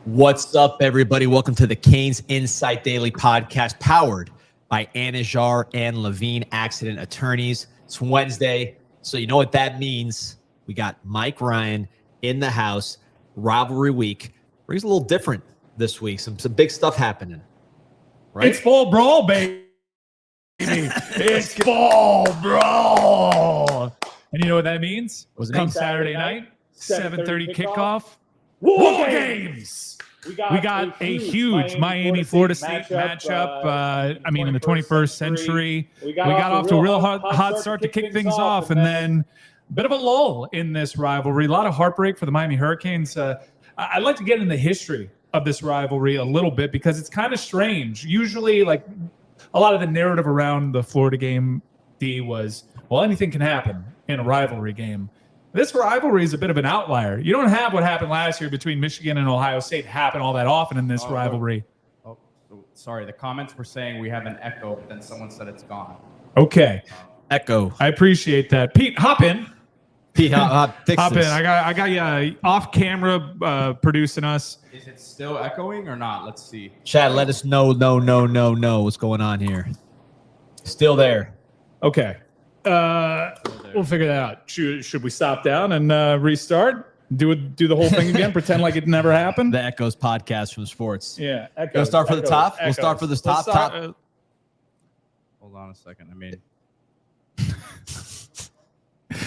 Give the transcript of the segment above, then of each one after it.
What's up, everybody? Welcome to the CanesInSight Daily Podcast, powered by Anajar and Levine Accident Attorneys. It's Wednesday, so you know what that means. We got Mike Ryan in the house. Rivalry week. It's a little different this week. Some big stuff happening. Right? It's fall brawl, baby. It's fall brawl. And you know what that means? Come Saturday night, 7:30 kickoff. War games. We got a huge Miami-Florida State matchup. In the 21st century. We got off to a real hot start to kick things off, and then a bit of a lull in this rivalry. A lot of heartbreak for the Miami Hurricanes. I'd like to get in the history of this rivalry a little bit because it's kind of strange. Usually, like, a lot of the narrative around the Florida game, D, was, well, anything can happen in a rivalry game. This rivalry is a bit of an outlier. You don't have what happened last year between Michigan and Ohio State happen all that often in this rivalry. Sorry. The comments were saying we have an echo, but then someone said it's gone. Okay. Echo. I appreciate that. Pete, hop in. Pete, fix hop this. in. I got you off camera producing us. Is it still echoing or not? Let's see. Chad, let us know. No. What's going on here? Still there. Okay. We'll figure that out. Should we stop down and restart? Do the whole thing again? Pretend like it never happened? The Echoes podcast from sports. Yeah. We'll start for the top. We'll start for the top. Hold on a second.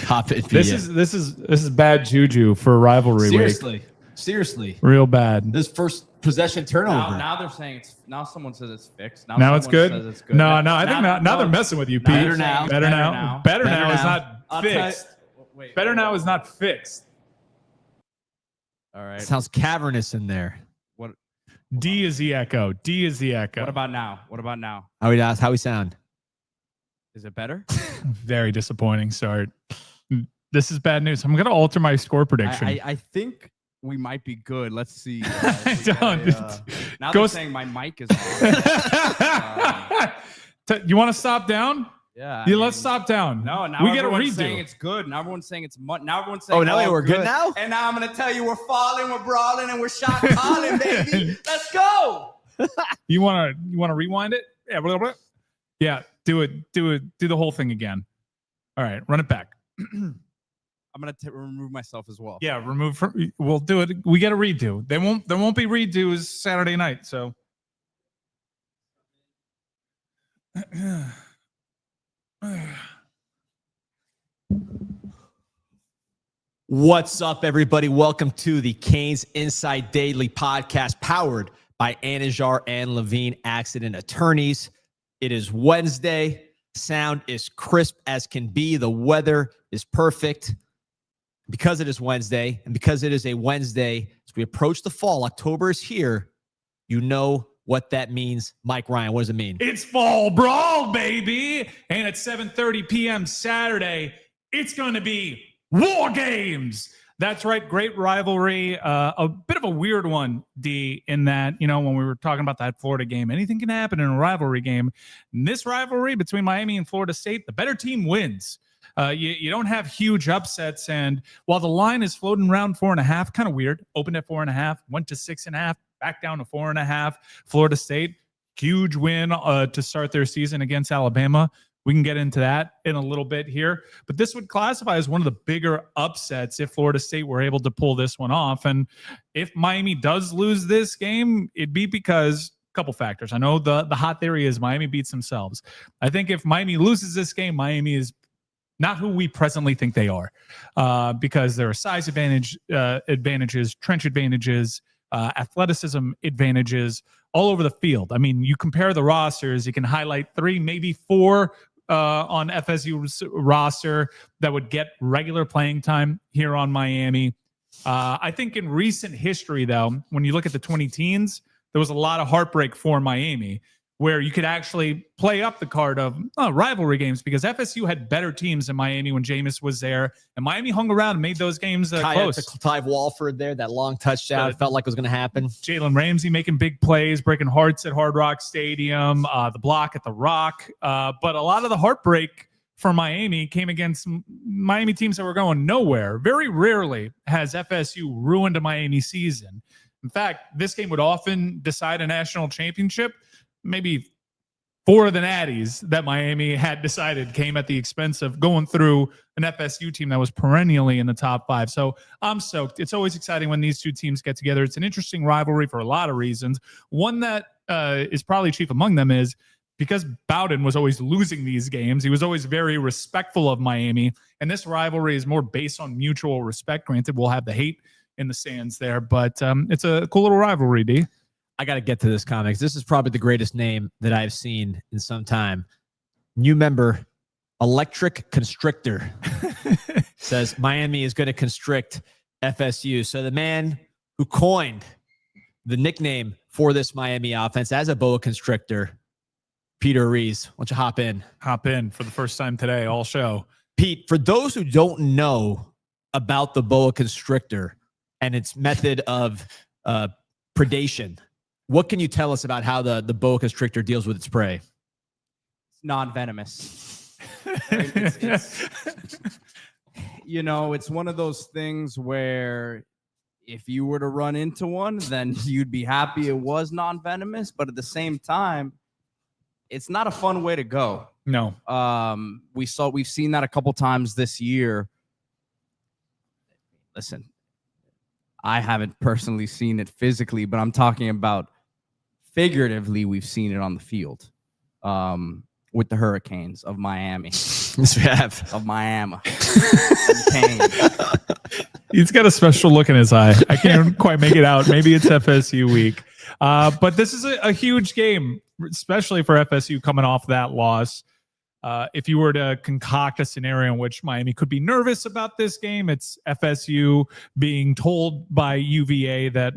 Hop it. This is bad juju for rivalry week. Seriously. Real bad. This first possession turnover. Now they're saying now someone says it's fixed. Now it's good? No, I think now they're messing with you, Pete. Better now. Better now is not fixed. Better now is not fixed. All right. Sounds cavernous in there. What? D is the echo. What about now? How we sound? Is it better? Very disappointing start. This is bad news. I'm going to alter my score prediction. I think we might be good. Let's see. Now Go they're saying my mic is on. You want to stop down? Yeah. Let's stop down. No, now we get a redo. Saying it's good. Now everyone's saying it's now everyone's saying now we're good now? And now I'm going to tell you we're falling, we're brawling, and we're shot calling, baby. Let's go. You want to rewind it? Yeah. Yeah. Do it. Do the whole thing again. All right. Run it back. I'm gonna remove myself as well. Yeah, we'll do it. We get a redo. There won't be redos Saturday night. So what's up, everybody? Welcome to the CanesInSight Daily Podcast, powered by Anajar and Levine Accident Attorneys. It is Wednesday. Sound is crisp as can be. The weather is perfect. Because it is Wednesday, and because it is a Wednesday, as we approach the fall, October is here. You know what that means. Mike Ryan, what does it mean? It's fall brawl, baby. And at 7:30 p.m. Saturday, it's going to be war games. That's right. Great rivalry. A bit of a weird one, D, in that, when we were talking about that Florida game, anything can happen in a rivalry game. In this rivalry between Miami and Florida State, the better team wins. You don't have huge upsets. And while the line is floating around 4.5, kind of weird, opened at 4.5, went to 6.5, back down to 4.5. Florida State, huge win to start their season against Alabama. We can get into that in a little bit here. But this would classify as one of the bigger upsets if Florida State were able to pull this one off. And if Miami does lose this game, it'd be because couple factors. I know the hot theory is Miami beats themselves. I think if Miami loses this game, Miami is not who we presently think they are, because there are size advantages, trench advantages, athleticism advantages all over the field. I mean, you compare the rosters, you can highlight 3, maybe 4 on FSU's roster that would get regular playing time here on Miami. I think in recent history, though, when you look at the 20 teens, there was a lot of heartbreak for Miami, where you could actually play up the card of rivalry games, because FSU had better teams than Miami when Jameis was there, and Miami hung around and made those games close. Clive Walford there, that long touchdown, felt like it was going to happen. Jalen Ramsey making big plays, breaking hearts at Hard Rock Stadium, the block at the Rock. But a lot of the heartbreak for Miami came against Miami teams that were going nowhere. Very rarely has FSU ruined a Miami season. In fact, this game would often decide a national championship. Maybe 4 of the natties that Miami had decided came at the expense of going through an FSU team that was perennially in the top 5. So I'm stoked. It's always exciting when these two teams get together. It's an interesting rivalry for a lot of reasons. One that is probably chief among them is because Bowden was always losing these games. He was always very respectful of Miami. And this rivalry is more based on mutual respect. Granted, we'll have the hate in the stands there, but it's a cool little rivalry, D. I got to get to this comics. This is probably the greatest name that I've seen in some time. New member, Electric Constrictor, says Miami is going to constrict FSU. So the man who coined the nickname for this Miami offense as a boa constrictor, Peter Rees. Why don't you hop in? Hop in for the first time today, all show. Pete, for those who don't know about the boa constrictor and its method of predation, what can you tell us about how the boa constrictor deals with its prey? It's non-venomous. You know, it's one of those things where if you were to run into one, then you'd be happy it was non-venomous. But at the same time, it's not a fun way to go. No. We've seen that a couple times this year. Listen, I haven't personally seen it physically, but I'm talking about figuratively. We've seen it on the field with the Hurricanes of Miami. Yes, we have. Of Miami. He's got a special look in his eye. I can't quite make it out. Maybe it's FSU week. But this is a huge game, especially for FSU coming off that loss. If you were to concoct a scenario in which Miami could be nervous about this game, it's FSU being told by UVA that,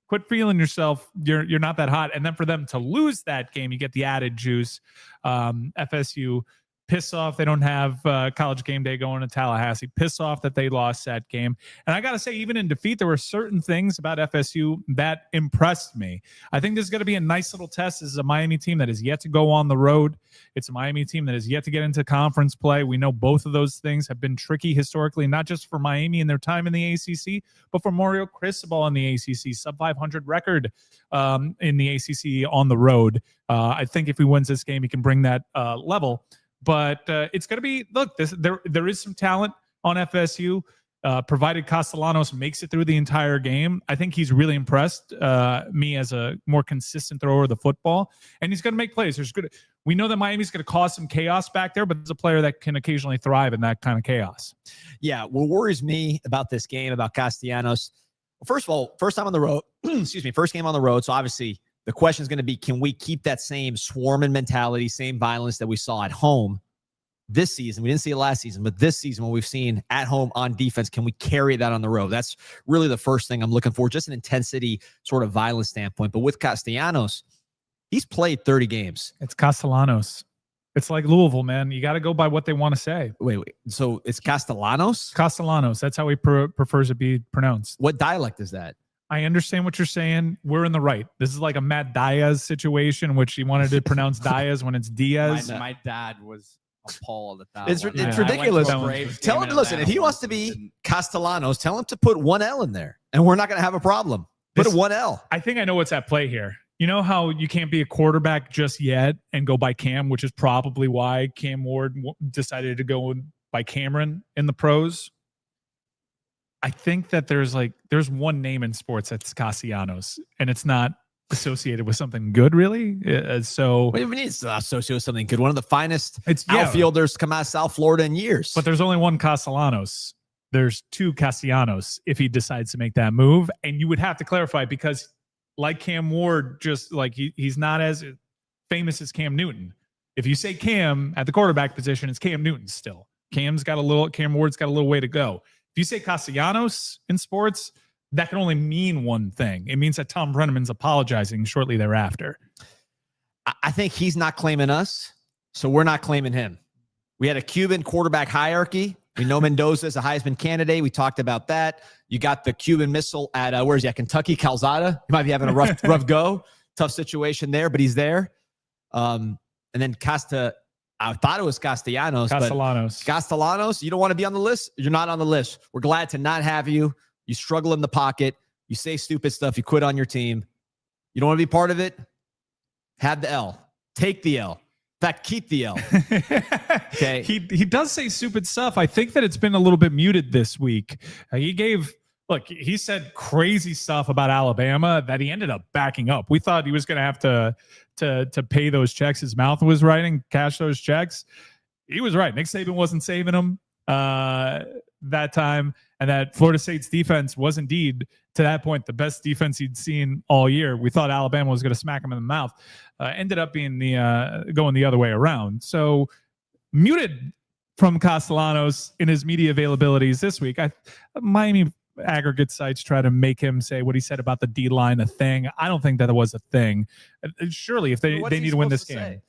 quit feeling yourself. You're not that hot. And then for them to lose that game, you get the added juice. FSU piss off they don't have College Game Day going to Tallahassee. Piss off that they lost that game. And I got to say, even in defeat, there were certain things about FSU that impressed me. I think this is going to be a nice little test. This is a Miami team that is yet to go on the road. It's a Miami team that is yet to get into conference play. We know both of those things have been tricky historically, not just for Miami in their time in the ACC, but for Mario Cristobal in the ACC. Sub 500 record in the ACC on the road. I think if he wins this game, he can bring that level. But it's going to be, look, there is some talent on FSU. Provided Castellanos makes it through the entire game, I think he's really impressed me as a more consistent thrower of the football. And he's going to make plays. We know that Miami's going to cause some chaos back there, but there's a player that can occasionally thrive in that kind of chaos. Yeah, what worries me about this game, about Castellanos, well, first of all, first time on the road, excuse me, first game on the road. So obviously, the question is going to be, can we keep that same swarming mentality, same violence that we saw at home this season? We didn't see it last season, but this season, what we've seen at home on defense, can we carry that on the road? That's really the first thing I'm looking for, just an intensity sort of violence standpoint. But with Castellanos, he's played 30 games. It's Castellanos. It's like Louisville, man. You got to go by what they want to say. Wait. So it's Castellanos? Castellanos. That's how he prefers to be pronounced. What dialect is that? I understand what you're saying. We're in the right. This is like a Matt Diaz situation, which he wanted to pronounce Diaz when it's Diaz. My dad was appalled at that. It's ridiculous. Tell him, listen, if he wants to be Castellanos, tell him to put one L in there, and we're not going to have a problem. Put one L. I think I know what's at play here. You know how you can't be a quarterback just yet and go by Cam, which is probably why Cam Ward decided to go by Cameron in the pros. I think that there's one name in sports that's Castellanos, and it's not associated with something good, really. So what do you mean it's not associated with something good? One of the finest outfielders to come out of South Florida in years. But there's only one Castellanos. There's two Castellanos if he decides to make that move, and you would have to clarify because, like Cam Ward, just like he's not as famous as Cam Newton. If you say Cam at the quarterback position, it's Cam Newton still. Cam Ward's got a little way to go. If you say Castellanos in sports, that can only mean one thing. It means that Tom Brenneman's apologizing shortly thereafter. I think he's not claiming us, so we're not claiming him. We had a Cuban quarterback hierarchy. We know Mendoza is a Heisman candidate. We talked about that. You got the Cuban missile at, where's he at? Kentucky, Calzada. He might be having a rough go. Tough situation there, but he's there. And then I thought it was Castellanos. Castellanos, you don't want to be on the list? You're not on the list. We're glad to not have you. You struggle in the pocket. You say stupid stuff. You quit on your team. You don't want to be part of it. Have the L. Take the L. In fact, keep the L. Okay. He does say stupid stuff. I think that it's been a little bit muted this week. He said crazy stuff about Alabama that he ended up backing up. We thought he was going to have to pay those checks. His mouth was writing, cash those checks. He was right. Nick Saban wasn't saving him that time, and that Florida State's defense was indeed, to that point, the best defense he'd seen all year. We thought Alabama was going to smack him in the mouth. Ended up being going the other way around. So muted from Castellanos in his media availabilities this week. Miami aggregate sites try to make him say what he said about the D-line a thing. I don't think that it was a thing. Surely if they need to win this game.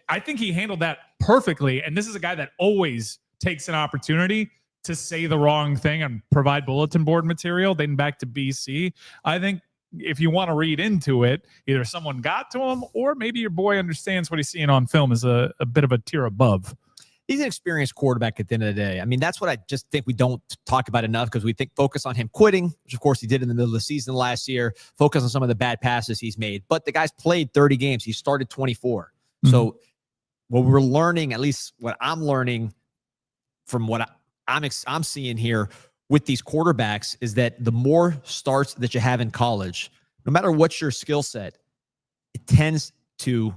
I think he handled that perfectly. And this is a guy that always takes an opportunity to say the wrong thing and provide bulletin board material, dating back to BC. I think if you want to read into it, either someone got to him or maybe your boy understands what he's seeing on film is a bit of a tier above. He's an experienced quarterback at the end of the day. I mean, that's what I just think we don't talk about enough, because we think focus on him quitting, which of course he did in the middle of the season last year, focus on some of the bad passes he's made. But the guy's played 30 games. He started 24. Mm-hmm. So what we're learning, at least what I'm learning from what I'm seeing here with these quarterbacks, is that the more starts that you have in college, no matter what's your skill set, it tends to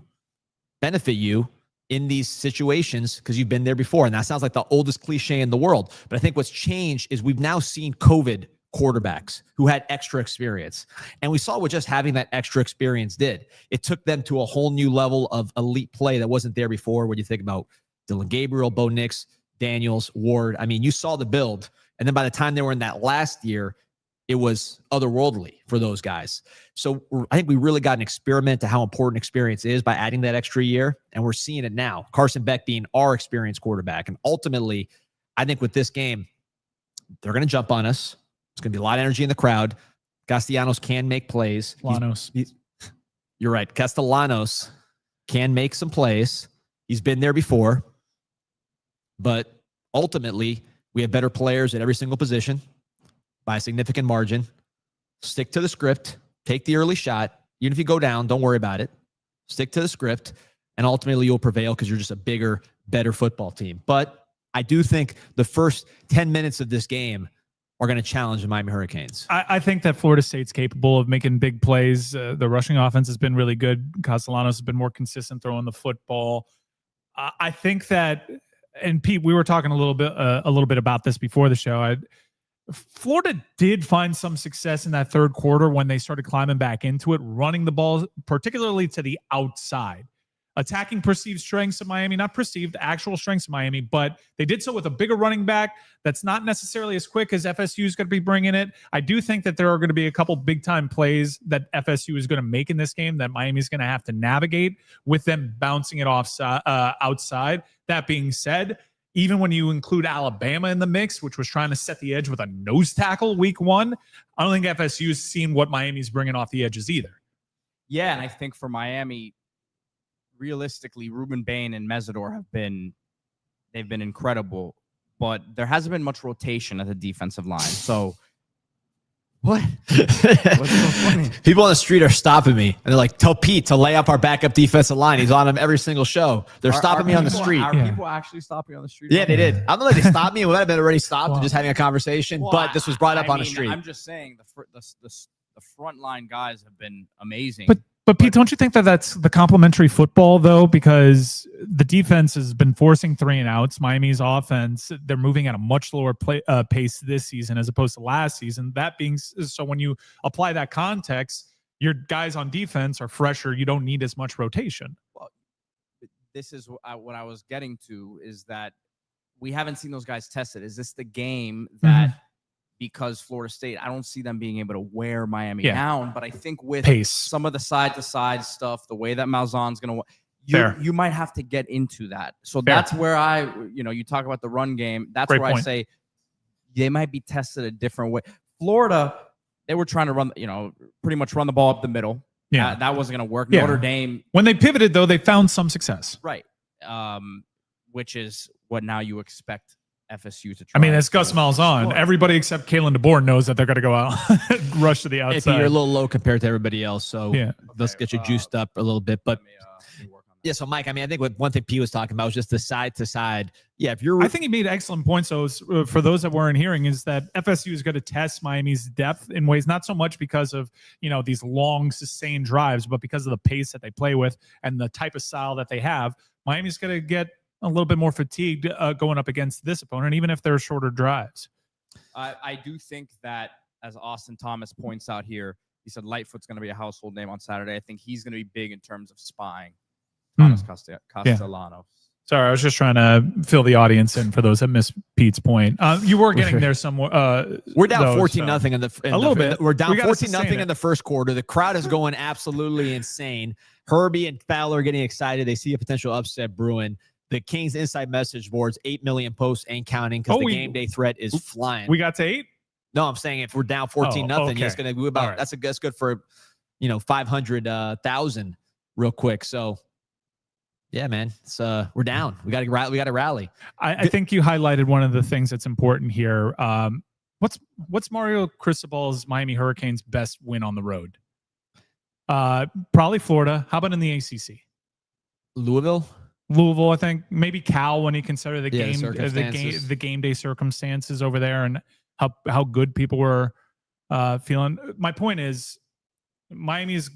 benefit you in these situations because you've been there before. And that sounds like the oldest cliche in the world. But I think what's changed is we've now seen COVID quarterbacks who had extra experience. And we saw what just having that extra experience did. It took them to a whole new level of elite play that wasn't there before. When you think about Dylan Gabriel, Bo Nix, Daniels, Ward, I mean, you saw the build. And then by the time they were in that last year, it was otherworldly for those guys. So I think we really got an experiment to how important experience is by adding that extra year. And we're seeing it now. Carson Beck being our experienced quarterback. And ultimately, I think with this game, they're going to jump on us. There's going to be a lot of energy in the crowd. Castellanos can make plays. You're right. Castellanos can make some plays. He's been there before. But ultimately, we have better players at every single position by a significant margin. Stick to the script. Take the early shot. Even if you go down, don't worry about it. Stick to the script. And ultimately, you'll prevail because you're just a bigger, better football team. But I do think the first 10 minutes of this game are going to challenge the Miami Hurricanes. I think that Florida State's capable of making big plays. The rushing offense has been really good. Castellanos has been more consistent throwing the football. I think that, and Pete, we were talking a little bit about this before the show. Florida did find some success in that third quarter when they started climbing back into it, running the ball, particularly to the outside. Attacking perceived strengths of Miami, not perceived, actual strengths of Miami, but they did so with a bigger running back that's not necessarily as quick as FSU is going to be bringing it. I do think that there are going to be a couple big-time plays that FSU is going to make in this game that Miami is going to have to navigate with them bouncing it off outside. That being said, even when you include Alabama in the mix, which was trying to set the edge with a nose tackle week one, I don't think FSU has seen what Miami's bringing off the edges either. Yeah, and I think for Miami, realistically, Ruben Bain and Mesidor they've been incredible, but there hasn't been much rotation at the defensive line. So what? What's so funny? People on the street are stopping me, and they're like, "Tell Pete to lay up our backup defensive line. He's on him every single show." They're stopping me on the street. Are people actually stopping on the street? Yeah, they did. I don't know if they stopped me. We might have been already stopped and just having a conversation, but this was brought up on the street. I'm just saying the front line guys have been amazing. But Pete, don't you think that that's the complementary football, though? Because the defense has been forcing 3-and-outs. Miami's offense, they're moving at a much lower pace this season as opposed to last season. That being so, when you apply that context, your guys on defense are fresher. You don't need as much rotation. Well, this is what I was getting to, is that we haven't seen those guys tested. Is this the game that because Florida State, I don't see them being able to wear Miami down, but I think with pace, some of the side-to-side stuff, the way that Malzahn's going to, you might have to get into that. So that's where you talk about the run game. That's where I say they might be tested a different way. Florida, they were trying to run, pretty much run the ball up the middle. Yeah, that wasn't going to work. Notre Dame, when they pivoted, though, they found some success. Right, which is what now you expect FSU to try. I mean, as Gus Malzahn, everybody except Kalen DeBoer knows that they're going to go out, rush to the outside. If you're a little low compared to everybody else, so Yeah. let's get you juiced up a little bit. But let me work on that. yeah, so Mike, I mean, I think what one thing P was talking about was just the side to side. Yeah, if you're, I think he made excellent points. So for those that weren't hearing, is that FSU is going to test Miami's depth in ways not so much because of these long sustained drives, but because of the pace that they play with and the type of style that they have. Miami's going to get a little bit more fatigued going up against this opponent, even if they're shorter drives. I do think that, as Austin Thomas points out here, he said Lightfoot's going to be a household name on Saturday. I think he's going to be big in terms of spying Thomas Castellanos. Sorry, I was just trying to fill the audience in for those that missed Pete's point. You were getting there somewhere. We're down 14-0 in the a little bit. We're down We gotta 14-0 in the first quarter. The crowd is going absolutely insane. Herbie and Fowler are getting excited. They see a potential upset brewing. The CanesInSight message boards, 8 million posts and counting because the game day threat is flying. We got to 8? No, I'm saying if we're down 14-0, okay. it's going to be about that's good for 500,000 real quick. So yeah, man, it's we're down. We got to rally. I think you highlighted one of the things that's important here. What's Mario Cristobal's Miami Hurricanes' best win on the road? Probably Florida. How about in the ACC? Louisville, I think. Maybe Cal when you consider the game day circumstances over there and how good people were feeling. My point is, Miami's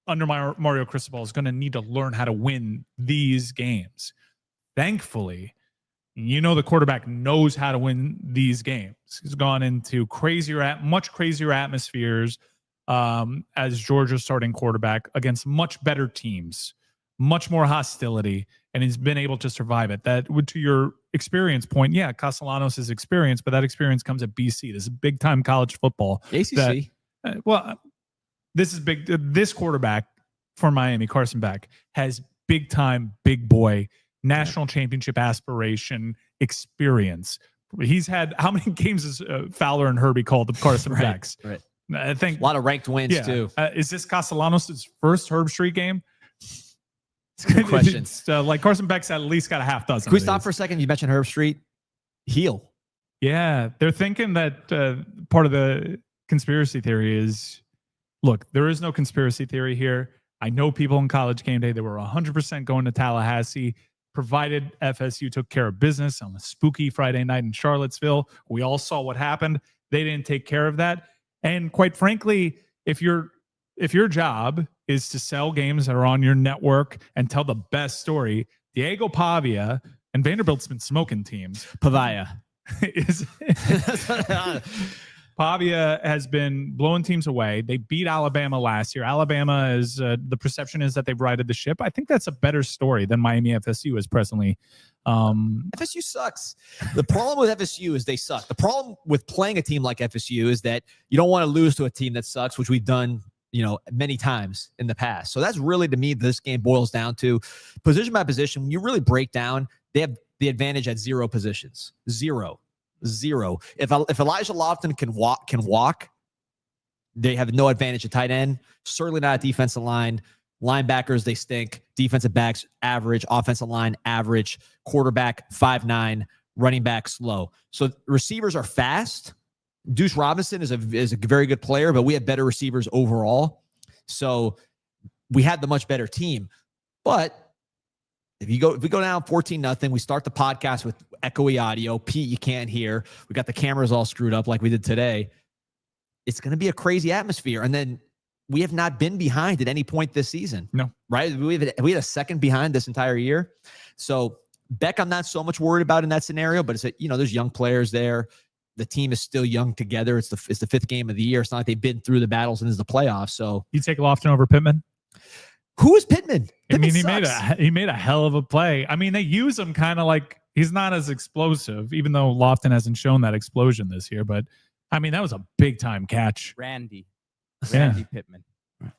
under Mario Cristobal is going to need to learn how to win these games. Thankfully, the quarterback knows how to win these games. He's gone into much crazier atmospheres as Georgia's starting quarterback against much better teams, much more hostility, and he's been able to survive it. That, to your experience point, yeah, Castellanos is experience, but that experience comes at BC. This is big-time college football. ACC. This is big. This quarterback for Miami, Carson Beck, has big-time, big boy, national championship aspiration experience. He's had, how many games has Fowler and Herbie called the Carson Becks? Right. I think a lot of ranked wins too. Is this Castellanos' first Herb Street game? It's a good question. Like Carson Beck's at least got a half dozen. Can we stop for a second? You mentioned Herb Street. Heel. Yeah, they're thinking that part of the conspiracy theory is, look, there is no conspiracy theory here. I know people in College Game Day that were 100% going to Tallahassee, provided FSU took care of business on a spooky Friday night in Charlottesville. We all saw what happened. They didn't take care of that. And quite frankly, if your job is to sell games that are on your network and tell the best story, Diego Pavia, and Vanderbilt's been smoking teams. Pavia. Pavia has been blowing teams away. They beat Alabama last year. Alabama is the perception is that they've righted the ship. I think that's a better story than Miami-FSU is presently. FSU sucks. The problem with FSU is they suck. The problem with playing a team like FSU is that you don't want to lose to a team that sucks, which we've done, many times in the past. So that's really, to me, this game boils down to position by position. When you really break down, they have the advantage at 0 positions. Zero. If Elijah Lofton can walk, they have no advantage at tight end. Certainly not at defensive line. Linebackers, they stink. Defensive backs, average. Offensive line, average. Quarterback, 5'9". Running back, slow. So receivers are fast. Deuce Robinson is a very good player, but we have better receivers overall. So we had the much better team. But if we go down 14-0, we start the podcast with echoey audio. Pete, you can't hear. We got the cameras all screwed up like we did today. It's going to be a crazy atmosphere. And then we have not been behind at any point this season. No. Right? We had a second behind this entire year. So Beck, I'm not so much worried about in that scenario, but it's there's young players there. The team is still young together. It's the 5th game of the year. It's not like they've been through the battles and it's the playoffs. So you take Lofton over Pittman? Who is Pittman? Pittman he made a hell of a play. I mean, they use him kind of like he's not as explosive, even though Lofton hasn't shown that explosion this year. But I mean, that was a big time catch. Randy Pittman. That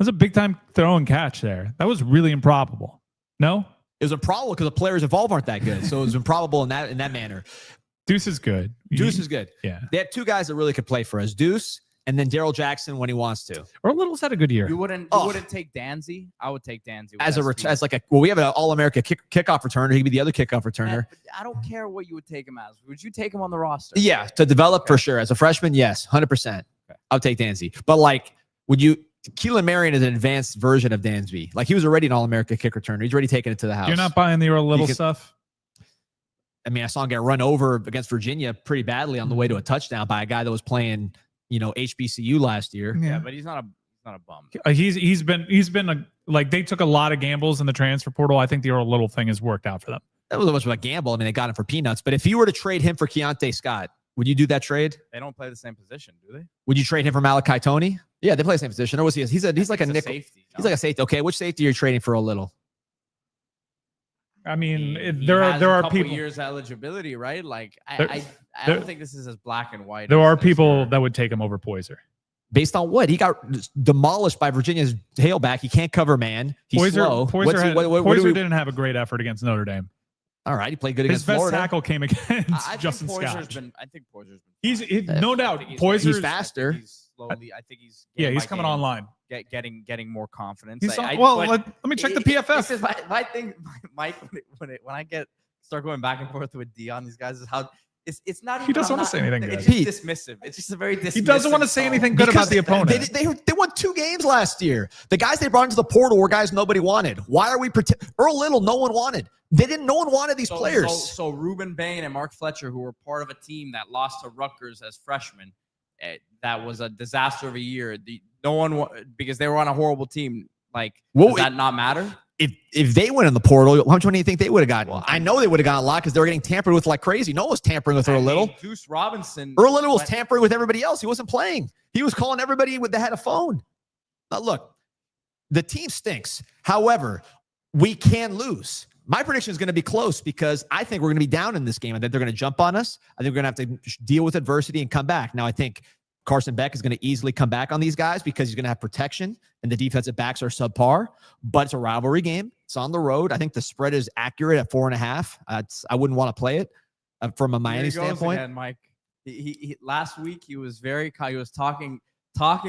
was a big time throw and catch there. That was really improbable. No? It was improbable because the players involved aren't that good. So it was improbable in that manner. Deuce is good. Deuce is good. Yeah. They have 2 guys that really could play for us. Deuce and then Daryl Jackson when he wants to. Or Little's had a good year. You wouldn't take Danzy? I would take Danzy As like a we have an All-America kickoff returner. He'd be the other kickoff returner. I don't care what you would take him as. Would you take him on the roster? Yeah, to develop for sure. As a freshman, yes, 100%. Okay. I'll take Danzy. But like, would you? Keelan Marion is an advanced version of Dansby. Like he was already an All-America kick returner. He's already taken it to the house. You're not buying the Earl Little stuff? I mean, I saw him get run over against Virginia pretty badly on the way to a touchdown by a guy that was playing, HBCU last year. Yeah, but he's not a bum. He's been like they took a lot of gambles in the transfer portal. I think the Earl Little thing has worked out for them. That was much of a gamble. I mean, they got him for peanuts. But if you were to trade him for Keontae Scott, would you do that trade? They don't play the same position, do they? Would you trade him for Malachi Toney? Yeah, they play the same position. Or was he? He's like a nickel. Safety, no? He's like a safety. Okay, which safety are you trading for a little? I mean, He there has are a couple people. years eligibility, right? Like There- I don't think this is as black and white. There as- are as people your- that would take him over Poyser. Based on what? He got demolished by Virginia's tailback. He can't cover man. He's slow. Poyser didn't have a great effort against Notre Dame. All right, he played good His against best Florida. tackle came against I Justin think Poyser's Scott. been. I think Poyser's been. He's fine. no I doubt. think Poyser's He's faster. He's slowly. I think he's. Yeah, game he's by coming game, online. Getting more confidence. He's I- well. but Let me check the This PFF. is my thing, Mike. When I start going back and forth with D on these guys, is how it's not. He doesn't want to say anything It's good. just dismissive. It's just a very dismissive. He doesn't want to say anything good about the opponent. They won 2 games last year. The guys they brought into the portal were guys nobody wanted. Why are we Earl Little? No one wanted. No one wanted these players. So Ruben Bain and Mark Fletcher, who were part of a team that lost to Rutgers as freshmen, that was a disaster of a year. Because they were on a horrible team. Like, does that not matter? If they went in the portal, how much money do you think they would have gotten? Well, I know they would have gotten a lot because they were getting tampered with like crazy. No one was tampering with Earl Little. Deuce Robinson. Earl Little was tampering with everybody else. He wasn't playing. He was calling everybody that had a phone. Now, look, the team stinks. However, we can lose. My prediction is going to be close because I think we're going to be down in this game. I think they're going to jump on us. I think we're going to have to deal with adversity and come back. Now, I think Carson Beck is going to easily come back on these guys because he's going to have protection and the defensive backs are subpar, but it's a rivalry game. It's on the road. I think the spread is accurate at 4.5. I wouldn't want to play it from a Miami standpoint. Again, Mike. He last week he was talking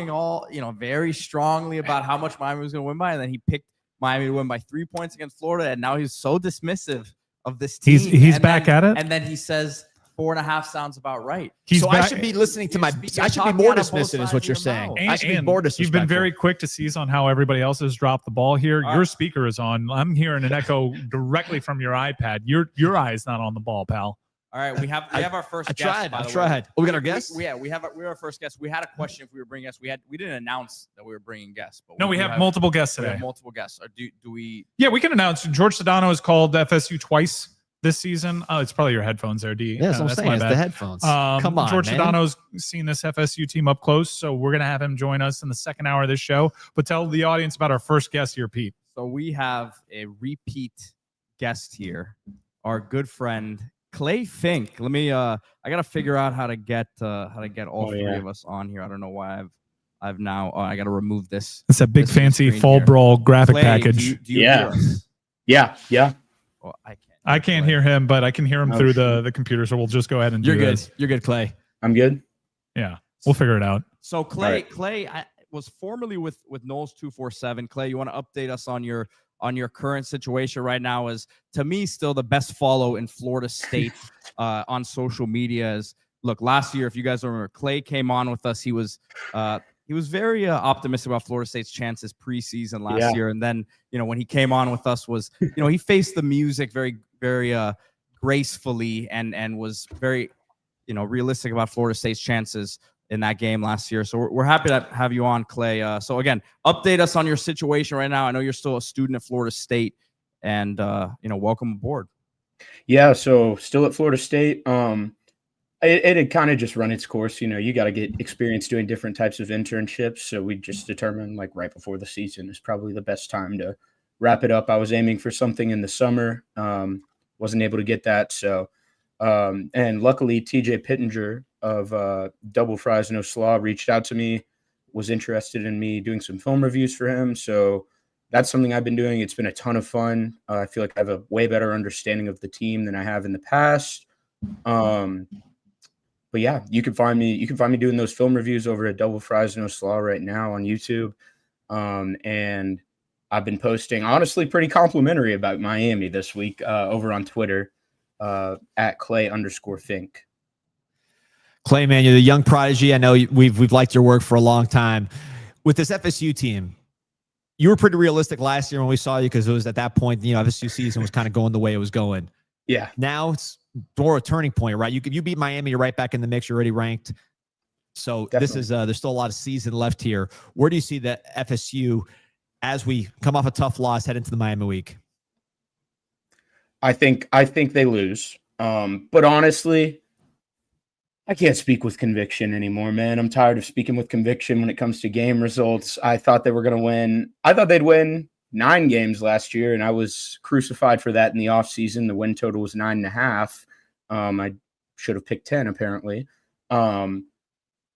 all, very strongly about how much Miami was going to win by, and then he picked Miami to win by 3 points against Florida, and now he's so dismissive of this team. He's back at it, and then he says 4.5 sounds about right. I should be listening to I should be more dismissive, is what you're saying. I should be more disrespectful. You've been very quick to seize on how everybody else has dropped the ball here. Your speaker is on. I'm hearing an echo directly from your iPad. Your eye is not on the ball, pal. All right, we have our first guest. I tried. Oh, we got our guest? We have our first guest. We had a question if we were bringing guests. We didn't announce that we were bringing guests. But no, we have multiple guests today. We have multiple guests. Do we? Yeah, we can announce. George Sedano has called FSU twice this season. Oh, it's probably your headphones there, D. Yeah, that's what I'm saying. It's the headphones. Come on, George man. Sedano's seen this FSU team up close, so we're gonna have him join us in the second hour of this show. But tell the audience about our first guest here, Pete. So we have a repeat guest here, our good friend Clay Fink. Let me. I gotta figure out how to get all three of us on here. I don't know why I've now. I gotta remove this. It's a big fancy fall here. brawl graphic Clay, package. Do you hear us? Yeah. Well, I can't hear him, but I can hear him through the computer. So we'll just go ahead and do this. You're good, Clay. I'm good. Yeah, we'll figure it out. So Clay, Right. Clay was formerly with Knowles 247. Clay, you want to update us on your current situation right now? Is to me still the best follow in Florida State on social media. Is look, last year, if you guys remember, Clay came on with us. He was very optimistic about Florida State's chances preseason last year, and then when he came on with us was he faced the music very gracefully and was very realistic about Florida State's chances in that game last year. So we're happy to have you on, Clay. So again, update us on your situation right now. I know you're still a student at Florida State, and welcome aboard. Yeah, so still at Florida State. It had kind of just run its course. You got to get experience doing different types of internships. So we just determined right before the season is probably the best time to wrap it up. I was aiming for something in the summer. Wasn't able to get that. So, and luckily TJ Pittenger of Double Fries No Slaw reached out to me, was interested in me doing some film reviews for him. So that's something I've been doing. It's been a ton of fun. I feel like I have a way better understanding of the team than I have in the past. but yeah, you can find me doing those film reviews over at Double Fries No Slaw right now on YouTube. And I've been posting honestly pretty complimentary about Miami this week over on Twitter at Clay_Fink. Clay, man, you're the young prodigy. I know we've liked your work for a long time. With this FSU team, you were pretty realistic last year when we saw you, because it was at that point, FSU season was kind of going the way it was going. Yeah. Now it's more a turning point, right? You beat Miami, you're right back in the mix. You're already ranked. So Definitely. This is there's still a lot of season left here. Where do you see the FSU as we come off a tough loss, head into the Miami week? I think they lose. But honestly, I can't speak with conviction anymore, man. I'm tired of speaking with conviction when it comes to game results. I thought they were going to win. I thought they'd win 9 games last year, and I was crucified for that in the offseason. The win total was 9.5. I should have picked 10, apparently.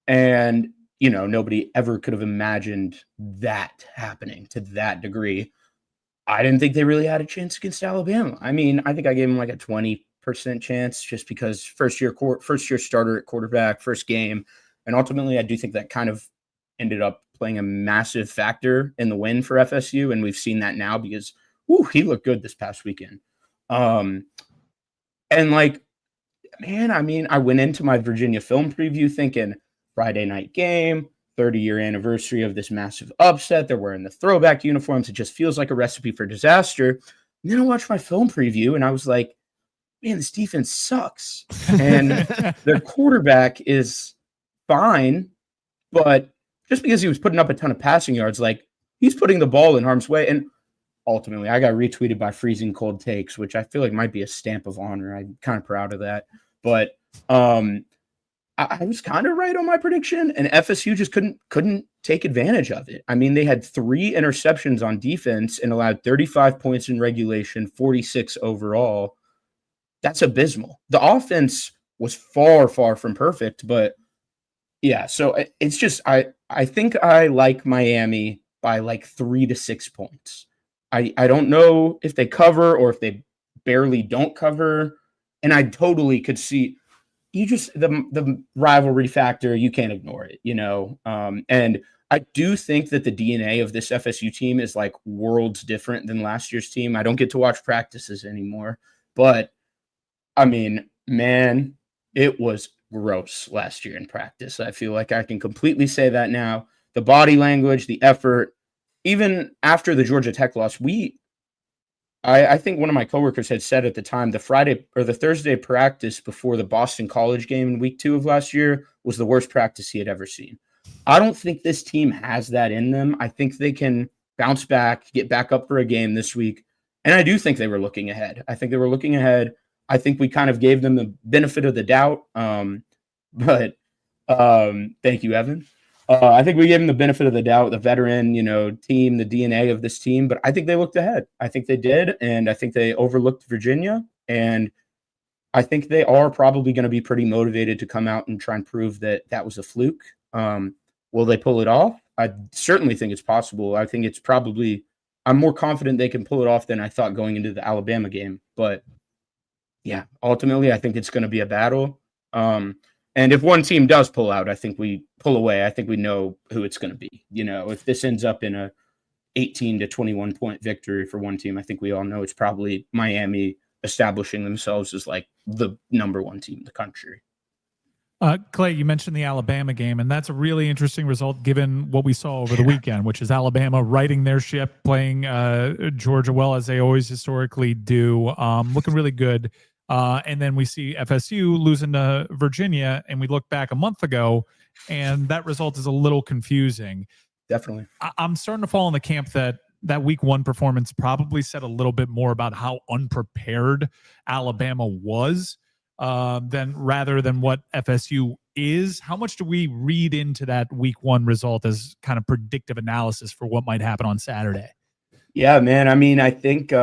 And, nobody ever could have imagined that happening to that degree. I didn't think they really had a chance against Alabama. I mean, I think I gave them like a 20% chance just because first year starter at quarterback, first game. And ultimately, I do think that kind of ended up playing a massive factor in the win for FSU. And we've seen that now because he looked good this past weekend. And like, man, I mean, I went into my Virginia film preview thinking Friday night game, 30-year anniversary of this massive upset. They're wearing the throwback uniforms. It just feels like a recipe for disaster. And then I watched my film preview and I was like, man, this defense sucks. And their quarterback is fine, but just because he was putting up a ton of passing yards, like he's putting the ball in harm's way. And ultimately, I got retweeted by Freezing Cold Takes, which I feel like might be a stamp of honor. I'm kind of proud of that. But I was kind of right on my prediction, and FSU just couldn't take advantage of it. I mean, they had 3 interceptions on defense and allowed 35 points in regulation, 46 overall. That's abysmal. The offense was far, far from perfect, but yeah, so it's just I think I like Miami by like 3 to 6 points. I don't know if they cover or if they barely don't cover, and I totally could see the rivalry factor. You can't ignore it, and I do think that the DNA of this FSU team is like worlds different than last year's team. I don't get to watch practices anymore, but I mean, man, it was gross last year in practice. I feel like I can completely say that now. The body language, the effort, even after the Georgia Tech loss, I think one of my coworkers had said at the time, the Friday or the Thursday practice before the Boston College game in week 2 of last year was the worst practice he had ever seen. I don't think this team has that in them. I think they can bounce back, get back up for a game this week. And I do think they were looking ahead. I think we kind of gave them the benefit of the doubt. But thank you, Evan. I think we gave them the benefit of the doubt, the veteran, team, the DNA of this team. But I think they looked ahead. I think they did. And I think they overlooked Virginia. And I think they are probably going to be pretty motivated to come out and try and prove that that was a fluke. Will they pull it off? I certainly think it's possible. I think I'm more confident they can pull it off than I thought going into the Alabama game. But yeah, ultimately, I think it's going to be a battle. And if one team does pull out, I think we pull away. I think we know who it's going to be. If this ends up in a 18 to 21 point victory for one team, I think we all know it's probably Miami establishing themselves as like the number 1 team in the country. Clay, you mentioned the Alabama game, and that's a really interesting result given what we saw over the weekend, which is Alabama righting their ship, playing Georgia well, as they always historically do, looking really good. And then we see FSU losing to Virginia, and we look back a month ago, and that result is a little confusing. Definitely. I'm starting to fall in the camp that week 1 performance probably said a little bit more about how unprepared Alabama was rather than what FSU is. How much do we read into that week 1 result as kind of predictive analysis for what might happen on Saturday? Yeah, man. I mean, I think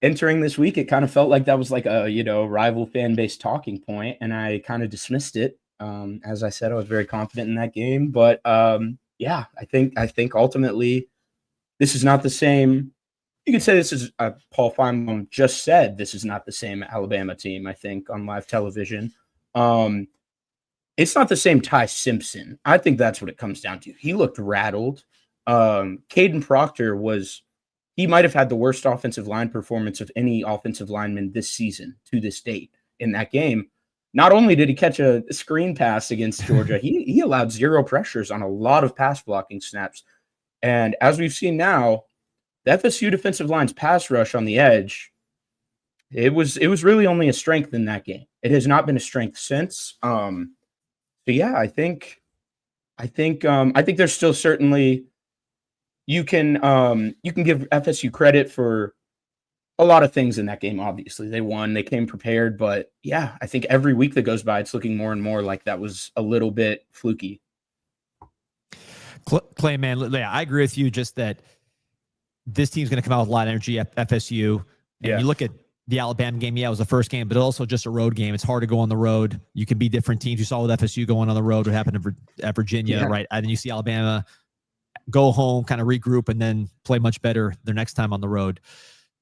entering this week, it kind of felt like that was like a, rival fan base talking point, and I kind of dismissed it. As I said, I was very confident in that game, but yeah, I think ultimately this is not the same. You could say this is Paul Feinbaum just said this is not the same Alabama team, I think, on live television. it's not the same Ty Simpson. I think that's what it comes down to. He looked rattled. Caden Proctor he might have had the worst offensive line performance of any offensive lineman this season to this date in that game. Not only did he catch a screen pass against Georgia, he allowed zero pressures on a lot of pass blocking snaps. And as we've seen now, the FSU defensive line's pass rush on the edge, it was really only a strength in that game. It has not been a strength since. So yeah, I think there's still certainly you can give FSU credit for a lot of things in that game. Obviously, they won, they came prepared, but yeah, I think every week that goes by, it's looking more and more like that was a little bit fluky. Clay, man, yeah, I agree with you. Just that this team's going to come out with a lot of energy at FSU. And you look at the Alabama game, yeah, it was the first game, but also just a road game. It's hard to go on the road. You can be different teams. You saw with FSU going on the road what happened at Virginia, right? And then you see Alabama go home, kind of regroup, and then play much better their next time on the road.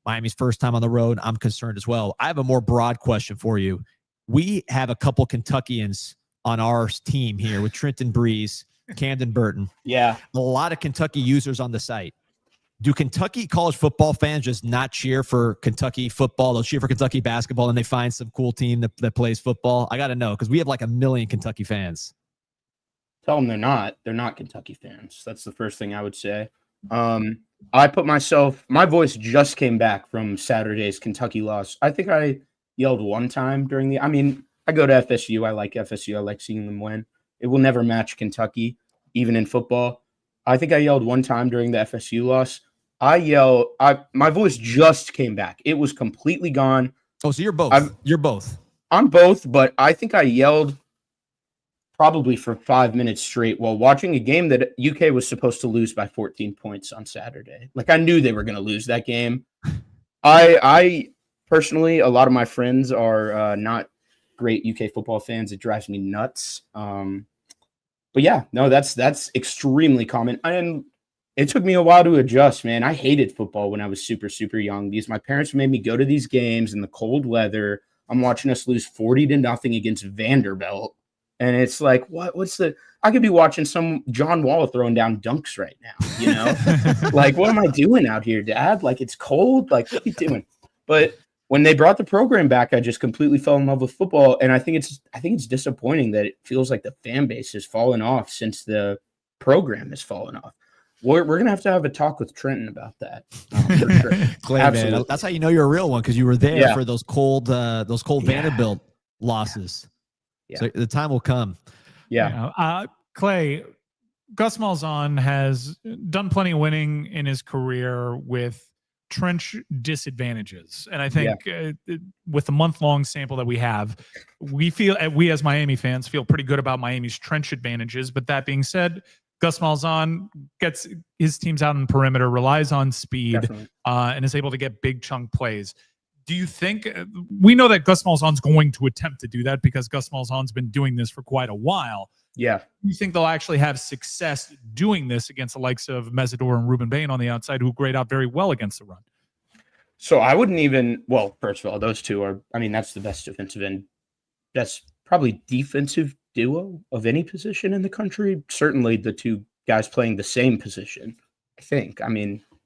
Miami's first time on the road, I'm concerned as well. I have a more broad question for you. We have a couple Kentuckians on our team here with Trenton Breeze, Camden Burton. Yeah. A lot of Kentucky users on the site. Do Kentucky college football fans just not cheer for Kentucky football? They'll cheer for Kentucky basketball and they find some cool team that plays football? I got to know because we have like 1 million Kentucky fans. Tell them they're not. They're not Kentucky fans. That's the first thing I would say. I put my voice just came back from Saturday's Kentucky loss. I think I yelled one time I go to FSU. I like FSU. I like seeing them win. It will never match Kentucky, even in football. I think I yelled one time during the FSU loss. My voice just came back. It was completely gone. Oh, so you're both. You're both. I'm both, but I think I yelled probably for 5 minutes straight while watching a game that UK was supposed to lose by 14 points on Saturday. Like, I knew they were going to lose that game. I personally, a lot of my friends are not great UK football fans. It drives me nuts. But yeah, no, that's extremely common. And it took me a while to adjust, man. I hated football when I was super, super young because my parents made me go to these games in the cold weather. I'm watching us lose 40-0 against Vanderbilt. And it's like, I could be watching some John Wall throwing down dunks right now, you know? Like, what am I doing out here, Dad? Like, it's cold. Like, what are you doing? But when they brought the program back, I just completely fell in love with football. And I think it's disappointing that it feels like the fan base has fallen off since the program has fallen off. We're going to have a talk with Trenton about that. For sure. Clay, absolutely. Man, that's how you know you're a real one, because you were there for those cold Vanderbilt losses. Yeah. So the time will come. Yeah. Clay, Gus Malzahn has done plenty of winning in his career with trench disadvantages. And I think with the month-long sample that we have, we as Miami fans feel pretty good about Miami's trench advantages. But that being said, Gus Malzahn gets his teams out on perimeter, relies on speed, and is able to get big chunk plays. Do you think we know that Gus Malzahn's going to attempt to do that because Gus Malzahn's been doing this for quite a while? Yeah. Do you think they'll actually have success doing this against the likes of Mesidor and Ruben Bain on the outside, who grade out very well against the run? So I wouldn't even, well, first of all, those two are, that's the best defensive end. That's probably defensive duo of any position in the country. Certainly the two guys playing the same position, I think.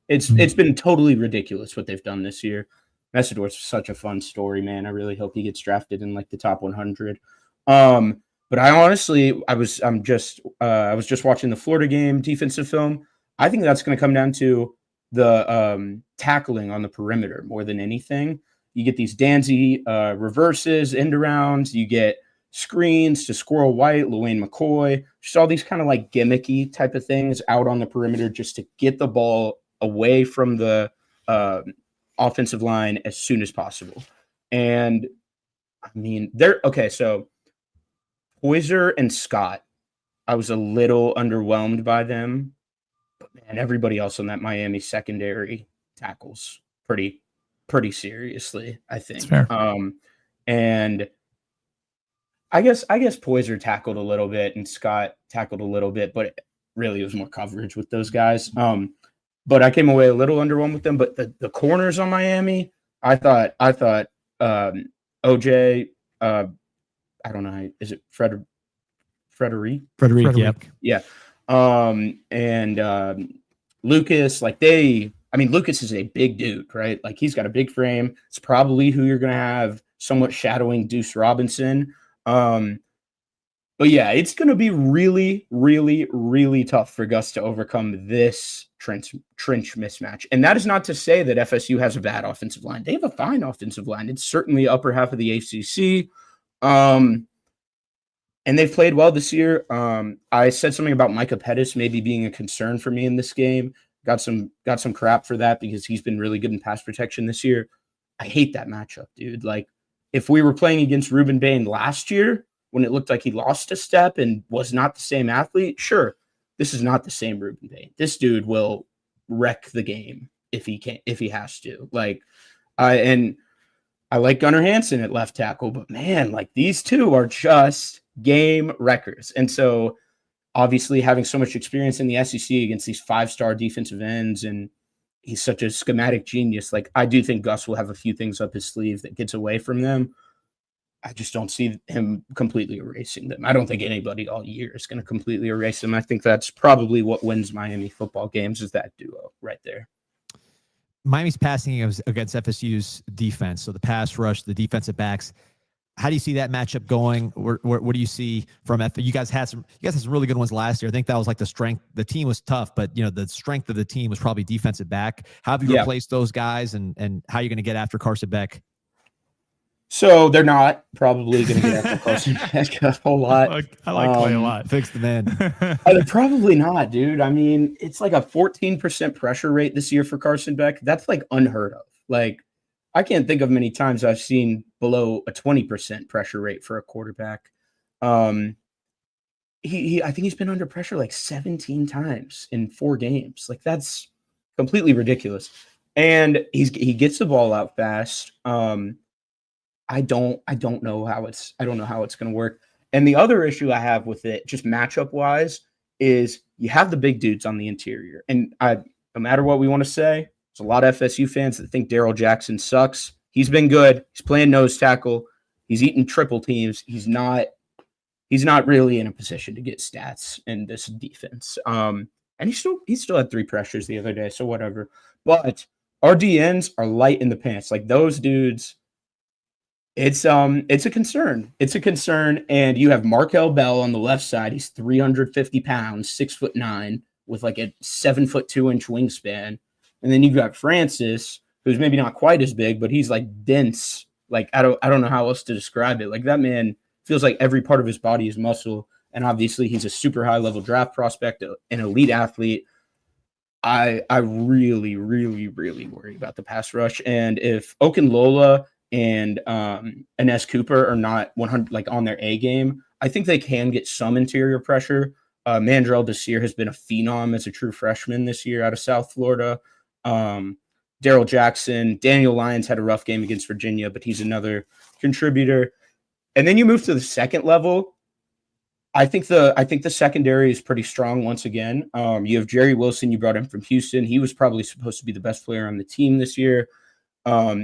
It's been totally ridiculous what they've done this year. Mesidor's such a fun story, man. I really hope he gets drafted in like the top 100. But I honestly, I was just watching the Florida game defensive film. I think that's going to come down to the tackling on the perimeter more than anything. You get these Danzy reverses, end arounds. You get screens to Squirrel White, Luane McCoy. Just all these kind of like gimmicky type of things out on the perimeter just to get the ball away from the offensive line as soon as possible. And so Poyser and Scott, I was a little underwhelmed by them, but man, everybody else on that Miami secondary tackles pretty seriously, I think. And I guess Poyser tackled a little bit and Scott tackled a little bit, but really it was more coverage with those guys. But I came away a little underwhelmed with them. But the corners on Miami, I thought OJ, I don't know, is it Frederic. Frederic. Yeah. Lucas, Lucas is a big dude, right? Like he's got a big frame. It's probably who you're going to have somewhat shadowing Deuce Robinson. But yeah, it's going to be really, really, really tough for Gus to overcome this trench mismatch. And that is not to say that FSU has a bad offensive line. They have a fine offensive line. It's certainly upper half of the ACC. And they've played well this year. I said something about Micah Pettis maybe being a concern for me in this game. Got some crap for that because he's been really good in pass protection this year. I hate that matchup, dude. Like if we were playing against Ruben Bain last year, when it looked like he lost a step and was not the same athlete, sure, this is not the same Ruben Bain. This dude will wreck the game if he has to. Like, and I like Gunnar Hansen at left tackle, but man, like these two are just game wreckers. And so obviously having so much experience in the SEC against these 5-star defensive ends, and he's such a schematic genius. Like I do think Gus will have a few things up his sleeve that gets away from them. I just don't see him completely erasing them. I don't think anybody all year is going to completely erase them. I think that's probably what wins Miami football games is that duo right there. Miami's passing against FSU's defense. So the pass rush, the defensive backs. How do you see that matchup going? What do you see from FSU? You guys had some really good ones last year. I think that was like the strength. The team was tough, but the strength of the team was probably defensive back. How have you replaced those guys, and how are you going to get after Carson Beck? So they're not probably going to get after Carson Beck a whole lot. I like Clay a lot. Fix the man. They're probably not, dude. I mean, it's like a 14% pressure rate this year for Carson Beck. That's like unheard of. Like, I can't think of many times I've seen below a 20% pressure rate for a quarterback. I think he's been under pressure like 17 times in 4 games. Like that's completely ridiculous. And he gets the ball out fast. I don't know how it's going to work. And the other issue I have with it, just matchup wise, is you have the big dudes on the interior. And no matter what we want to say, there's a lot of FSU fans that think Darrell Jackson sucks. He's been good. He's playing nose tackle. He's eating triple teams. He's not really in a position to get stats in this defense. And he still had 3 pressures the other day, so whatever. But our DNs are light in the pants. Like those dudes, it's a concern. It's a concern. And you have Markel Bell on the left side. He's 350 pounds, 6'9", with like a 7'2" wingspan. And then you've got Francis, who's maybe not quite as big, but he's like dense. Like I don't know how else to describe it. Like that man feels like every part of his body is muscle. And obviously he's a super high level draft prospect, an elite athlete. I really, really, really worry about the pass rush. And if Okunlola and Ines Cooper are not 100 like on their A game, I think they can get some interior pressure. Mandrell Desir has been a phenom as a true freshman this year out of South Florida. Darrell Jackson, Daniel Lyons had a rough game against Virginia, but he's another contributor. And then you move to the second level. I think the secondary is pretty strong once again. You have Jerry Wilson, you brought him from Houston. He was probably supposed to be the best player on the team this year.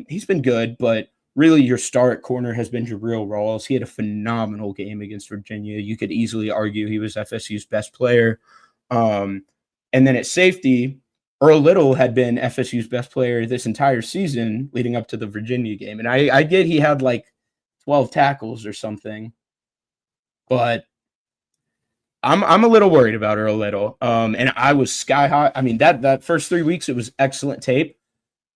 He's been good, but really your star at corner has been Jabril Rawls. He had a phenomenal game against Virginia. You could easily argue he was FSU's best player. And then at safety, Earl Little had been FSU's best player this entire season leading up to the Virginia game. And I get he had like 12 tackles or something, but I'm a little worried about Earl Little. And I was sky high. I mean, that first 3 weeks, it was excellent tape.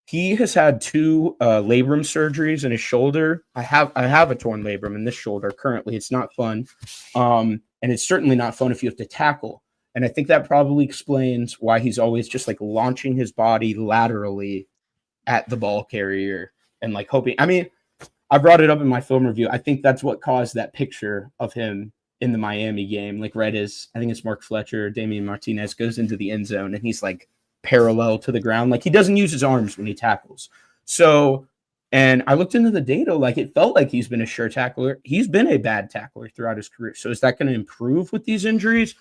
He has had 2 labrum surgeries in his shoulder. I have a torn labrum in this shoulder currently. It's not fun. And it's certainly not fun if you have to tackle. And I think that probably explains why he's always just like launching his body laterally at the ball carrier and like hoping. I mean, I brought it up in my film review. I think that's what caused that picture of him in the Miami game. Like right as I think it's Mark Fletcher, Damian Martinez goes into the end zone and he's like parallel to the ground. Like he doesn't use his arms when he tackles. So, and I looked into the data, like it felt like he's been a sure tackler. He's been a bad tackler throughout his career. So is that going to improve with these injuries?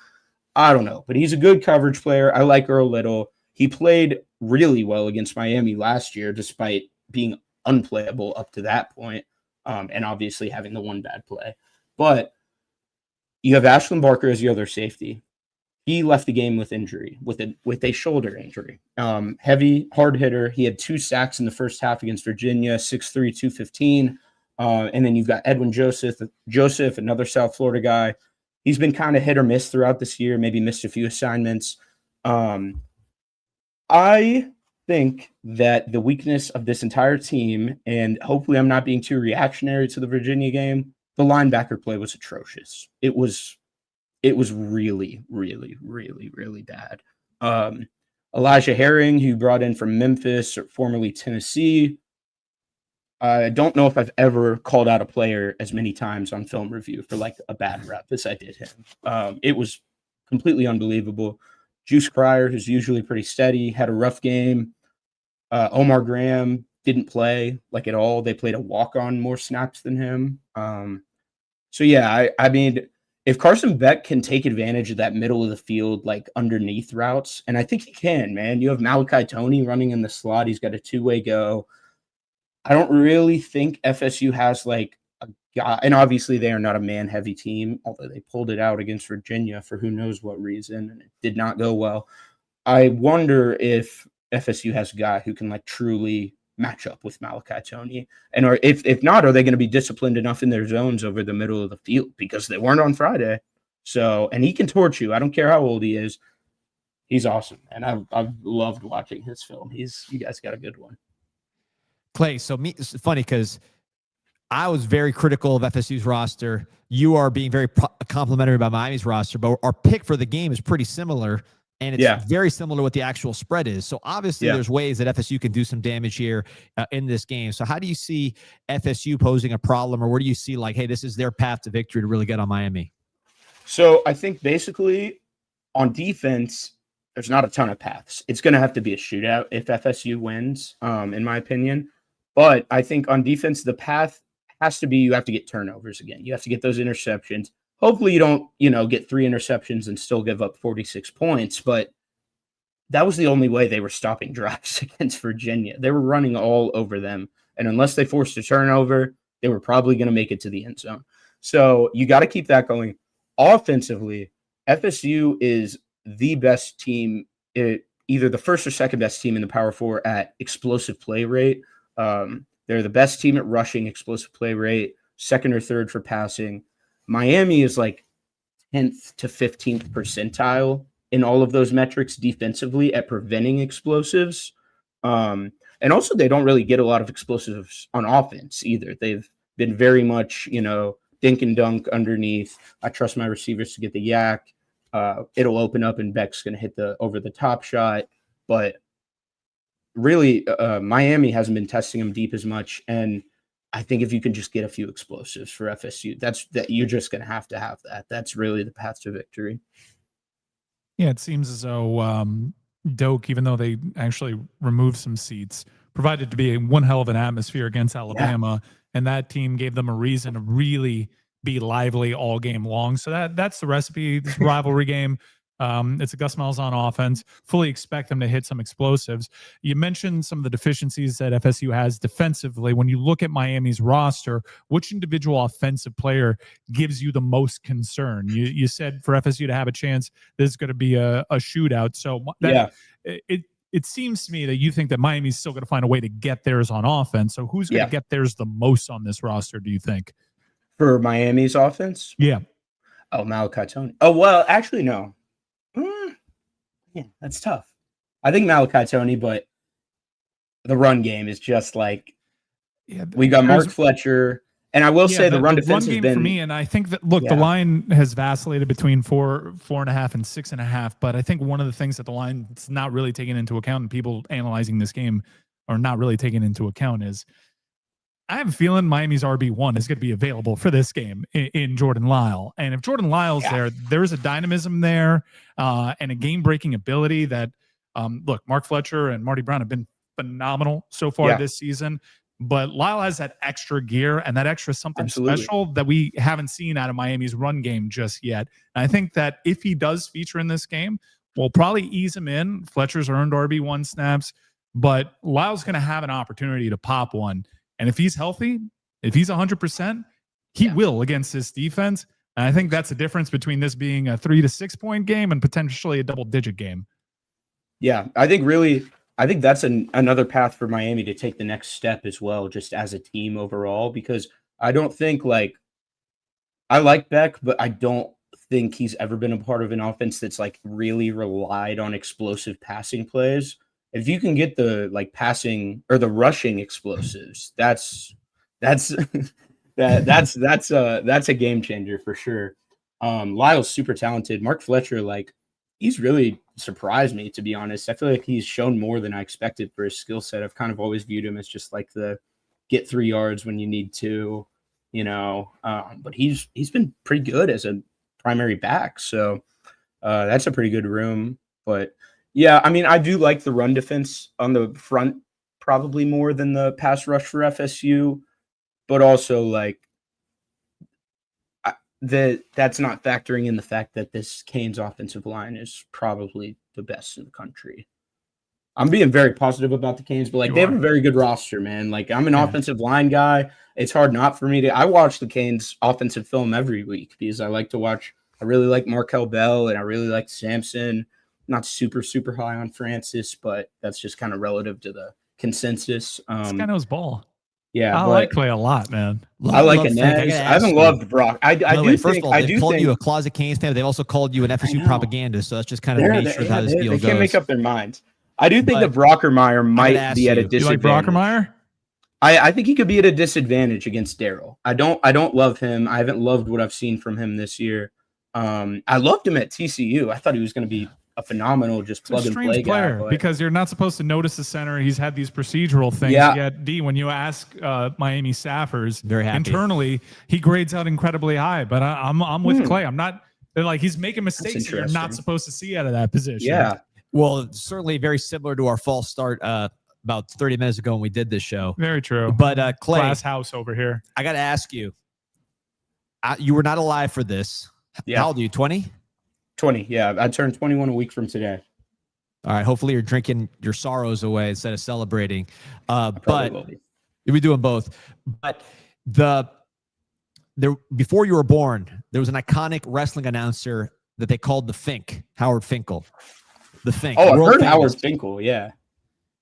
I don't know, but he's a good coverage player. I like Earl Little. He played really well against Miami last year, despite being unplayable up to that point, and obviously having the one bad play. But You have Ashlyn Barker as your other safety. He left the game with injury, with a shoulder injury. Heavy, hard hitter. He had 2 sacks in the first half against Virginia, 6'3", 215. And then you've got Edwin Joseph, another South Florida guy. He's been kind of hit or miss throughout this year, maybe missed a few assignments. I think that the weakness of this entire team, and hopefully I'm not being too reactionary to the Virginia game, the linebacker play was atrocious. It was really, really, really, really bad. Elijah Herring, who brought in from Memphis, or formerly Tennessee. I don't know if I've ever called out a player as many times on film review for like a bad rep as I did him. It was completely unbelievable. Juice Cryer, who's usually pretty steady, had a rough game. Omar Graham didn't play like at all. They played a walk-on more snaps than him. So yeah, I mean, if Carson Beck can take advantage of that middle of the field, like underneath routes, and I think he can, man. You have Malachi Toney running in the slot. He's got a 2-way go. I don't really think FSU has like a guy, and obviously they are not a man-heavy team, although they pulled it out against Virginia for who knows what reason, and it did not go well. I wonder if FSU has a guy who can like truly match up with Malachi Toney, and or if not, are they going to be disciplined enough in their zones over the middle of the field because they weren't on Friday? So, and he can torch you. I don't care how old he is. He's awesome, and I've loved watching his film. You guys got a good one. Clay, so it's funny because I was very critical of FSU's roster. You are being very complimentary about Miami's roster, but our pick for the game is pretty similar, and it's very similar to what the actual spread is. So obviously there's ways that FSU can do some damage here in this game. So how do you see FSU posing a problem, or where do you see like, hey, this is their path to victory to really get on Miami? So I think basically on defense, there's not a ton of paths. It's going to have to be a shootout if FSU wins, in my opinion. But I think on defense, the path has to be you have to get turnovers again. You have to get those interceptions. Hopefully you don't, get 3 interceptions and still give up 46 points. But that was the only way they were stopping drives against Virginia. They were running all over them. And unless they forced a turnover, they were probably going to make it to the end zone. So you got to keep that going. Offensively, FSU is the best team, either the first or second best team in the Power 4 at explosive play rate. They're the best team at rushing explosive play rate, second or third for passing. Miami is like 10th to 15th percentile in all of those metrics defensively at preventing explosives. And also they don't really get a lot of explosives on offense either. They've been very much, dink and dunk underneath. I trust my receivers to get the yak. It'll open up and Beck's going to hit the over the top shot. But really, Miami hasn't been testing them deep as much. And I think if you can just get a few explosives for FSU, that you're just going to have that. That's really the path to victory. Yeah, it seems as though Doak, even though they actually removed some seats, provided to be one hell of an atmosphere against Alabama. Yeah. And that team gave them a reason to really be lively all game long. So that's the recipe. This rivalry game. It's a Gus Malzahn offense. Fully expect them to hit some explosives. You mentioned some of the deficiencies that FSU has defensively. When you look at Miami's roster, which individual offensive player gives you the most concern? You said for FSU to have a chance, there's going to be a shootout. So it seems to me that you think that Miami's still going to find a way to get theirs on offense. So who's going to get theirs the most on this roster, do you think? For Miami's offense? Yeah. Oh, Malachi Toney. Oh, well, actually, no. Yeah, that's tough. I think Malachi Toney, but the run game is just like we got Mark Fletcher, and I will say the run defense has been for me. And I think that the line has vacillated between 4.5 and 6.5. But I think one of the things that the line is not really taking into account, and people analyzing this game are not really taking into account, is I have a feeling Miami's RB1 is going to be available for this game in Jordan Lyle. And if Jordan Lyle's there's a dynamism there and a game-breaking ability that, look, Mark Fletcher and Marty Brown have been phenomenal so far this season. But Lyle has that extra gear and that extra something special that we haven't seen out of Miami's run game just yet. And I think that if he does feature in this game, we'll probably ease him in. Fletcher's earned RB1 snaps, but Lyle's going to have an opportunity to pop one. And if he's healthy, if he's 100%, he will against this defense. And I think that's the difference between this being a 3 to 6 point game and potentially a double-digit game. Yeah, I think that's another path for Miami to take the next step as well, just as a team overall, because I don't think I like Beck, but I don't think he's ever been a part of an offense that's like really relied on explosive passing plays. If you can get the passing or the rushing explosives, that's a game changer for sure. Lyle's super talented. Mark Fletcher, he's really surprised me, to be honest. I feel like he's shown more than I expected for his skill set. I've kind of always viewed him as just like the get 3 yards when you need to, but he's been pretty good as a primary back. So that's a pretty good room. But yeah, I mean, I do like the run defense on the front probably more than the pass rush for FSU, but also that's not factoring in the fact that this Canes offensive line is probably the best in the country. I'm being very positive about the Canes, but they have a very good roster, man. I'm an offensive line guy. It's hard not for me to. I watch the Canes offensive film every week because I like to watch. I really like Markel Bell and I really like Sampson. Not super, super high on Francis, but that's just kind of relative to the consensus. This guy knows ball. Yeah, I like Clay a lot, man. I like Inez. I haven't loved Brock. I do think they've called you a closet Canes fan. They've also called you an FSU propagandist. So that's just kind of the nature of how this deal goes. They can't make up their minds. I do think that Brockermeyer might be at a disadvantage. You like Brockermeyer? I think he could be at a disadvantage against Darryl. I don't love him. I haven't loved what I've seen from him this year. I loved him at TCU. I thought he was going to be a phenomenal just plug and play player guy. Because you're not supposed to notice the center. He's had these procedural things. Yeah. Yet, D, when you ask Miami staffers very happy. Internally, he grades out incredibly high. But I'm with Clay. I'm not he's making mistakes that you're not supposed to see out of that position. Yeah. Well, certainly very similar to our false start about 30 minutes ago when we did this show. Very true. But Clay, glass house over here. I got to ask you. You were not alive for this. Yeah. How old are you? 20? 20. Yeah, I turned 21 a week from today. All right. Hopefully, you're drinking your sorrows away instead of celebrating. But will be. You'll be doing both. But before you were born, there was an iconic wrestling announcer that they called the Fink, Howard Finkel. The Fink. Oh, I've heard Howard Finkel. Yeah.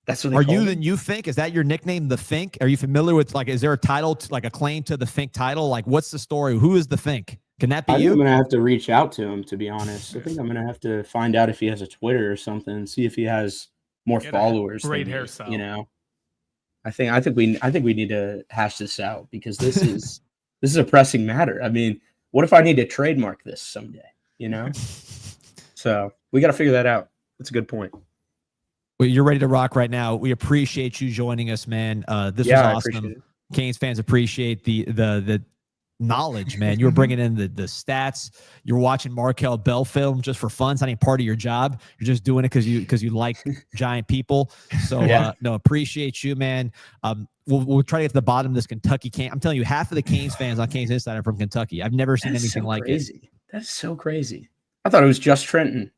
That's what they call him. You Fink? Is that your nickname, the Fink? Are you familiar with is there a title, a claim to the Fink title? What's the story? Who is the Fink? Can that be you? I'm going to have to reach out to him, to be honest. I think I'm going to have to find out if he has a Twitter or something, see if he has more followers. Great hairstyle. I think we need to hash this out because this is a pressing matter. I mean, what if I need to trademark this someday, So we got to figure that out. That's a good point. Well, you're ready to rock right now. We appreciate you joining us, man. This was awesome. Canes fans appreciate the knowledge, man. You were bringing in the stats. You're watching Markel Bell film just for fun. It's not even part of your job. You're just doing it because you like giant people. So no, appreciate you, man. We'll try to get to the bottom of this Kentucky Cane. I'm telling you, half of the Canes fans on Canes Insight are from Kentucky. I've never seen anything like it. That's so crazy. I thought it was just Trenton.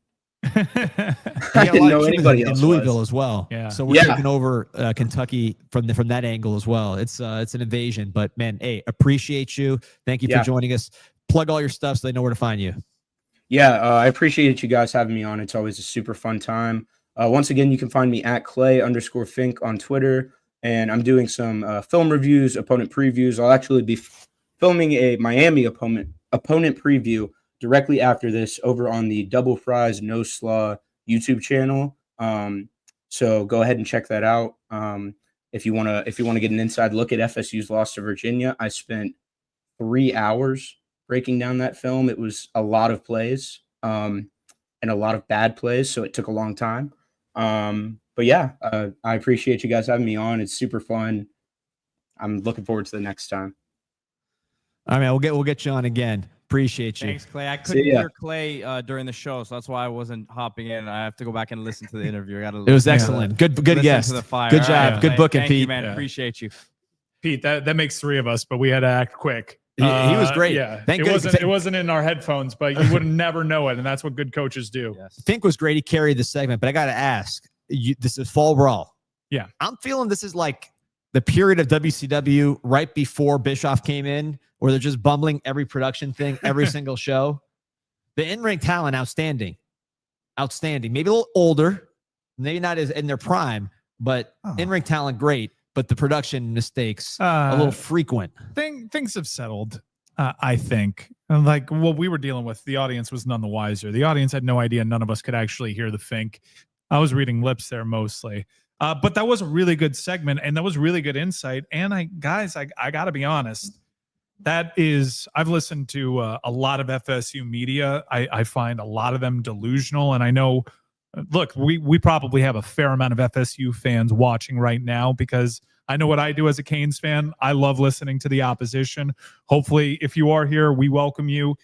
I didn't know anybody else in Louisville as well. Yeah. So we're taking over Kentucky from that angle as well. It's an invasion, but man, hey, appreciate you. Thank you for joining us. Plug all your stuff so they know where to find you. Yeah, I appreciate you guys having me on. It's always a super fun time. Once again, you can find me at Clay_Fink on Twitter, and I'm doing some film reviews, opponent previews. I'll actually be filming a Miami opponent preview directly after this over on the Double Fries No Slaw YouTube channel. So go ahead and check that out. If you want to get an inside look at FSU's loss to Virginia, I spent 3 hours breaking down that film. It was a lot of plays and a lot of bad plays, so it took a long time. But yeah, I appreciate you guys having me on. It's super fun. I'm looking forward to the next time. All right, man, we'll get you on again. Appreciate you. Thanks, Clay. I couldn't hear Clay during the show, so that's why I wasn't hopping in. I have to go back and listen to the interview. It was excellent. Good guest. Good job. Right, good booking, Thank Pete. you, man. Appreciate you. Pete, that makes 3 of us, but we had to act quick. He was great. Yeah, it wasn't in our headphones, but you would never know it, and that's what good coaches do. Yes. Fink was great. He carried the segment, but I got to ask, this is Fall Brawl. Yeah. I'm feeling this is like the period of WCW right before Bischoff came in, where they're just bumbling every production thing, every single show. The in-ring talent, outstanding. Maybe a little older, maybe not as in their prime, but in-ring talent, great. But the production mistakes, a little frequent. Things have settled, I think. And like what we were dealing with, the audience was none the wiser. The audience had no idea. None of us could actually hear the Fink. I was reading lips there mostly. But that was a really good segment, and that was really good insight. And I got to be honest. I've listened to a lot of FSU media. I find a lot of them delusional. And I know, look, we probably have a fair amount of FSU fans watching right now, because I know what I do as a Canes fan. I love listening to the opposition. Hopefully, if you are here, we welcome you.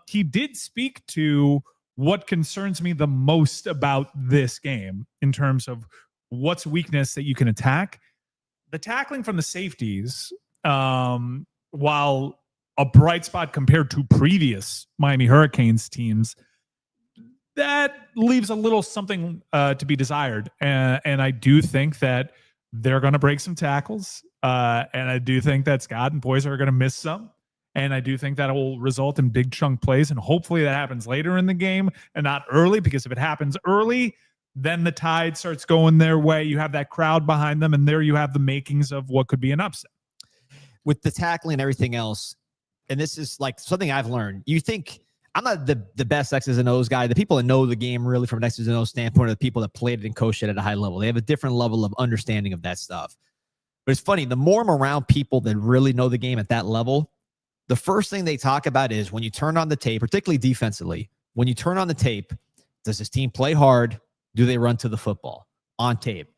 He did speak to what concerns me the most about this game in terms of what's weakness that you can attack. The tackling from the safeties, while a bright spot compared to previous Miami Hurricanes teams, that leaves a little something to be desired. And I do think that they're going to break some tackles. And I do think that Scott and Poyser are going to miss some. And I do think that will result in big chunk plays. And hopefully that happens later in the game and not early, because if it happens early, then the tide starts going their way. You have that crowd behind them, and there you have the makings of what could be an upset. With the tackling and everything else, and this is like something I've learned. You think I'm not the best X's and O's guy. The people that know the game really from an X's and O's standpoint are the people that played it and coached it at a high level. They have a different level of understanding of that stuff. But it's funny, the more I'm around people that really know the game at that level, the first thing they talk about is when you turn on the tape, particularly defensively, when you turn on the tape, does this team play hard? Do they run to the football on tape?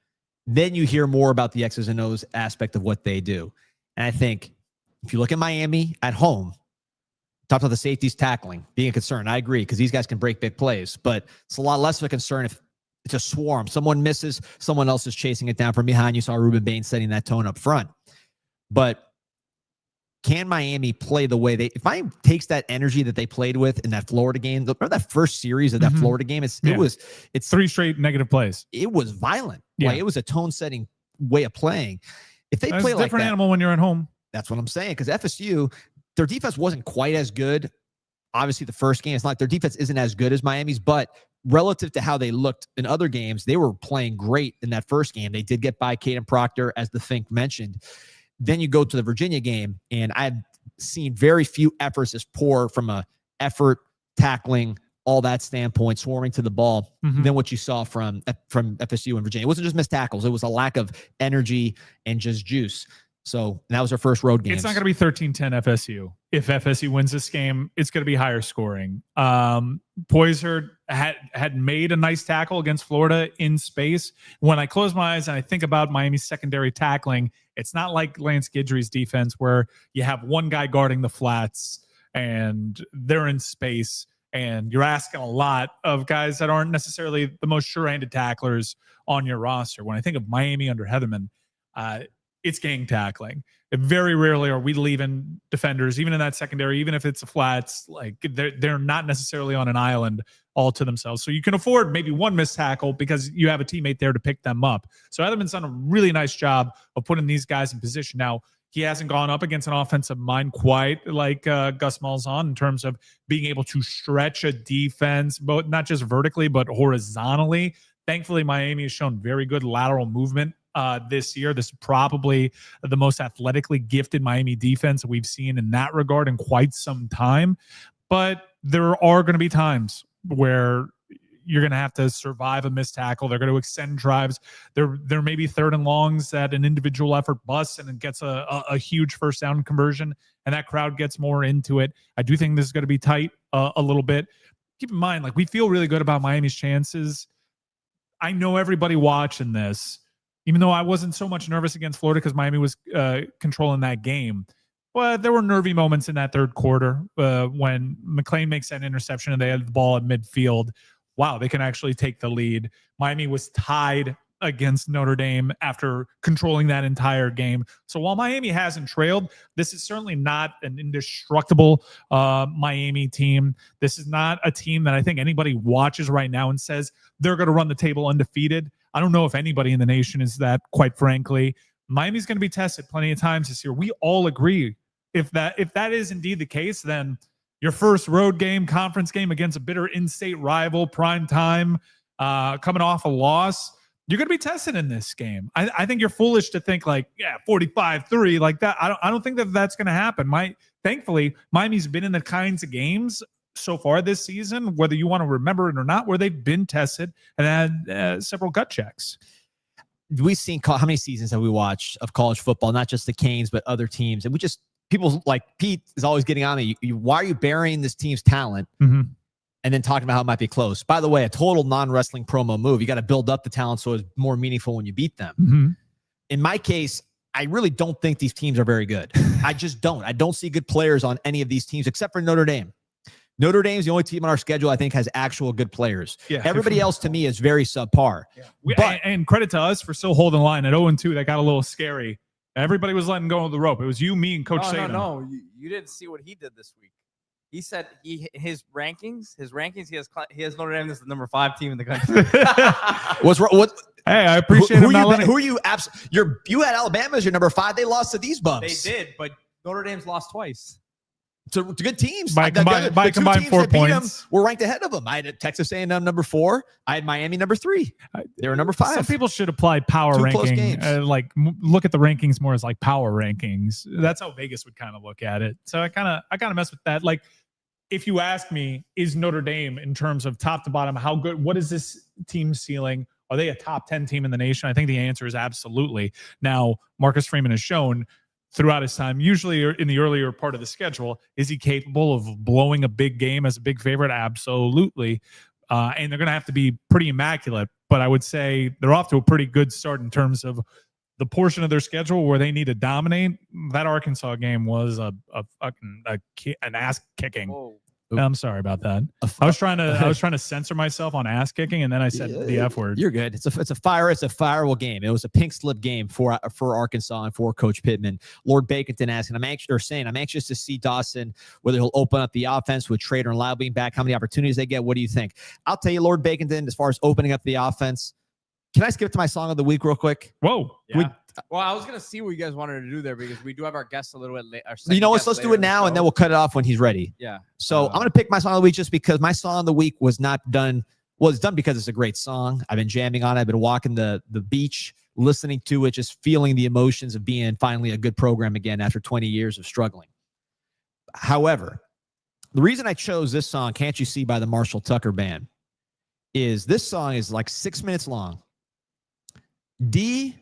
Then you hear more about the X's and O's aspect of what they do. And I think if you look at Miami at home, talked about the safeties tackling being a concern. I agree, because these guys can break big plays, but it's a lot less of a concern if it's a swarm. Someone misses, someone else is chasing it down from behind. You saw Ruben Bain setting that tone up front. But can Miami play the way if Miami takes that energy that they played with in that Florida game, remember that first series of that Florida game? It's 3 straight negative plays. It was violent. Yeah. Like, it was a tone setting way of playing. If they play a like different that, animal when you're at home. That's what I'm saying. Because FSU, their defense wasn't quite as good. Obviously, the first game, it's not like their defense isn't as good as Miami's, but relative to how they looked in other games, they were playing great in that first game. They did get by Caden Proctor, as the Fink mentioned. Then you go to the Virginia game, and I've seen very few efforts as poor from a effort, tackling, all that standpoint, swarming to the ball, than what you saw from FSU and Virginia. It wasn't just missed tackles. It was a lack of energy and just juice. So that was our first road game. It's not going to be 13-10 FSU. If FSU wins this game, it's going to be higher scoring. Poyser had made a nice tackle against Florida in space. When I close my eyes and I think about Miami's secondary tackling, it's not like Lance Guidry's defense where you have one guy guarding the flats and they're in space, and you're asking a lot of guys that aren't necessarily the most sure-handed tacklers on your roster. When I think of Miami under Heatherman, it's gang tackling. Very rarely are we leaving defenders, even in that secondary, even if it's a flats, like they're not necessarily on an island all to themselves. So you can afford maybe one missed tackle because you have a teammate there to pick them up. So Heatherman's done a really nice job of putting these guys in position. Now, he hasn't gone up against an offensive mind quite like Gus Malzahn in terms of being able to stretch a defense, but not just vertically, but horizontally. Thankfully, Miami has shown very good lateral movement this year. This is probably the most athletically gifted Miami defense we've seen in that regard in quite some time. But there are going to be times where you're going to have to survive a missed tackle. They're going to extend drives. There may be 3rd and longs that an individual effort busts and it gets a huge first down conversion, and that crowd gets more into it. I do think this is going to be tight a little bit. Keep in mind, like, we feel really good about Miami's chances. I know everybody watching this, even though I wasn't so much nervous against Florida because Miami was controlling that game. But there were nervy moments in that third quarter when McClain makes that interception and they had the ball at midfield. Wow, they can actually take the lead. Miami was tied against Notre Dame after controlling that entire game. So while Miami hasn't trailed, this is certainly not an indestructible Miami team. This is not a team that I think anybody watches right now and says they're going to run the table undefeated. I don't know if anybody in the nation is that, quite frankly. Miami's going to be tested plenty of times this year. We all agree. If that is indeed the case, then your first road game, conference game against a bitter in-state rival, prime time, coming off a loss, you're going to be tested in this game. I think you're foolish to think like, 45-3 like that. I don't think that that's going to happen. Thankfully, Miami's been in the kinds of games so far this season, whether you want to remember it or not, where they've been tested and had several gut checks. We've seen how many seasons have we watched of college football, not just the Canes, but other teams. And people like Pete is always getting on me. Why are you burying this team's talent? Mm-hmm. And then talking about how it might be close. By the way, a total non-wrestling promo move. You got to build up the talent so it's more meaningful when you beat them. Mm-hmm. In my case, I really don't think these teams are very good. I just don't. I don't see good players on any of these teams except for Notre Dame. Notre Dame's the only team on our schedule I think has actual good players. Yeah, everybody else to me is very subpar. Yeah. And credit to us for still holding the line at 0-2. That got a little scary. Everybody was letting go of the rope. It was you, me, and Coach Sedano. No, you didn't see what he did this week. He said his rankings. He has Notre Dame as the number 5 team in the country. What's wrong? What? Hey, I appreciate who are you? You had Alabama as your number 5. They lost to these bums. They did, but Notre Dame's lost twice. So good teams. By combined 4 points. We're ranked ahead of them. I had Texas A&M number 4. I had Miami number 3. They were number 5. Some people should apply power ranking. Look at the rankings more as like power rankings. That's how Vegas would kind of look at it. So I kind of mess with that. Like, if you ask me, is Notre Dame in terms of top to bottom, how good? What is this team ceiling? Are they a top 10 team in the nation? I think the answer is absolutely. Now, Marcus Freeman has shown throughout his time, usually in the earlier part of the schedule, is he capable of blowing a big game as a big favorite? Absolutely. And they're going to have to be pretty immaculate, but I would say they're off to a pretty good start in terms of the portion of their schedule where they need to dominate. That Arkansas game was an ass kicking. Whoa. I'm sorry about that. I was trying to censor myself on ass kicking, and then I said the F word. You're good. It's a fireable game. It was a pink slip game for Arkansas and for Coach Pittman. Lord Baconton asking, I'm anxious to see Dawson, whether he'll open up the offense with Trader and Lau being back, how many opportunities they get. What do you think? I'll tell you, Lord Baconton, as far as opening up the offense, can I skip to my song of the week real quick? Whoa. Yeah. Well, I was going to see what you guys wanted to do there because we do have our guests a little bit late. You know what? Let's do it now, and then we'll cut it off when he's ready. Yeah. So I'm going to pick my song of the week just because my song of the week was not done. Well, it's done because it's a great song. I've been jamming on it. I've been walking the beach, listening to it, just feeling the emotions of being finally a good program again after 20 years of struggling. However, the reason I chose this song, Can't You See by the Marshall Tucker Band, is this song is like 6 minutes long. D,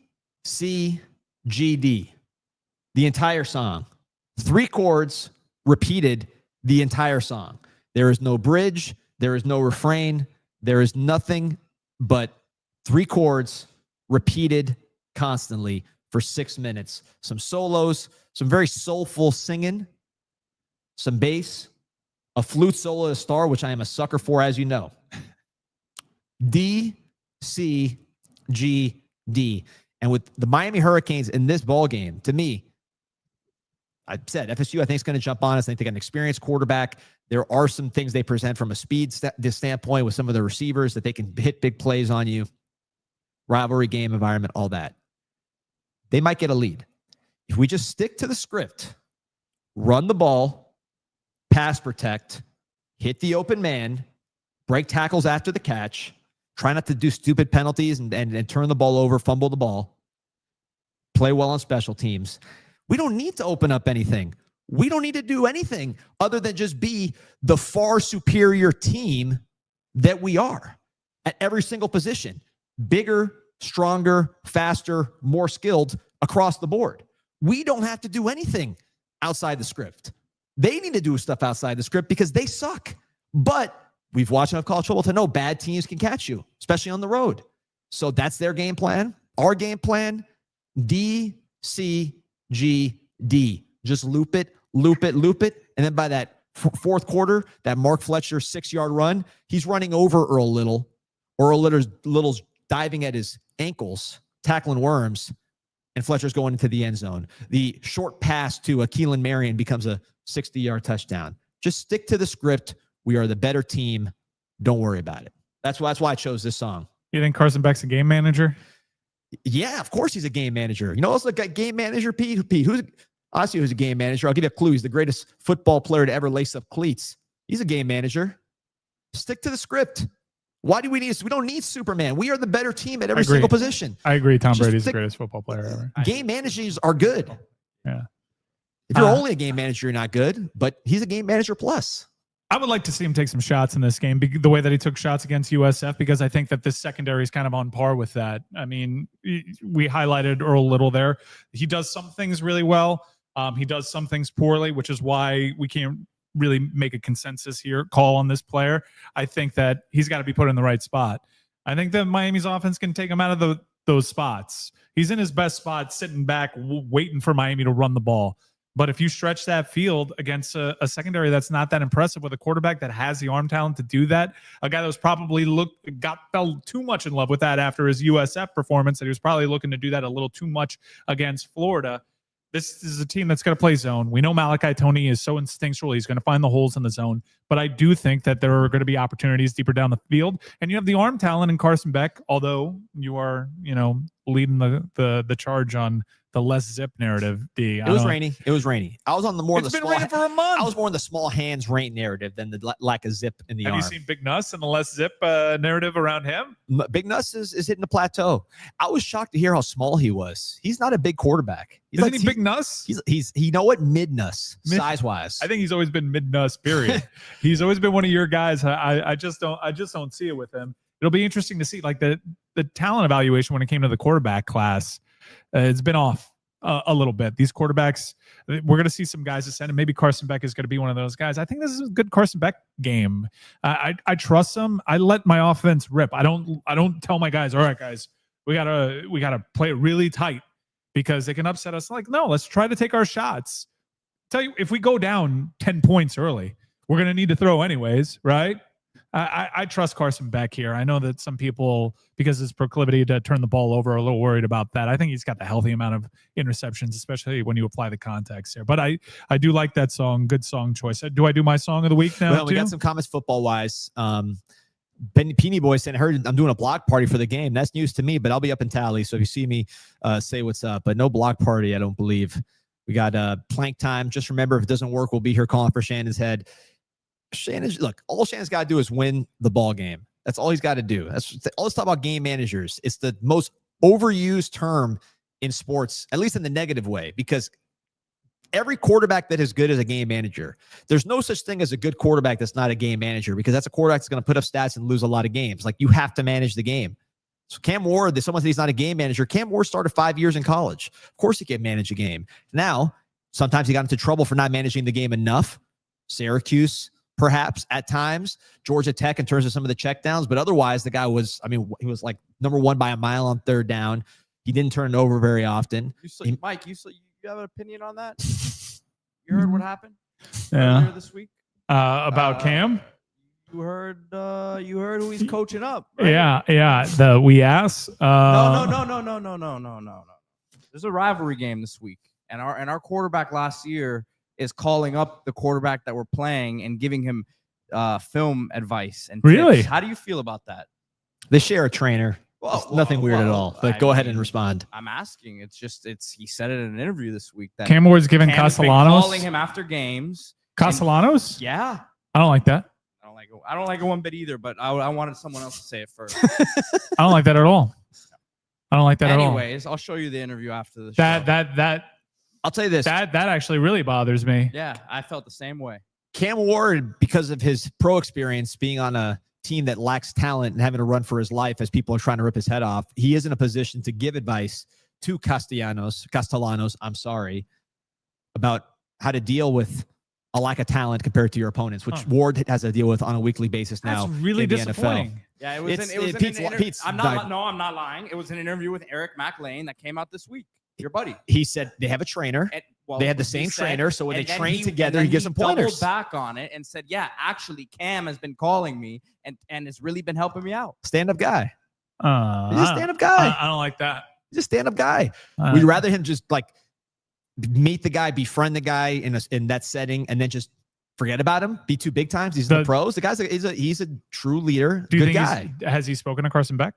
C, G, D. The entire song. 3 chords repeated the entire song. There is no bridge. There is no refrain. There is nothing but 3 chords repeated constantly for 6 minutes. Some solos, some very soulful singing, some bass, a flute solo to star, which I am a sucker for, as you know. D, C, G, D. And with the Miami Hurricanes in this ball game, to me, I said FSU, I think, is going to jump on us. I think they got an experienced quarterback. There are some things they present from a speed standpoint with some of the receivers that they can hit big plays on you. Rivalry game environment, all that. They might get a lead. If we just stick to the script, run the ball, pass protect, hit the open man, break tackles after the catch, try not to do stupid penalties and turn the ball over, fumble the ball, play well on special teams. We don't need to open up anything. We don't need to do anything other than just be the far superior team that we are at every single position. Bigger, stronger, faster, more skilled across the board. We don't have to do anything outside the script. They need to do stuff outside the script because they suck. But we've watched enough college football to know bad teams can catch you, especially on the road. So that's their game plan. Our game plan, D, C, G, D. Just loop it, loop it, loop it. And then by that fourth quarter, that Mark Fletcher 6-yard run, he's running over Earl Little. Earl Little's diving at his ankles, tackling worms, and Fletcher's going into the end zone. The short pass to Keelan Marion becomes a 60-yard touchdown. Just stick to the script. We are the better team. Don't worry about it. That's why I chose this song. You think Carson Beck's a game manager? Yeah, of course he's a game manager. You know, also got game manager Pete. Who's a game manager? I'll give you a clue. He's the greatest football player to ever lace up cleats. He's a game manager. Stick to the script. Why do we don't need Superman. We are the better team at every single position. I agree. Tom Brady's the greatest football player ever. Game managers are good. Yeah. If you're only a game manager, you're not good, but he's a game manager plus. I would like to see him take some shots in this game, the way that he took shots against USF, because I think that this secondary is kind of on par with that. I mean, we highlighted Earl Little there. He does some things really well. He does some things poorly, which is why we can't really make a consensus here, call on this player. I think that he's got to be put in the right spot. I think that Miami's offense can take him out of those spots. He's in his best spot, sitting back, waiting for Miami to run the ball. But if you stretch that field against a secondary that's not that impressive, with a quarterback that has the arm talent to do that, a guy that was probably fell too much in love with that after his USF performance, that he was probably looking to do that a little too much against Florida. This is a team that's going to play zone. We know Malachi Tony is so instinctual. He's going to find the holes in the zone. But I do think that there are going to be opportunities deeper down the field. And you have the arm talent in Carson Beck, although you are, leading the charge on the less zip narrative. It was rainy. I was on the more it's of the been small raining for a month. I was more on the small hands rain narrative than the lack of zip in the arm. Have you seen Big Nuss and the less zip narrative around him? Big Nuss is hitting the plateau. I was shocked to hear how small he was. He's not a big quarterback. Isn't he Big Nuss? He's mid Nuss size wise. I think he's always been mid Nuss. Period. He's always been one of your guys. I just don't see it with him. It'll be interesting to see, like, the talent evaluation when it came to the quarterback class. It's been off a little bit. These quarterbacks, we're going to see some guys ascend, and maybe Carson Beck is going to be one of those guys. I think this is a good Carson Beck game. I trust him. I let my offense rip. I don't tell my guys, all right, guys, we gotta play it really tight because they can upset us. Like, no, let's try to take our shots. Tell you, if we go down 10 points early, we're going to need to throw anyways, right? I trust Carson Beck here. I know that some people, because his proclivity to turn the ball over, are a little worried about that. I think he's got the healthy amount of interceptions, especially when you apply the context here. But I do like that song. Good song choice. Do I do my song of the week now? Well, we got some comments football-wise. Peony Boy saying, I heard I'm doing a block party for the game. That's news to me, but I'll be up in Tally. So if you see me, say what's up. But no block party, I don't believe. We got plank time. Just remember, if it doesn't work, we'll be here calling for Shannon's head. All Shannon's got to do is win the ball game. That's all he's got to do. Let's talk about game managers. It's the most overused term in sports, at least in the negative way, because every quarterback that is good is a game manager. There's no such thing as a good quarterback that's not a game manager, because that's a quarterback that's going to put up stats and lose a lot of games. Like, you have to manage the game. So Cam Ward, someone said he's not a game manager. Cam Ward started 5 years in college. Of course he can manage a game. Now, sometimes he got into trouble for not managing the game enough. Syracuse, perhaps at times, Georgia Tech in terms of some of the checkdowns, but otherwise the guy was, he was like number one by a mile on third down. He didn't turn it over very often. Mike, you have an opinion on that? You heard what happened earlier this week about Cam? You heard who he's coaching up, right? Yeah. We asked. No. There's a rivalry game this week, and our quarterback last year is calling up the quarterback that we're playing and giving him film advice and tips. Really? How do you feel about that? They share a trainer. Nothing weird at all. But go ahead and respond. I'm asking. He said it in an interview this week that Cam Ward's giving Cam has been Castellanos, calling him after games. Castellanos? Yeah. I don't like that. I don't like it one bit either, but I wanted someone else to say it first. I don't like that at all. Anyways, I'll show you the interview after the show. That I'll tell you this. That actually really bothers me. Yeah, I felt the same way. Cam Ward, because of his pro experience being on a team that lacks talent and having to run for his life as people are trying to rip his head off, he is in a position to give advice to Castellanos, about how to deal with a lack of talent compared to your opponents, which Ward has to deal with on a weekly basis now. That's really in the disappointing. NFL. Yeah, it was Pete's I'm not lying. It was an interview with Eric McLean that came out this week. Your buddy. He said they have a trainer. They had the same trainer, so when they train together, he gives them pointers. Doubled back on it and said, "Yeah, actually, Cam has been calling me and has really been helping me out." Stand-up guy. He's a stand-up guy. I don't like that. He's a stand-up guy. We'd rather him just meet the guy, befriend the guy in that setting, and then just forget about him. Be too big times. He's the pros. The guy's he's a true leader. Good guy. Has he spoken to Carson Beck?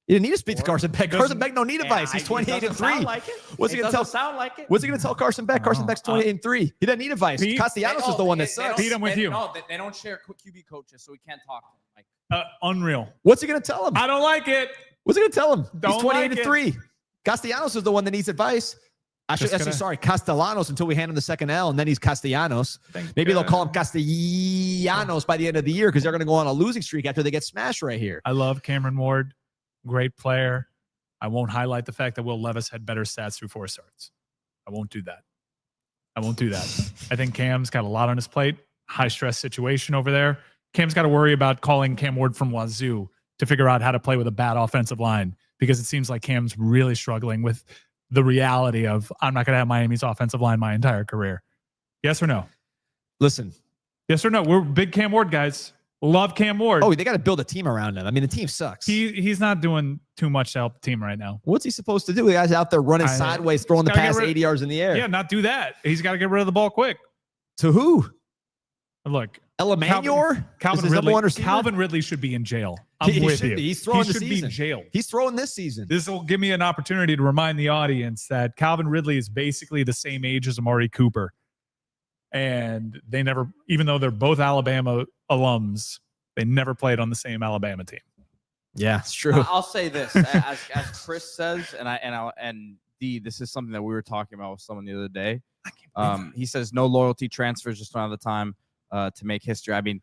He didn't need to speak to Carson Beck. Carson Beck don't need advice. He's 28-3. Like it. What's he going to tell? Sound like it. What's he going to tell Carson Beck? Carson Beck's 28-3. He doesn't need advice. Pete- Castellanos is the one that sucks. Pete, I'm with you. No, they don't share QB coaches, so we can't talk to them. Like, Unreal. What's he going to tell him? I don't like it. What's he going to tell him? Don't He's like 28-3. Castellanos is the one that needs advice. Sorry, Castellanos until we hand him the second L, and then he's Castellanos. Maybe they'll call him Castellanos by the end of the year because they're going to go on a losing streak after they get smashed right here. I love Cameron Ward. Great player. I won't highlight the fact that Will Levis had better stats through 4 starts. I won't do that. I think Cam's got a lot on his plate. High stress situation over there. Cam's got to worry about calling Cam Ward from Wazoo to figure out how to play with a bad offensive line because it seems like Cam's really struggling with the reality of I'm not going to have Miami's offensive line my entire career. Yes or no? Listen. Yes or no? We're big Cam Ward guys. Love Cam Ward. Oh, they got to build a team around him. I mean, the team sucks. He's not doing too much to help the team right now. What's he supposed to do? The guy's out there running sideways, throwing the pass 80 yards in the air. Yeah, not do that. He's got to get rid of the ball quick. To who? Look, Elamanor? Calvin Ridley should be in jail. I'm with you. He's throwing he the should season. be in jail. He's throwing this season. This will give me an opportunity to remind the audience that Calvin Ridley is basically the same age as Amari Cooper. And they never, even though they're both Alabama alums, they never played on the same Alabama team. Yeah, it's true. I'll say this, as Chris says, and this is something that we were talking about with someone the other day. He says no loyalty transfers, just another time to make history. I mean,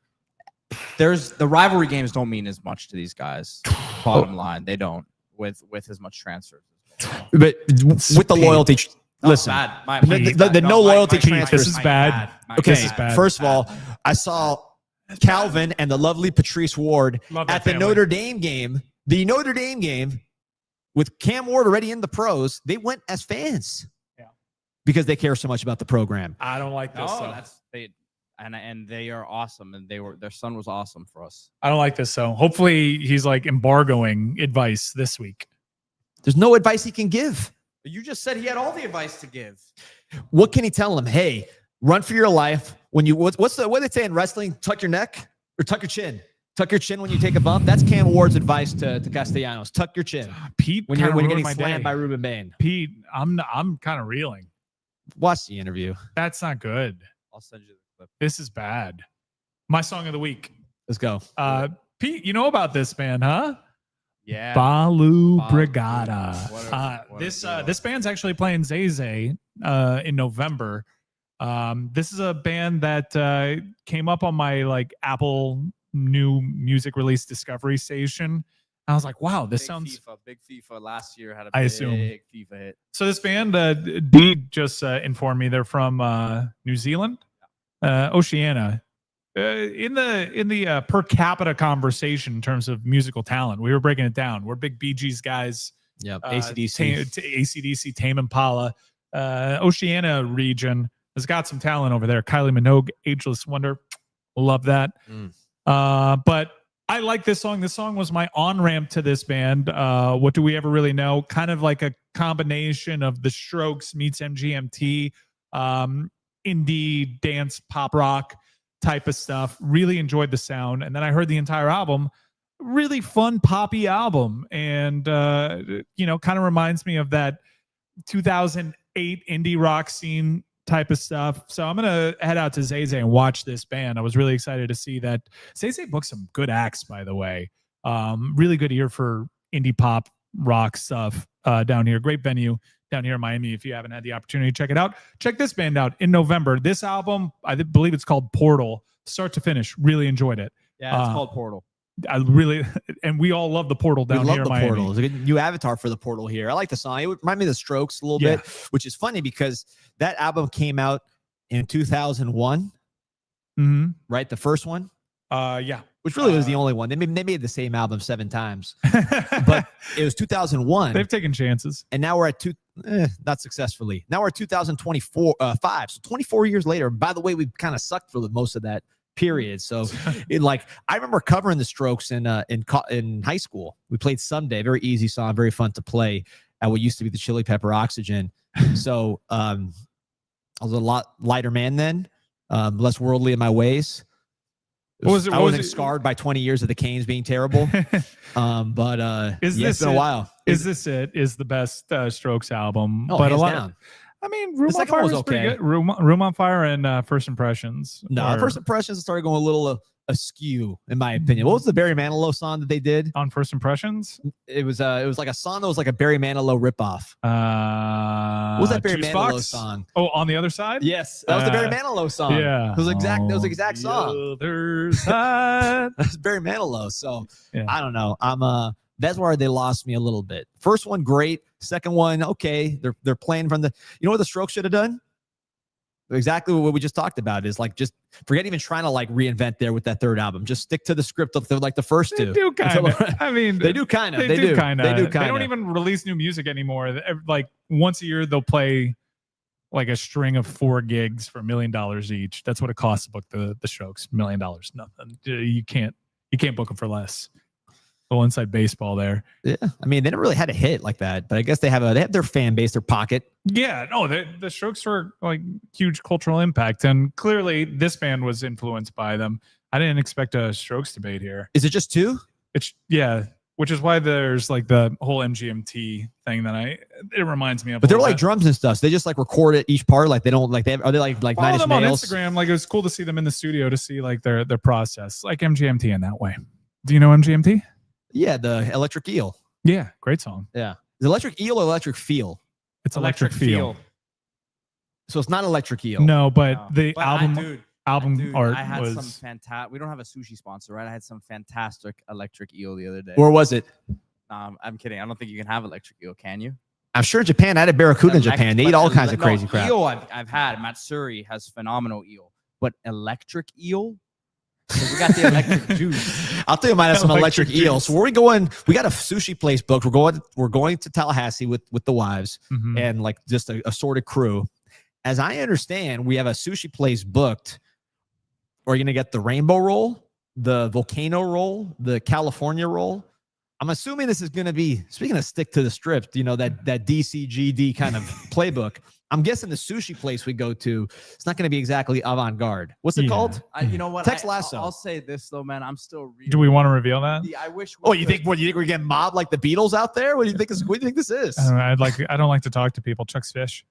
the rivalry games don't mean as much to these guys. Bottom line, they don't with as much transfers. But with the loyalty, listen, the no loyalty transfers. This is bad. Okay, this is bad. First of all, I saw Calvin and the lovely Patrice Ward at the Notre Dame game. The Notre Dame game with Cam Ward already in the pros. They went as fans, because they care so much about the program. I don't like this. And they are awesome, and their son was awesome for us. I don't like this. So hopefully he's like embargoing advice this week. There's no advice he can give. You just said he had all the advice to give. What can he tell him? Hey, run for your life. When you what they say in wrestling? Tuck your neck or tuck your chin. Tuck your chin when you take a bump. That's Cam Ward's advice to Castellanos. Tuck your chin. Pete, when you're getting slammed by Ruben Bain. Pete, I'm kind of reeling. Watch the interview. That's not good. I'll send you the clip. This is bad. My song of the week. Let's go. Pete, you know about this band, huh? Yeah. Balu Brigada. This band's actually playing Zay Zay in November. This is a band that came up on my like Apple new music release discovery station. I was like, wow, this sounds big FIFA last year had a big FIFA hit. So this band, Dee just informed me they're from New Zealand, Oceania. In the per capita conversation in terms of musical talent, we were breaking it down. We're big Bee Gees guys. Yeah, AC/DC, AC/DC, Tame Impala, Oceania region has got some talent over there. Kylie Minogue, Ageless Wonder, love that. But I like this song. This song was my on-ramp to this band. What Do We Ever Really Know? Kind of like a combination of The Strokes meets MGMT, indie, dance, pop rock type of stuff. Really enjoyed the sound. And then I heard the entire album. Really fun, poppy album. And, kind of reminds me of that 2008 indie rock scene type of stuff. So I'm going to head out to Zay Zay and watch this band. I was really excited to see that. Zay Zay booked some good acts, by the way. Really good year for indie pop rock stuff down here. Great venue down here in Miami. If you haven't had the opportunity to check it out, check this band out in November. This album, I believe it's called Portal. Start to finish, really enjoyed it. Yeah, it's called Portal. And we all love the Portal down here in Miami. Portal. It's a good new avatar for the Portal here. I like the song. It would remind me of the Strokes a little bit, which is funny because that album came out in 2001. Right? The first one. Which really was the only one. They made the same album 7 times, but it was 2001. They've taken chances, and now we're at not successfully. Now we're at 2024, 5. So 24 years later. By the way, we've kind of sucked for most of that period. So I remember covering the Strokes in high school. We played Someday, very easy song, very fun to play at what used to be the Chili Pepper Oxygen. So I was a lot lighter man then, less worldly in my ways. I wasn't scarred by 20 years of the Canes being terrible. But Is yeah, this it's been a while. Is this it? Is the best Strokes album? Oh, but hands a lot down. I mean, Room on second Fire one was was pretty okay. good. Room on Fire and First Impressions. No, First Impressions started going a little askew, in my opinion. What was the Barry Manilow song that they did on First Impressions? It was like a song that was like a Barry Manilow ripoff. What was that Barry Juice Manilow Box? song? Oh, on the other side? Yes, that was the Barry Manilow song. Yeah, it was exact. That was the exact song. The other side. That's Barry Manilow. So Yeah. I don't know. That's where they lost me a little bit. First one, great. Second one, okay. They're playing from the. You know what the Strokes should have done? Exactly what we just talked about is like just forget even trying to like reinvent there with that third album. Just stick to the script of like the first two. They do kind of. I mean, they do kind of. They do kind of. They do kind of. They don't even release new music anymore. Like once a year, they'll play like a string of 4 gigs for $1 million each. That's what it costs to book the Strokes. $1 million, nothing. You can't book them for less. Little inside baseball there. Yeah, I mean, they never really had a hit like that, but I guess they have their fan base, their pocket. Yeah, no, the Strokes are like huge cultural impact, and clearly this band was influenced by them. I didn't expect a Strokes debate here. Is it just 2? It's which is why there's like the whole MGMT thing that it reminds me of. But they're like drums and stuff. So they just like record it each part. Like they don't like are they like Follow Nine Inch them on Nails? Instagram. Like it was cool to see them in the studio to see like their process, like MGMT in that way. Do you know MGMT? Yeah, the Electric Eel. Yeah, great song. Yeah, is Electric Eel or Electric Feel? It's Electric Feel. So it's not Electric Eel. No, but the But album art I had was some fantastic. We don't have a sushi sponsor, right? I had some fantastic electric eel the other day. Where was it? I'm kidding. I don't think you can have electric eel, can you? I'm sure in Japan. I had a Barracuda in Japan. They eat all kinds of crazy crap. Eel I've had. Matsuri has phenomenal eel, but electric eel. We got the electric juice. I'll tell you, might have some electric Electric eels. So where we going? We got a sushi place booked. We're going to Tallahassee with the wives Mhm. and like just a assorted crew. As I understand, we have a sushi place booked. We're gonna get the rainbow roll, the volcano roll, the California roll. I'm assuming this is gonna be, speaking of stick to the strip, you know, that DCGD kind of playbook. I'm guessing the sushi place we go to, it's not going to be exactly avant-garde. What's it called? You know what? Tex Lasso. I'll say this though, man. I'm still reading. Do we want to reveal that? I wish. Oh, you think we're getting mobbed like the Beatles out there? What do you think this is? I don't like to talk to people. Chuck's Fish.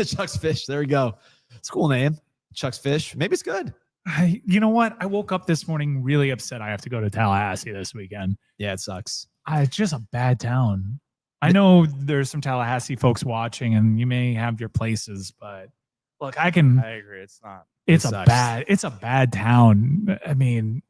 Chuck's Fish. There we go. It's a cool name. Chuck's Fish. Maybe it's good. You know what? I woke up this morning really upset. I have to go to Tallahassee this weekend. Yeah, it sucks. It's just a bad town. I know there's some Tallahassee folks watching, and you may have your places, but look, I agree. It's not. It's a bad town. I mean,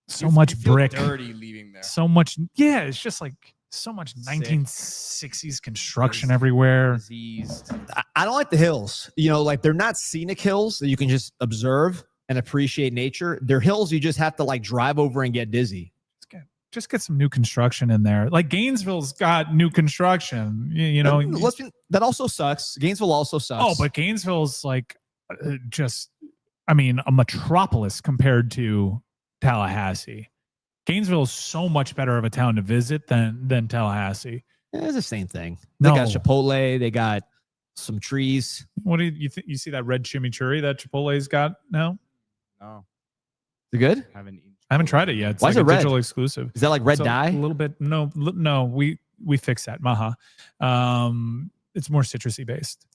so much brick, dirty leaving there. so much. Yeah, it's just like so much 1960s construction everywhere. Diseased. I don't like the hills. You know, like they're not scenic hills that you can just observe and appreciate nature. They're hills you just have to like drive over and get dizzy. Just get some new construction in there. Like Gainesville's got new construction. You know, that also sucks. Gainesville also sucks. Oh, but Gainesville's like a metropolis compared to Tallahassee. Gainesville is so much better of a town to visit than Tallahassee. Yeah, it's the same thing. They got Chipotle. They got some trees. What do you think? You see that red chimichurri that Chipotle's got now? No. Is it good? I haven't tried it yet. It's Why like is it a red? digital exclusive. Is that like red So dye? A little bit. No. We fixed that. Maha. It's more citrusy based.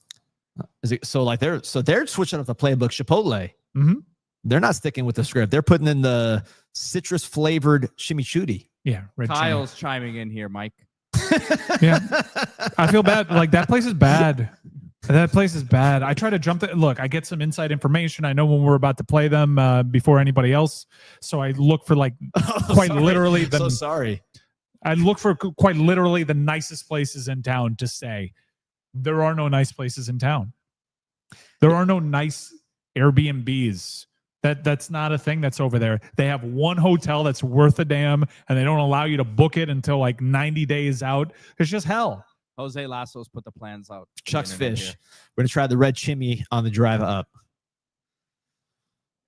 Is it so? Like they're switching up the playbook. Chipotle. Mm-hmm. They're not sticking with the script. They're putting in the citrus flavored chimichurri. Yeah. Red Kyle's chiming in here, Mike. Yeah. I feel bad. Like that place is bad. That place is bad. I try to jump. Look, I get some inside information. I know when we're about to play them before anybody else. So I look for like literally. I look for quite literally the nicest places in town to stay. There are no nice places in town. There are no nice Airbnbs. That's not a thing that's over there. They have one hotel that's worth a damn, and they don't allow you to book it until like 90 days out. It's just hell. Jose Lasso's put the plans out. Chuck's Fish. We're going to try the red chimney on the drive up.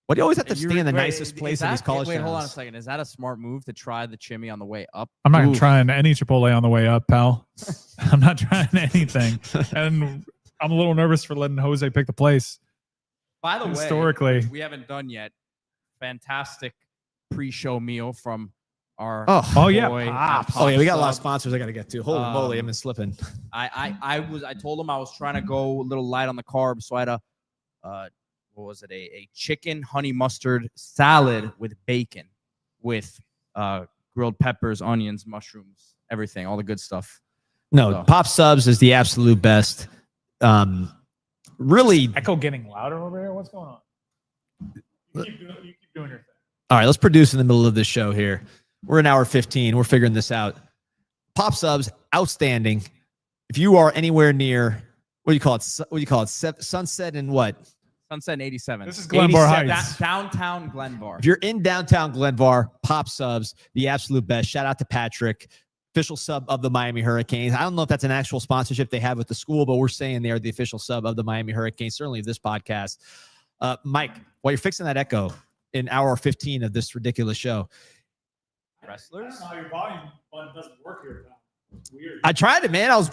Why do you always have to stay in the nicest place in these college towns? Wait, hold on a second. Is that a smart move to try the chimney on the way up? I'm not trying any Chipotle on the way up, pal. I'm not trying anything. And I'm a little nervous for letting Jose pick the place. By the way, historically, we haven't done yet. fantastic pre-show meal from our Oh, yeah, boy at Pops. Oh yeah, we got a lot of Sub. sponsors I got to get to. Holy moly, I've been slipping. I told him I was trying to go a little light on the carbs, so I had a what was it, a chicken honey mustard salad with bacon, with grilled peppers, onions, mushrooms, everything, all the good stuff. No, So. Pop Subs is the absolute best. Really. Echo getting louder over here. What's going on? You keep doing your thing. All right, let's produce in the middle of this show here. We're in hour 15. We're figuring this out. Pop Subs, outstanding. If you are anywhere near, what do you call it? What do you call it? Sunset and what? Sunset and 87. This is Glenbar 87. Heights. Downtown Glenbar. If you're in downtown Glenvar, Pop Subs, the absolute best. Shout out to Patrick, official sub of the Miami Hurricanes. I don't know if that's an actual sponsorship they have with the school, but we're saying they are the official sub of the Miami Hurricanes, certainly of this podcast. Mike, while you're fixing that echo in hour 15 of this ridiculous show, Wrestlers? How your volume button doesn't work here. It's weird. I tried it, man. I was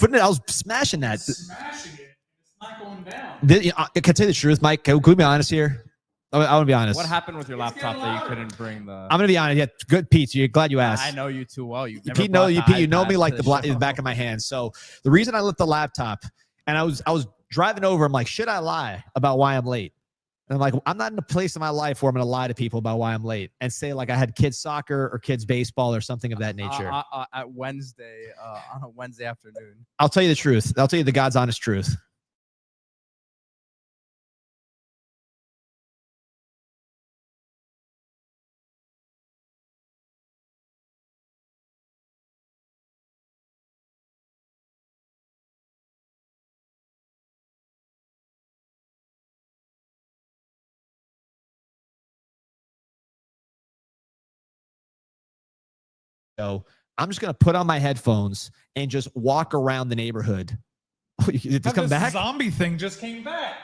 smashing that. Smashing it. It's not going down. Can I tell you the truth, Mike? Can we be honest here? I want to be honest. What happened with your laptop that you couldn't bring the? I'm going to be honest. Yeah, good, Pete. You're glad you asked. I know you too well. You Pete, you know me like the back of my hand. So the reason I left the laptop, and I was driving over, I'm like, should I lie about why I'm late? And I'm like, I'm not in a place in my life where I'm going to lie to people about why I'm late and say like I had kids soccer or kids baseball or something of that nature. At Wednesday, on a Wednesday afternoon. I'll tell you the truth. I'll tell you the God's honest truth. So I'm just going to put on my headphones and just walk around the neighborhood. Did it come back? Zombie thing just came back.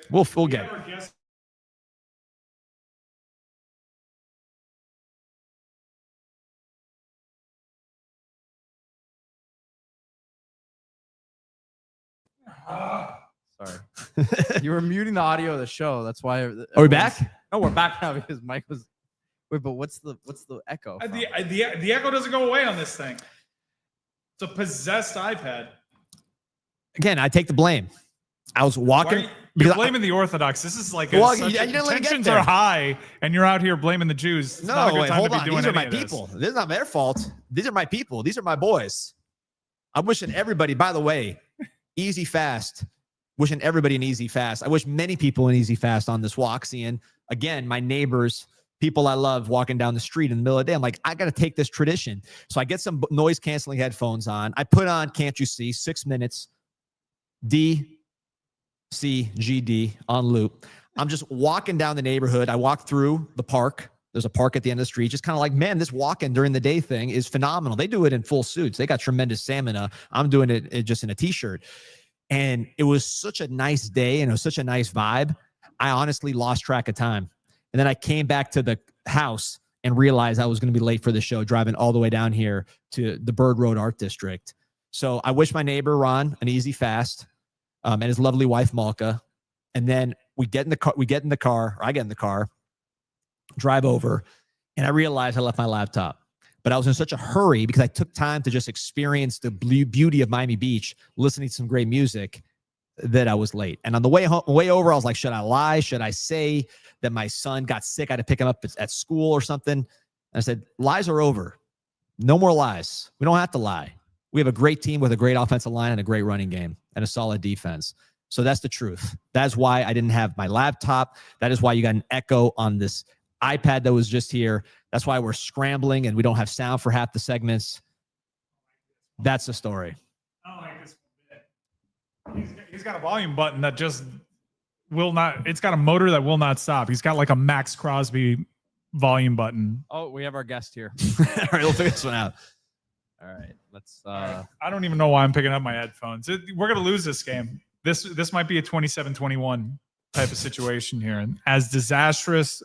We'll get it. Sorry. You were muting the audio of the show. That's why. Are we back? No, we're back now because Mike was. Wait, but what's the echo? From? The echo doesn't go away on this thing. It's a possessed iPad. Again, I take the blame. I was walking. You're blaming the Orthodox. This is like tensions are high, and you're out here blaming the Jews. It's not a good time hold to be on. doing These are my any of people. This is not their fault. These are my people. These are my boys. I'm wishing everybody, by the way, easy fast. Wishing everybody an easy fast. I wish many people an easy fast on this walk. Seeing, again, my neighbors, people I love walking down the street in the middle of the day. I'm like, I got to take this tradition. So I get some noise canceling headphones on. I put on, can't you see, 6 minutes, DCGD on loop. I'm just walking down the neighborhood. I walk through the park. There's a park at the end of the street. Just kind of like, man, this walking during the day thing is phenomenal. They do it in full suits. They got tremendous stamina. I'm doing it just in a t-shirt. And it was such a nice day and it was such a nice vibe. I honestly lost track of time. And then I came back to the house and realized I was going to be late for the show, driving all the way down here to the Bird Road Art District. So I wish my neighbor, Ron, an easy fast, and his lovely wife, Malka. And then I get in the car, drive over, and I realized I left my laptop. But I was in such a hurry because I took time to just experience the beauty of Miami Beach, listening to some great music, that I was late. And on the way over, I was like, should I lie? Should I say that my son got sick? I had to pick him up at school or something. And I said, lies are over. No more lies. We don't have to lie. We have a great team with a great offensive line and a great running game and a solid defense. So that's the truth. That's why I didn't have my laptop. That is why you got an echo on this iPad that was just here. That's why we're scrambling and we don't have sound for half the segments. That's the story. I don't like this bit. He's got a volume button that just will not. It's got a motor that will not stop. He's got like a Max Crosby volume button. Oh, we have our guest here. All right, we'll figure this one out. All right, let's. I don't even know why I'm picking up my headphones. We're gonna lose this game. This might be a 27-21 type of situation here, and as disastrous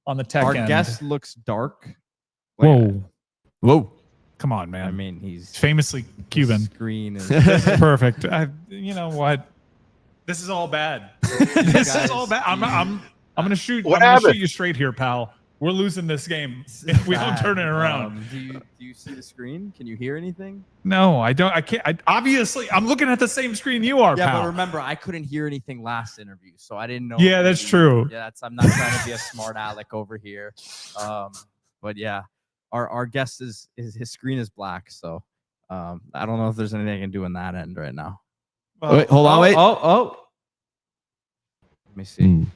on the tech Our end. guest looks dark. Whoa. Come on, man. I mean, he's famously Cuban. Screen is This is perfect. You know what? This is all bad. This is all bad. I'm gonna shoot you straight here, pal. We're losing this game if we don't turn it around. Do you see the screen? Can you hear anything? No, I don't. I can't. Obviously, I'm looking at the same screen you are, Yeah, pal. but remember, I couldn't hear anything last interview, so I didn't know. Yeah, that's true. Yeah, I'm not trying to be a smart aleck over here. But yeah, our guest is his screen is black, so I don't know if there's anything I can do on that end right now. Wait, hold on, wait. Oh. Let me see.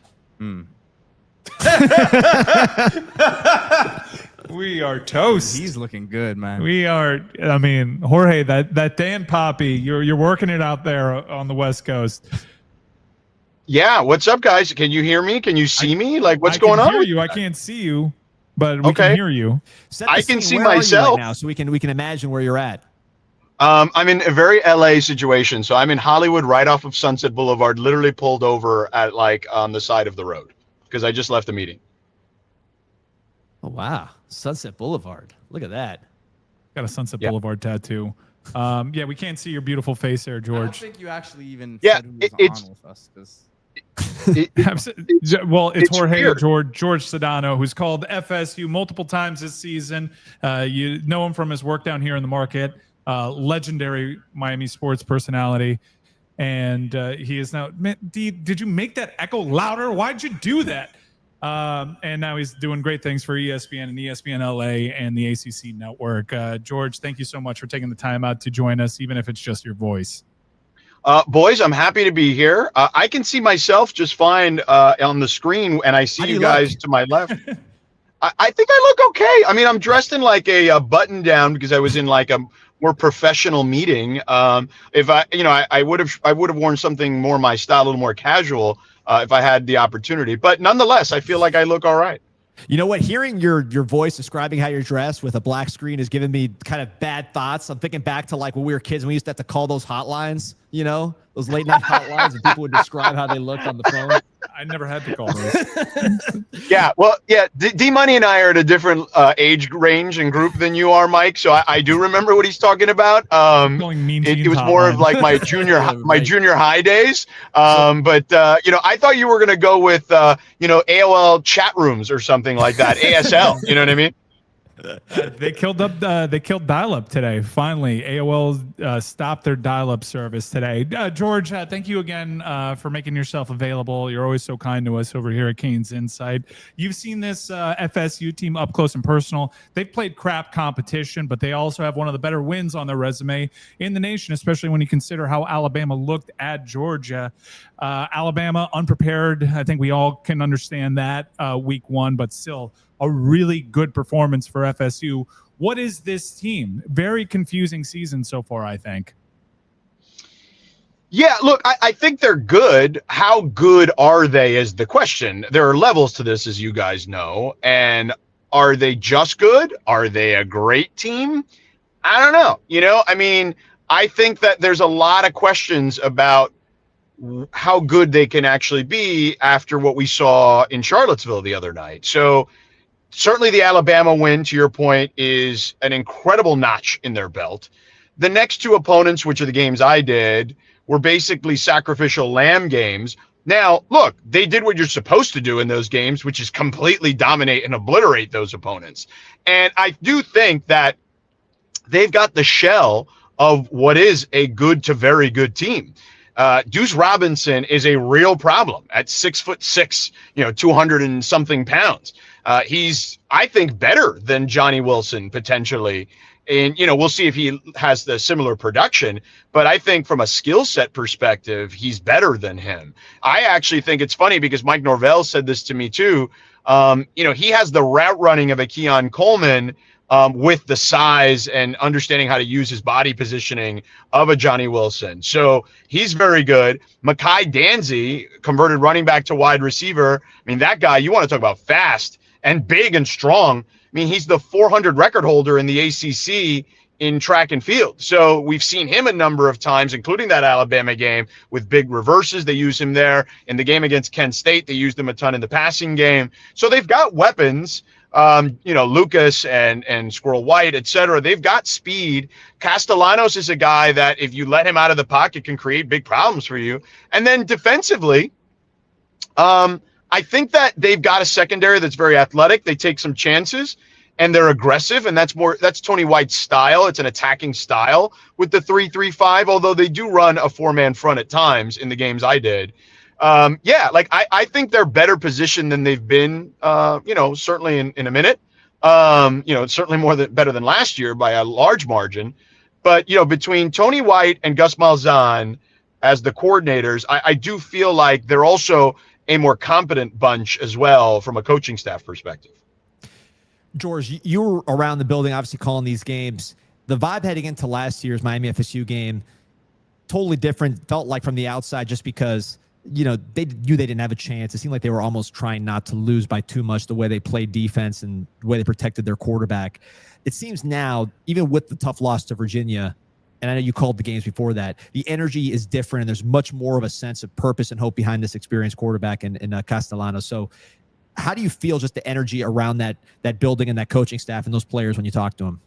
We are toast. He's looking good, man. We are. I mean, Jorge, that Dan Poppy, you're working it out there on the West Coast. Yeah, what's up, guys? Can you hear me? Can you see me? Like, what's going on? I can hear you. I can't see you, but we can hear you. I can see myself right now, so we can imagine where you're at. I'm in a very LA situation, so I'm in Hollywood, right off of Sunset Boulevard, literally pulled over at like on the side of the road because I just left a meeting. Oh wow, Sunset Boulevard. Look at that. Got a Sunset Boulevard tattoo. Yeah, we can't see your beautiful face there, George. I don't think you actually even said who was on with us, because well, it's Jorge weird. George Sedano, who's called FSU multiple times this season. You know him from his work down here in the market. Legendary Miami sports personality. And he is now, did you make that echo louder? Why'd you do that? And now he's doing great things for ESPN and ESPN LA and the ACC network. George, thank you so much for taking the time out to join us, even if it's just your voice. Boys, I'm happy to be here. I can see myself just fine on the screen, and I see you guys to my left. I think I look okay. I mean, I'm dressed in like a button down because I was in like a more professional meeting. If I would have worn something more my style, a little more casual, if I had the opportunity. But nonetheless, I feel like I look all right. You know what? Hearing your voice describing how you're dressed with a black screen is giving me kind of bad thoughts. I'm thinking back to like when we were kids and we used to have to call those hotlines, you know, those late night hotlines, and people would describe how they looked on the phone. I never had to call those. Yeah, well, yeah, D-Money and I are at a different age range and group than you are, Mike. So I do remember what he's talking about. It was more of like my junior high days. But I thought you were gonna go with AOL chat rooms or something like that. ASL, you know what I mean? They killed dial-up today. Finally, AOL stopped their dial-up service today. George, thank you again for making yourself available. You're always so kind to us over here at CanesInSight. You've seen this FSU team up close and personal. They've played crap competition, but they also have one of the better wins on their resume in the nation, especially when you consider how Alabama looked at Georgia. Alabama unprepared. I think we all can understand that week one, but still a really good performance for FSU. What is this team? Very confusing season so far, I think. Yeah, look, I think they're good. How good are they is the question. There are levels to this, as you guys know. And are they just good? Are they a great team? I don't know. I mean, I think that there's a lot of questions about how good they can actually be after what we saw in Charlottesville the other night. So certainly the Alabama win, to your point, is an incredible notch in their belt. The next two opponents, which are the games I did, were basically sacrificial lamb games. Now, look, they did what you're supposed to do in those games, which is completely dominate and obliterate those opponents. And I do think that they've got the shell of what is a good to very good team. Deuce Robinson is a real problem at 6'6", 200 and something pounds. He's, I think, better than Johnny Wilson potentially. And, we'll see if he has the similar production. But I think from a skill set perspective, he's better than him. I actually think it's funny because Mike Norvell said this to me too. He has the route running of a Keon Coleman with the size and understanding how to use his body positioning of a Johnny Wilson. So he's very good. Mekhi Danzy, converted running back to wide receiver. I mean, that guy, you want to talk about fast and big and strong. I mean, he's the 400 record holder in the ACC in track and field. So we've seen him a number of times, including that Alabama game with big reverses. They use him there. In the game against Kent State, they used him a ton in the passing game. So they've got weapons. Lucas and Squirrel White, et cetera. They've got speed. Castellanos is a guy that if you let him out of the pocket can create big problems for you. And then defensively, I think that they've got a secondary that's very athletic. They take some chances and they're aggressive, and that's Tony White's style. It's an attacking style with the 3-3-5, although they do run a 4-man front at times in the games I did. I think they're better positioned than they've been, certainly in a minute. Certainly better than last year by a large margin. But, between Tony White and Gus Malzahn as the coordinators, I do feel like they're also a more competent bunch as well from a coaching staff perspective. George, you were around the building, obviously calling these games. The vibe heading into last year's Miami-FSU game, totally different. Felt like from the outside, just because, they knew they didn't have a chance. It seemed like they were almost trying not to lose by too much, the way they played defense and the way they protected their quarterback. It seems now, even with the tough loss to Virginia, and I know you called the games before that, the energy is different, and there's much more of a sense of purpose and hope behind this experienced quarterback in Castellanos. So how do you feel just the energy around that building and that coaching staff and those players when you talk to them?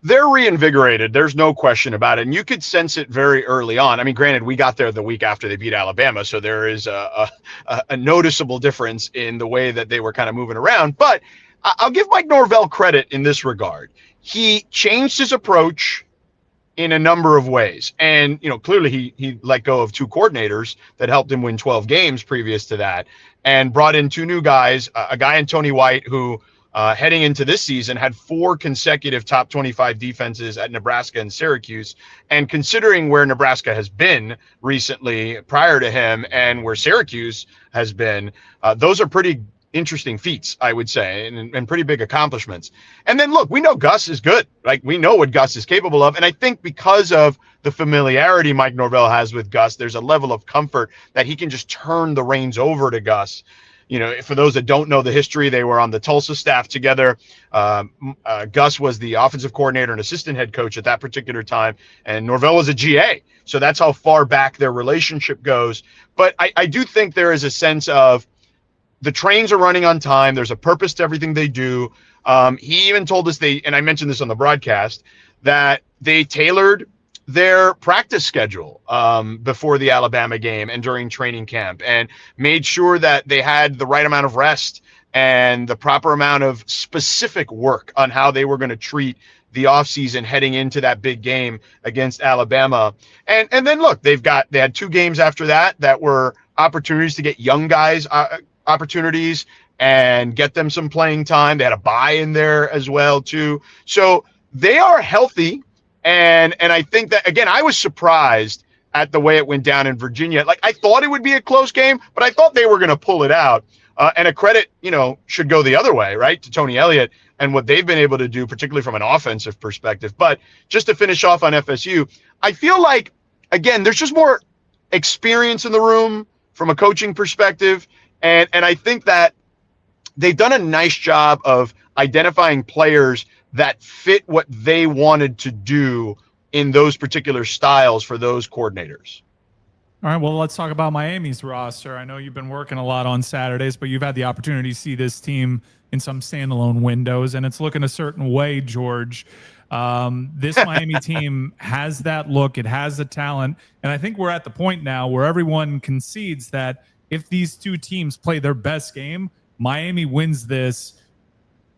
They're reinvigorated. There's no question about it. And you could sense it very early on. I mean, granted, we got there the week after they beat Alabama, so there is a noticeable difference in the way that they were kind of moving around. But I'll give Mike Norvell credit in this regard. He changed his approach in a number of ways. And, clearly he let go of 2 coordinators that helped him win 12 games previous to that, and brought in 2 new guys, a guy in Tony White who heading into this season had 4 consecutive top 25 defenses at Nebraska and Syracuse. And considering where Nebraska has been recently prior to him and where Syracuse has been, those are pretty interesting feats, I would say, and pretty big accomplishments. And then look, we know Gus is good. Like, we know what Gus is capable of. And I think because of the familiarity Mike Norvell has with Gus, there's a level of comfort that he can just turn the reins over to Gus. For those that don't know the history, they were on the Tulsa staff together. Gus was the offensive coordinator and assistant head coach at that particular time, and Norvell was a GA. So that's how far back their relationship goes. But I do think there is a sense of the trains are running on time. There's a purpose to everything they do. He even told us and I mentioned this on the broadcast, that they tailored their practice schedule before the Alabama game and during training camp, and made sure that they had the right amount of rest and the proper amount of specific work on how they were going to treat the offseason heading into that big game against Alabama. And then look, they had 2 games after that were opportunities to get young guys opportunities and get them some playing time. They had a bye in there as well too. So they are healthy. And I think that, again, I was surprised at the way it went down in Virginia. Like, I thought it would be a close game, but I thought they were going to pull it out. And a credit, should go the other way, right, to Tony Elliott and what they've been able to do, particularly from an offensive perspective. But just to finish off on FSU, I feel like, again, there's just more experience in the room from a coaching perspective. And I think that they've done a nice job of identifying players that fit what they wanted to do in those particular styles for those coordinators. All right, well, let's talk about Miami's roster. I know you've been working a lot on Saturdays, but you've had the opportunity to see this team in some standalone windows, and it's looking a certain way, George. This Miami team has that look. It has the talent. And I think we're at the point now where everyone concedes that if these 2 teams play their best game, Miami wins this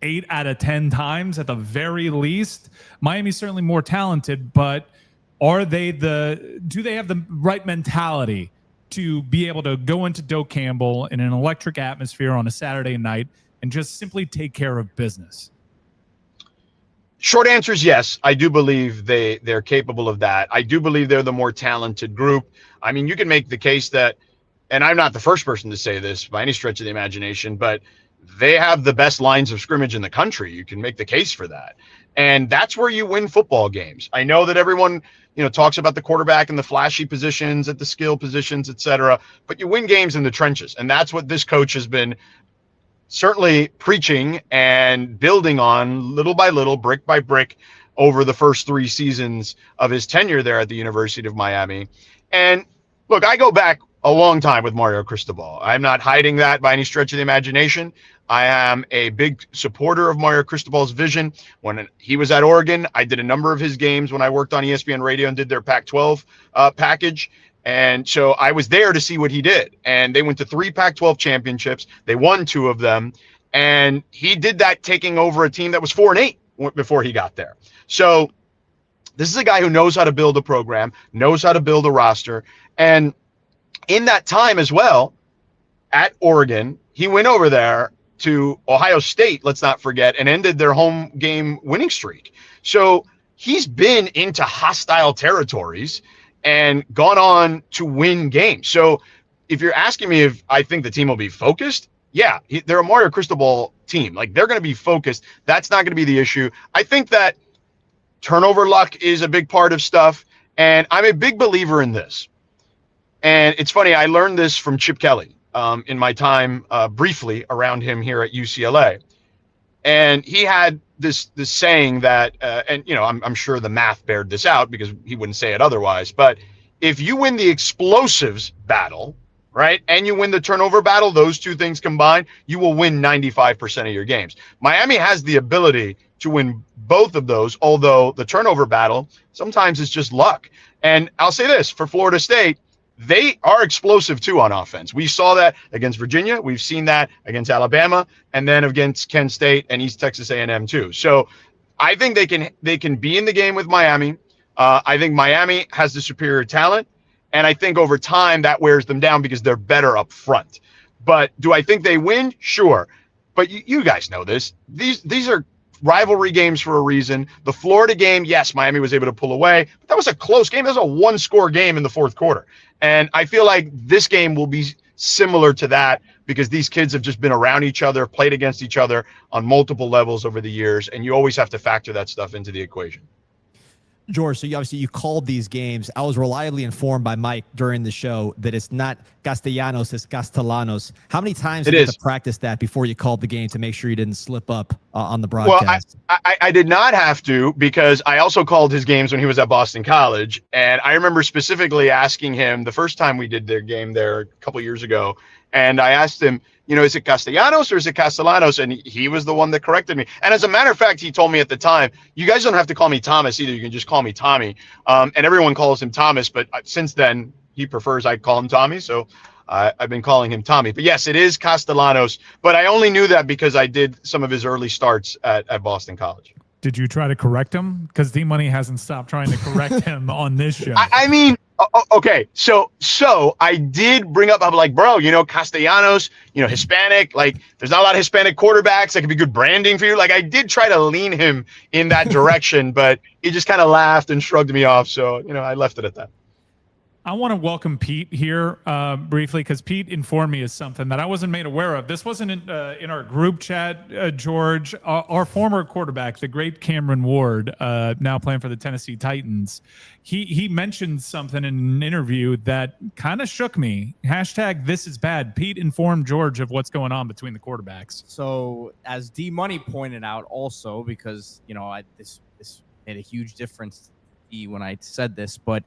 8 out of 10 times at the very least. Miami's certainly more talented, but do they have the right mentality to be able to go into Doak Campbell in an electric atmosphere on a Saturday night and just simply take care of business? Short answer is yes. I do believe they're capable of that. I do believe they're the more talented group. I mean, you can make the case that, and I'm not the first person to say this by any stretch of the imagination, but they have the best lines of scrimmage in the country. You can make the case for that. And that's where you win football games. I know that everyone, talks about the quarterback and the flashy positions at the skill positions, et cetera, but you win games in the trenches. And that's what this coach has been certainly preaching and building on little by little, brick by brick, over the first 3 seasons of his tenure there at the University of Miami. And look, I go back a long time with Mario Cristobal. I'm not hiding that by any stretch of the imagination. I am a big supporter of Mario Cristobal's vision. When he was at Oregon, I did a number of his games when I worked on ESPN Radio and did their Pac-12 package. And so I was there to see what he did. And they went to 3 Pac-12 championships. They won 2 of them. And he did that taking over a team that was 4-8 before he got there. So this is a guy who knows how to build a program, knows how to build a roster. And in that time as well, at Oregon, he went over there to Ohio State, let's not forget, and ended their home game winning streak. So he's been into hostile territories and gone on to win games. So if you're asking me if I think the team will be focused, yeah, they're a Mario Crystal Ball team. Like, they're going to be focused. That's not going to be the issue. I think that turnover luck is a big part of stuff, and I'm a big believer in this. And it's funny, I learned this from Chip Kelly in my time briefly around him here at UCLA. And he had this saying that, and you know, I'm sure the math bared this out because he wouldn't say it otherwise. But if you win the explosives battle, right, and you win the turnover battle, those 2 things combined, you will win 95% of your games. Miami has the ability to win both of those, although the turnover battle sometimes is just luck. And I'll say this for Florida State, they are explosive too on offense. We saw that against Virginia. We've seen that against Alabama, and then against Kent State and East Texas A&M too. So I think they can be in the game with Miami. I think Miami has the superior talent, and I think over time that wears them down because they're better up front. But do I think they win? Sure. But you guys know this. These are rivalry games for a reason. The Florida game, yes, Miami was able to pull away, but that was a close game. That was a 1-score game in the 4th quarter. And I feel like this game will be similar to that because these kids have just been around each other, played against each other on multiple levels over the years, and you always have to factor that stuff into the equation. George, so you called these games. I was reliably informed by Mike during the show that it's not Castellanos, it's Castellanos. How many times did you have to practice that before you called the game to make sure you didn't slip up on the broadcast? Well, I did not have to because I also called his games when he was at Boston College. And I remember specifically asking him the first time we did their game there a couple years ago. And I asked him, you know, is it Castellanos or is it Castellanos? And he was the one that corrected me. And as a matter of fact, he told me at the time, you guys don't have to call me Thomas either. You can just call me Tommy. And everyone calls him Thomas. But since then, he prefers I call him Tommy. So I've been calling him Tommy. But yes, it is Castellanos. But I only knew that because I did some of his early starts at Boston College. Did you try to correct him? Because D-Money hasn't stopped trying to correct him on this show. I mean, okay, so I did bring up, I'm like, bro, you know, Castellanos, you know, Hispanic, like there's not a lot of Hispanic quarterbacks that could be good branding for you. Like I did try to lean him in that direction, but he just kind of laughed and shrugged me off. So, you know, I left it at that. I want to welcome Pete here briefly because Pete informed me of something that I wasn't made aware of. This wasn't in our group chat, George. Our former quarterback, the great Cameron Ward, now playing for the Tennessee Titans, he mentioned something in an interview that kind of shook me. # this is bad. Pete informed George of what's going on between the quarterbacks. So as D-Money pointed out also, because, you know, this made a huge difference to me when I said this, but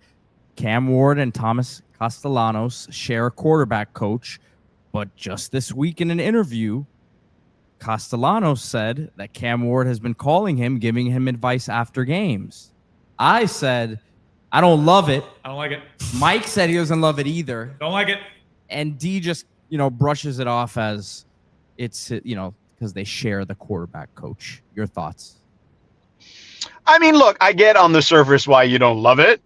Cam Ward and Thomas Castellanos share a quarterback coach, but just this week in an interview, Castellanos said that Cam Ward has been calling him, giving him advice after games. I said, I don't love it. I don't like it. Mike said he doesn't love it either. Don't like it. And D just, you know, brushes it off as it's, you know, because they share the quarterback coach. Your thoughts? I mean, look, I get on the surface why you don't love it.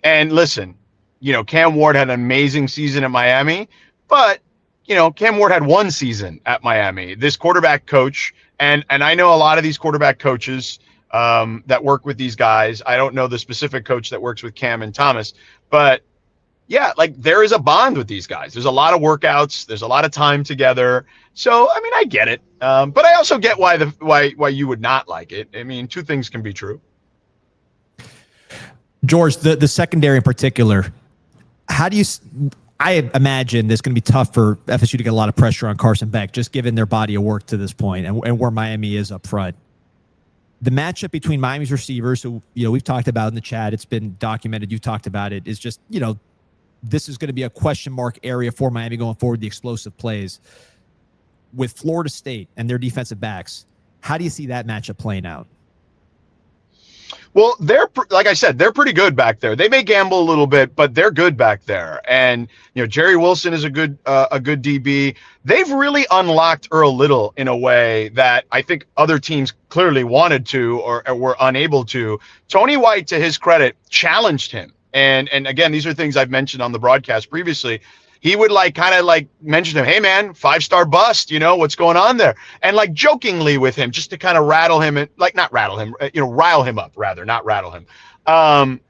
And listen, you know, Cam Ward had an amazing season at Miami, but, you know, Cam Ward had 1 season at Miami. This quarterback coach, and I know a lot of these quarterback coaches that work with these guys. I don't know the specific coach that works with Cam and Thomas, but yeah, like there is a bond with these guys. There's a lot of workouts. There's a lot of time together. So, I mean, I get it. But I also get why you would not like it. I mean, 2 things can be true. George, the secondary in particular, how do you – I imagine it's going to be tough for FSU to get a lot of pressure on Carson Beck, just given their body of work to this point and where Miami is up front. The matchup between Miami's receivers, who, you know, we've talked about in the chat, it's been documented, you've talked about it, is just, you know, this is going to be a question mark area for Miami going forward, the explosive plays. With Florida State and their defensive backs, how do you see that matchup playing out? Well, like I said, they're pretty good back there. They may gamble a little bit, but they're good back there. And Jerry Wilson is a good DB. They've really unlocked Earl Little in a way that I think other teams clearly wanted to or were unable to. Tony White, to his credit, challenged him. And again, these are things I've mentioned on the broadcast previously. He would kind of mention to him, hey man, 5-star bust, what's going on there? And jokingly with him, just to kind of rattle him and not rattle him, rile him up rather, not rattle him.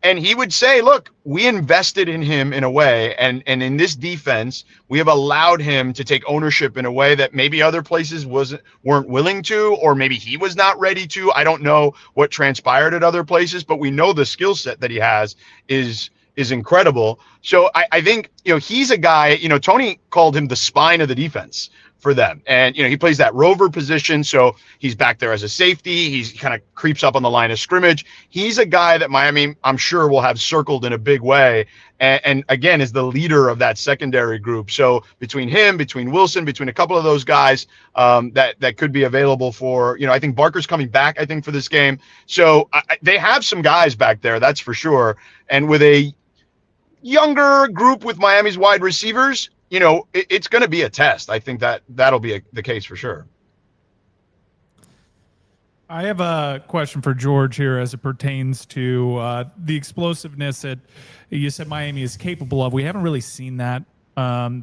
And he would say, look, we invested in him in a way. And in this defense, we have allowed him to take ownership in a way that maybe other places weren't willing to, or maybe he was not ready to. I don't know what transpired at other places, but we know the skill set that he has is incredible. So I think, he's a guy, Tony called him the spine of the defense for them. And, he plays that rover position. So he's back there as a safety. He's kind of creeps up on the line of scrimmage. He's a guy that Miami, I'm sure, will have circled in a big way. And again, is the leader of that secondary group. So between him, between Wilson, between a couple of those guys that could be available for, I think Barker's coming back, I think, for this game. So they have some guys back there, that's for sure. And with a younger group with Miami's wide receivers, it's going to be a test. I think that'll be the case for sure. I have a question for George here as it pertains to the explosiveness that you said Miami is capable of. We haven't really seen that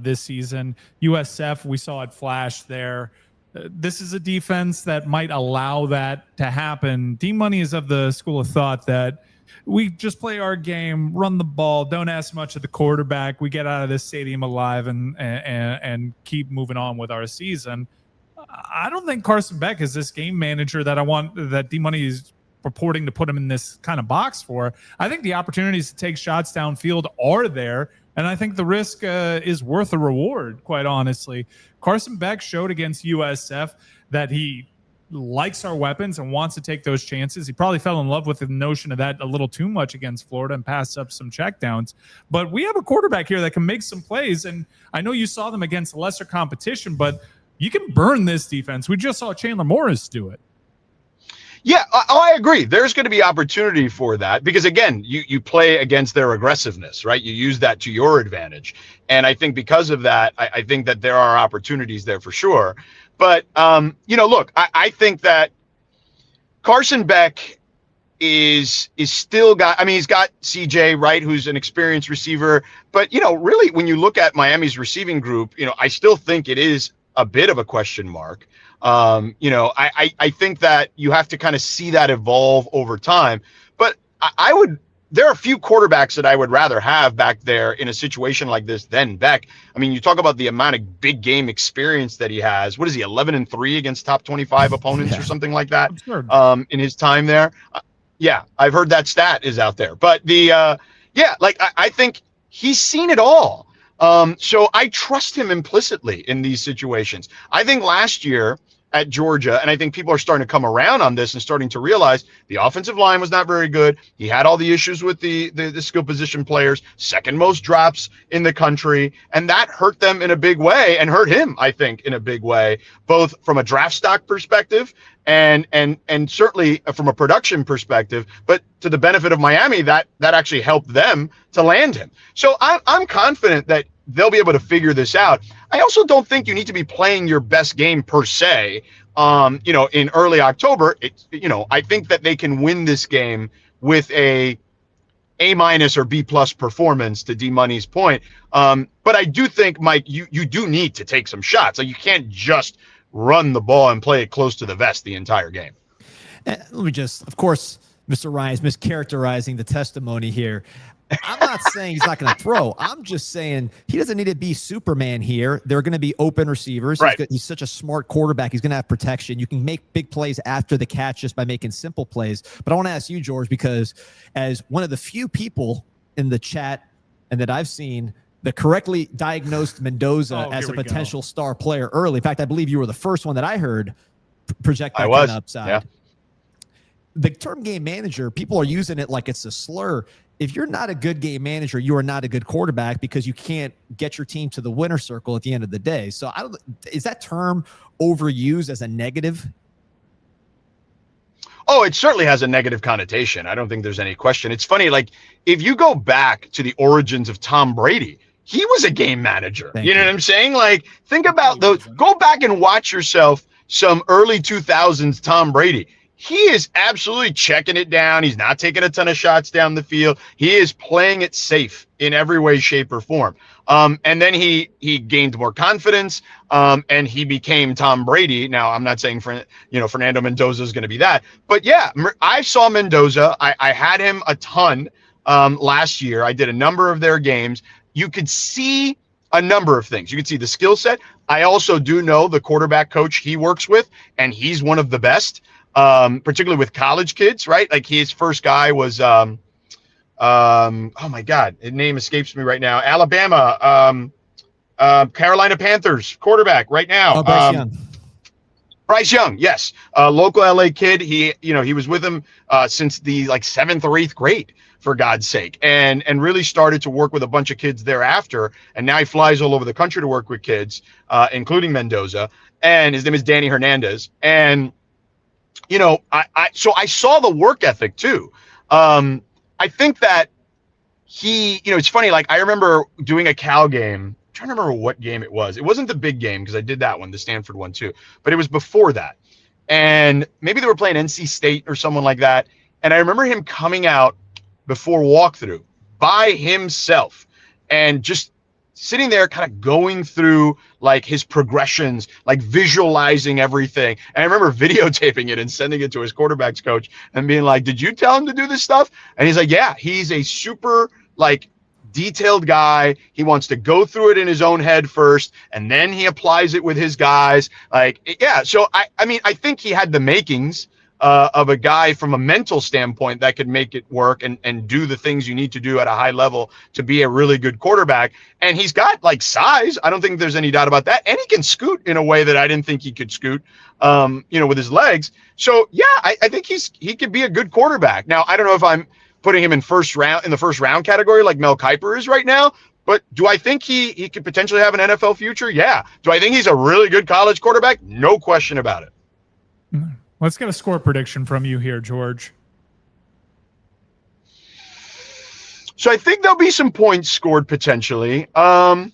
this season. USF, we saw it flash there. This is a defense that might allow that to happen. D-Money is of the school of thought that we just play our game, run the ball, don't ask much of the quarterback. We get out of this stadium alive and keep moving on with our season. I don't think Carson Beck is this game manager that D-Money is purporting to put him in this kind of box for. I think the opportunities to take shots downfield are there, and I think the risk is worth the reward, quite honestly. Carson Beck showed against USF that he likes our weapons and wants to take those chances. He probably fell in love with the notion of that a little too much against Florida and passed up some checkdowns. But we have a quarterback here that can make some plays, and I know you saw them against lesser competition, but you can burn this defense. We just saw Chandler Morris do it. Yeah, I agree. There's going to be opportunity for that because, again, you play against their aggressiveness, right? You use that to your advantage. And I think because of that, I think that there are opportunities there for sure. But, look, I think that Carson Beck is still he's got CJ, right, who's an experienced receiver. But, really, when you look at Miami's receiving group, I still think it is a bit of a question mark. I think that you have to kind of see that evolve over time. But there are a few quarterbacks that I would rather have back there in a situation like this than Beck. I mean, you talk about the amount of big game experience that he has. What is he, 11-3 against top 25 opponents or something like that in his time there? Yeah, I've heard that stat is out there. But I think he's seen it all. So I trust him implicitly in these situations. I think last year at Georgia, and I think people are starting to come around on this and starting to realize the offensive line was not very good. He had all the issues with the skill position players, second most drops in the country, and that hurt them in a big way and hurt him, I think, in a big way, both from a draft stock perspective and certainly from a production perspective. But to the benefit of Miami, that actually helped them to land him. So I'm confident that they'll be able to figure this out. I also don't think you need to be playing your best game per se, in early October. I think that they can win this game with A- or B+ performance, to D-Money's point. But I do think, Mike, you do need to take some shots. Like, you can't just run the ball and play it close to the vest the entire game. Let me just, of course, Mr. Ryan is mischaracterizing the testimony here. I'm not saying he's not going to throw. I'm just saying he doesn't need to be Superman here. There are going to be open receivers. Right. He's such a smart quarterback. He's going to have protection. You can make big plays after the catch just by making simple plays. But I want to ask you, George, because as one of the few people in the chat and that I've seen that correctly diagnosed Mendoza as a potential star player early. In fact, I believe you were the first one that I heard project that kind of upside. Yeah. The term game manager, people are using it like it's a slur. If you're not a good game manager, you are not a good quarterback because you can't get your team to the winner circle at the end of the day. So is that term overused as a negative? Oh, it certainly has a negative connotation. I don't think there's any question. It's funny, like if you go back to the origins of Tom Brady, he was a game manager. You know what I'm saying? Like, think about those. Go back and watch yourself some early 2000s Tom Brady. He is absolutely checking it down. He's not taking a ton of shots down the field. He is playing it safe in every way, shape, or form. And then he gained more confidence, and he became Tom Brady. Now, I'm not saying Fernando Mendoza is going to be that, but yeah, I saw Mendoza. I had him a ton last year. I did a number of their games. You could see a number of things. You could see the skill set. I also do know the quarterback coach he works with, and he's one of the best. Particularly with college kids, right? Like his first guy was, oh my God, his name escapes me right now. Alabama, Carolina Panthers quarterback right now. Bryce Young. Bryce Young, yes, local LA kid. He was with him since the 7th or 8th grade, for God's sake, and really started to work with a bunch of kids thereafter. And now he flies all over the country to work with kids, including Mendoza. And his name is Danny Hernandez. And so I saw the work ethic too. I think that it's funny. Like I remember doing a Cal game. I'm trying to remember what game it was. It wasn't the big game because I did that one, the Stanford one too, but it was before that. And maybe they were playing NC State or someone like that. And I remember him coming out before walkthrough by himself and just sitting there kind of going through like his progressions, like visualizing everything. And I remember videotaping it and sending it to his quarterback's coach and being like, did you tell him to do this stuff? And he's like, yeah, he's a super like detailed guy. He wants to go through it in his own head first, and then he applies it with his guys. Like, yeah. So I mean, I think he had the makings of a guy from a mental standpoint that could make it work and do the things you need to do at a high level to be a really good quarterback. And he's got like size. I don't think there's any doubt about that. And he can scoot in a way that I didn't think he could scoot, with his legs. So yeah, I think he could be a good quarterback. Now, I don't know if I'm putting him in the first round category like Mel Kiper is right now, but do I think he could potentially have an NFL future? Yeah. Do I think he's a really good college quarterback? No question about it. Let's get a score prediction from you here, George. So I think there'll be some points scored potentially. I'm going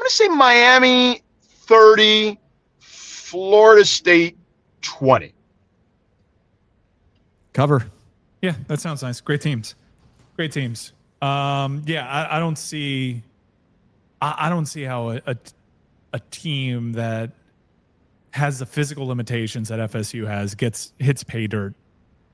to say Miami 30, Florida State 20. Cover. Yeah, that sounds nice. Great teams. Great teams. I don't see how a team that has the physical limitations that FSU has hits pay dirt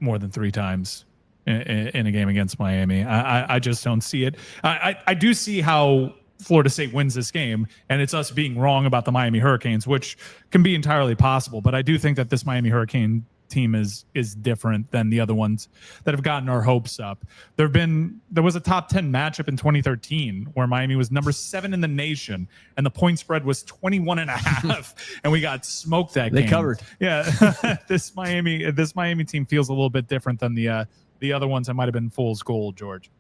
more than 3 times in a game against Miami. I just don't see it. I do see how Florida State wins this game, and it's us being wrong about the Miami Hurricanes, which can be entirely possible. But I do think that this Miami Hurricane team is different than the other ones that have gotten our hopes up. There was a top 10 matchup in 2013 where Miami was number 7 in the nation and the point spread was 21.5 and we got smoked that game. They covered. Yeah. This Miami team feels a little bit different than the other ones that might have been fool's gold, George.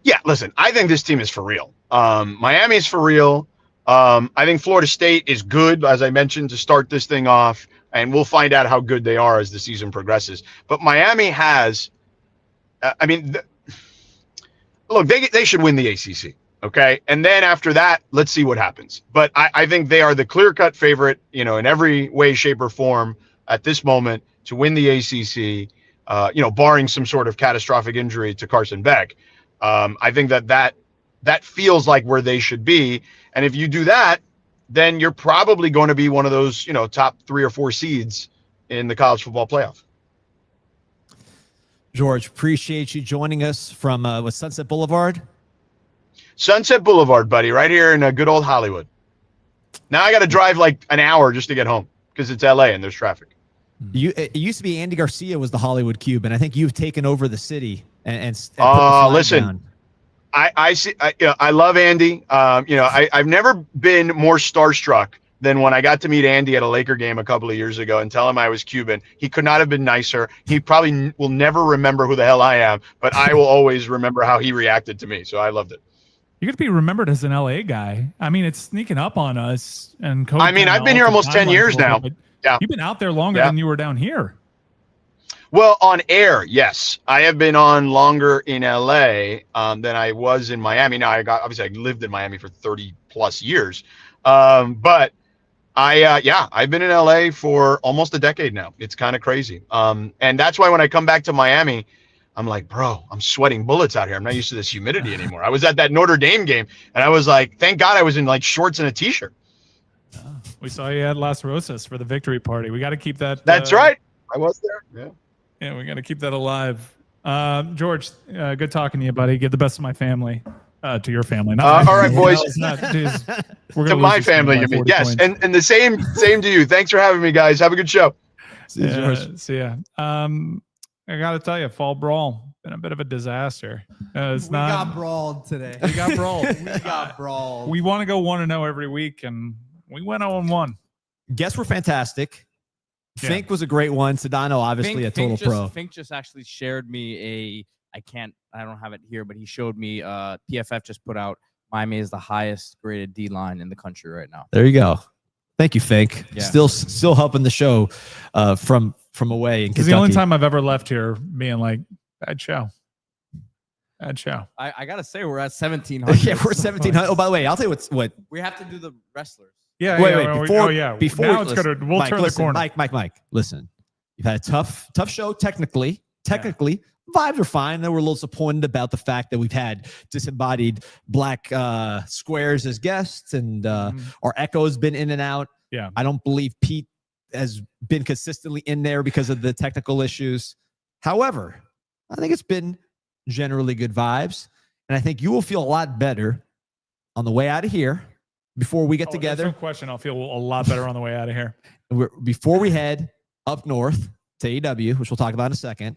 Yeah, listen, I think this team is for real. Miami is for real. I think Florida State is good, as I mentioned, to start this thing off. And we'll find out how good they are as the season progresses. But Miami has, look, they should win the ACC, okay? And then after that, let's see what happens. But I think they are the clear-cut favorite, in every way, shape, or form at this moment to win the ACC, barring some sort of catastrophic injury to Carson Beck. I think that feels like where they should be. And if you do that, then you're probably going to be one of those, top 3 or 4 seeds in the college football playoff. George, appreciate you joining us from Sunset Boulevard. Sunset Boulevard, buddy, right here in good old Hollywood. Now I got to drive like an hour just to get home because it's LA and there's traffic. It used to be Andy Garcia was the Hollywood Cube, and I think you've taken over the city and put the flag listen. down. I see. I love Andy. I've never been more starstruck than when I got to meet Andy at a Laker game a couple of years ago and tell him I was Cuban. He could not have been nicer. He probably will never remember who the hell I am, but I will always remember how he reacted to me. So I loved it. You're going to be remembered as an LA guy. I mean, it's sneaking up on us. And I've been here almost 10 years now. Yeah. You've been out there longer Yeah. than you were down here. Well, on air, yes. I have been on longer in LA than I was in Miami. Now, obviously I lived in Miami for 30 plus years. But I've been in LA for almost a decade now. It's kind of crazy. And that's why when I come back to Miami, I'm like, bro, I'm sweating bullets out here. I'm not used to this humidity anymore. I was at that Notre Dame game and I was like, thank God I was in like shorts and a t-shirt. We saw you at Las Rosas for the victory party. We got to keep that. That's right. I was there. Yeah. Yeah, we got to keep that alive. George, good talking to you, buddy. Give the best of my family to your family. Not all right, boys. We're To my family, you mean? Yes. And the same to you. Thanks for having me, guys. Have a good show. See you, George. See ya. I got to tell you, fall brawl been a bit of a disaster. We got brawled today. We got brawled. We got brawled. We want to go 1-0 every week, and we went 0-1. Guests were fantastic. Yeah. Fink was a great one. Sedano, obviously a total pro. Fink just actually shared me I don't have it here, but he showed me PFF just put out Miami is the highest graded D line in the country right now. There you go. Thank you, Fink. Yeah. Still helping the show from away in Kentucky. It's the only time I've ever left here being like, bad show. Bad show. I gotta say we're at 1,700. Yeah, we're 1,700. Oh, by the way, I'll tell you what. We have to do the wrestlers. Yeah. Wait, Before now now it's gonna. We'll turn the corner. Mike. Listen, you've had a tough show technically. Vibes are fine. They were a little disappointed about the fact that we've had disembodied black squares as guests, and our echo has been in and out. Yeah. I don't believe Pete has been consistently in there because of the technical issues. However, I think it's been generally good vibes, and I think you will feel a lot better on the way out of here before we get together. No question. I'll feel a lot better on the way out of here. Before we head up north to AEW, which we'll talk about in a second.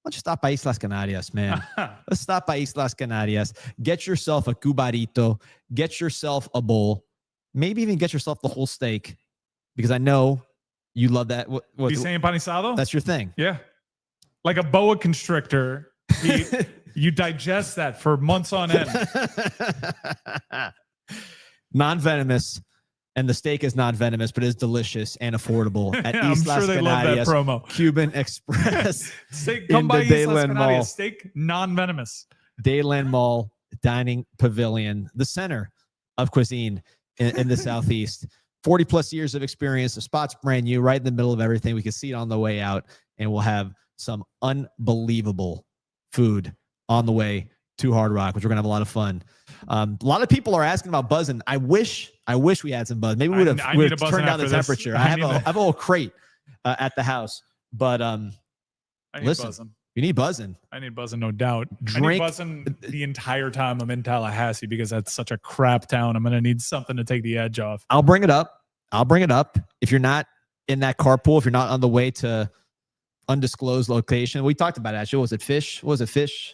Let's just stop by Islas Canarias, man. Let's stop by Islas Canarias. Get yourself a cubarito. Get yourself a bowl. Maybe even get yourself the whole steak, because I know you love that. You saying empanizado? That's your thing. Yeah. Like a boa constrictor. You digest that for months on end. Non-venomous. And the steak is not venomous, but is delicious and affordable at I'm Islas sure they love that promo. Cuban Express. Come by Islas Dayland Canarias. Mall. Steak non-venomous. Dayland Mall Dining Pavilion, the center of cuisine in the Southeast. 40 plus years of experience. The spot's brand new, right in the middle of everything. We can see it on the way out, and we'll have some unbelievable food on the way to Hard Rock, which we're gonna have a lot of fun. A lot of people are asking about BUZZN. I wish we had some buzz. Maybe we would have turned down the temperature. I have a little crate at the house, but listen, BUZZN. You need BUZZN. I need BUZZN, no doubt. Drink. I need BUZZN the entire time I'm in Tallahassee, because that's such a crap town. I'm gonna need something to take the edge off. I'll bring it up. If you're not in that carpool, if you're not on the way to undisclosed location, we talked about it actually. Was it Fish?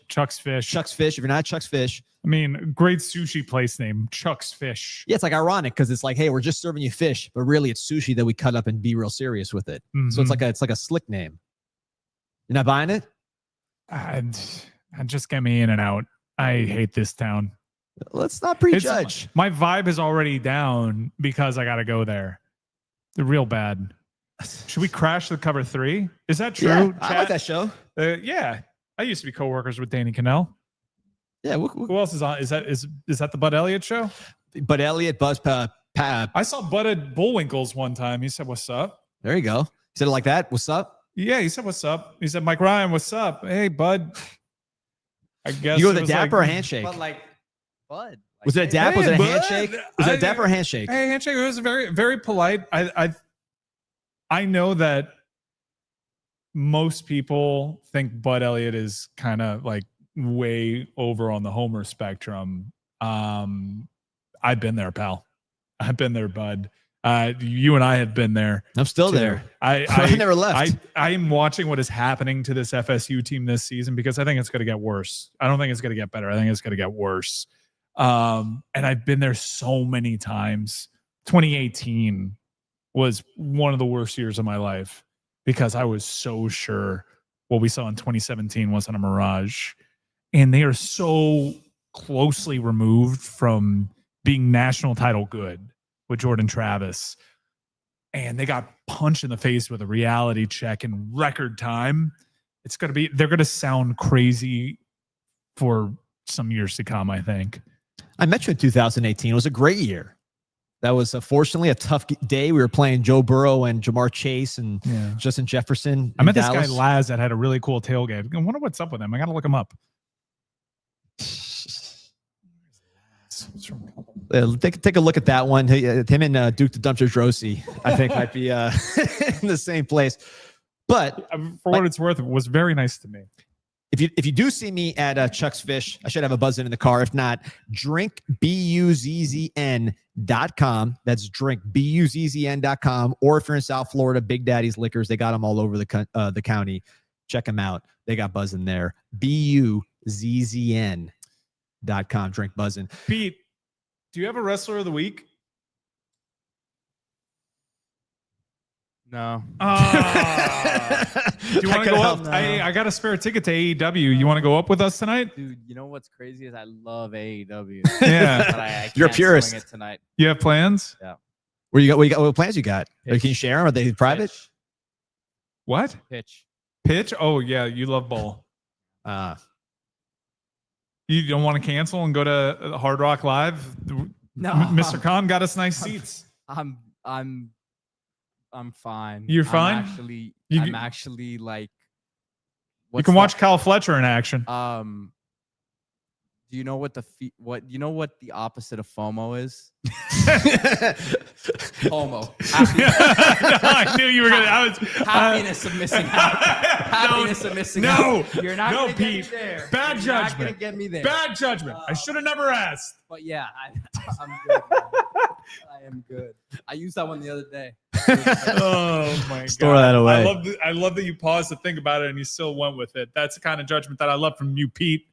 Chuck's Fish. Chuck's Fish. If you're not at Chuck's Fish, I mean, great sushi place name, Chuck's Fish. yeah, it's like ironic because it's like, hey, we're just serving you fish, but really it's sushi that we cut up and be real serious with it. So it's like a slick name. You're not buying it? Just get me in and out. I hate this town. Let's not prejudge. My vibe is already down because I got to go there. They're real bad. Should we crash the Cover 3? Is that true? Yeah, I like that show. Yeah. I used to be coworkers with Danny Cannell. Yeah. Who else is on? Is that the Bud Elliott show? Bud Elliott, I saw Bud at Bullwinkle's one time. He said, "What's up?" There you go. He said it like that. What's up? Yeah, he said, "What's up?" He said, "Mike Ryan, what's up?" Hey, Bud. I guess you go with a dap or a handshake? But like Bud. Was it a dap? Was it a Bud. handshake? Was it a dap or a handshake? Hey, handshake. It was very, very polite. I know that most people think Bud Elliott is kind of like way over on the homer spectrum. I've been there, pal. I've been there, Bud. You and I have been there. I'm still too. there. I never left. I am watching what is happening to this FSU team this season, because I think it's going to get worse. I don't think it's going to get better. I think it's going to get worse. And I've been there so many times. 2018 was one of the worst years of my life, because I was so sure what we saw in 2017 wasn't a mirage. And they are so closely removed from being national title good with Jordan Travis. and they got punched in the face with a reality check in record time. They're going to sound crazy for some years to come, I think. I met you in 2018. It was a great year. That was fortunately a tough day. We were playing Joe Burrow and Jamar Chase and Justin Jefferson. I met Dallas. this guy Laz that had a really cool tailgate. I wonder what's up with him. I got to look him up. Take a look at that one. Him and Duke the Dumpster Drosy, I think, might be in the same place. But for what it's worth, it was very nice to me. If you do see me at Chuck's Fish, I should have a BUZZN in the car. If not, drink BUZZN.com. That's drink BUZZN.com. Or if you're in South Florida, Big Daddy's Liquors, they got them all over the county. Check them out. They got BUZZN there. BUZZN.com. Drink BUZZN. Pete, do you have a wrestler of the week? No. Do you want to go up? I got a spare ticket to AEW. You want to go up with us tonight? Dude, you know what's crazy is I love AEW. Yeah. But I You're a can't purist. swing it tonight. You have plans? Yeah. What plans you got? Pitch. Can you share them? Are they private? What? Pitch. Pitch? Oh, yeah. You love ball. You don't want to cancel and go to Hard Rock Live? No. Mr. Khan got us nice seats. I'm fine. You're fine? I'm actually like. You can watch Kyle Fletcher in action. Do you know what the opposite of FOMO is? Homo. I knew you were gonna. Happiness of missing out. Happiness of missing out. You're not gonna Pete. get me there. Bad You're judgment. not gonna get me there. Bad judgment. I should have never asked. But yeah, I'm good. I am good. I used that one the other day. Oh my god! Store that away. I love that you paused to think about it and you still went with it. That's the kind of judgment that I love from you, Pete.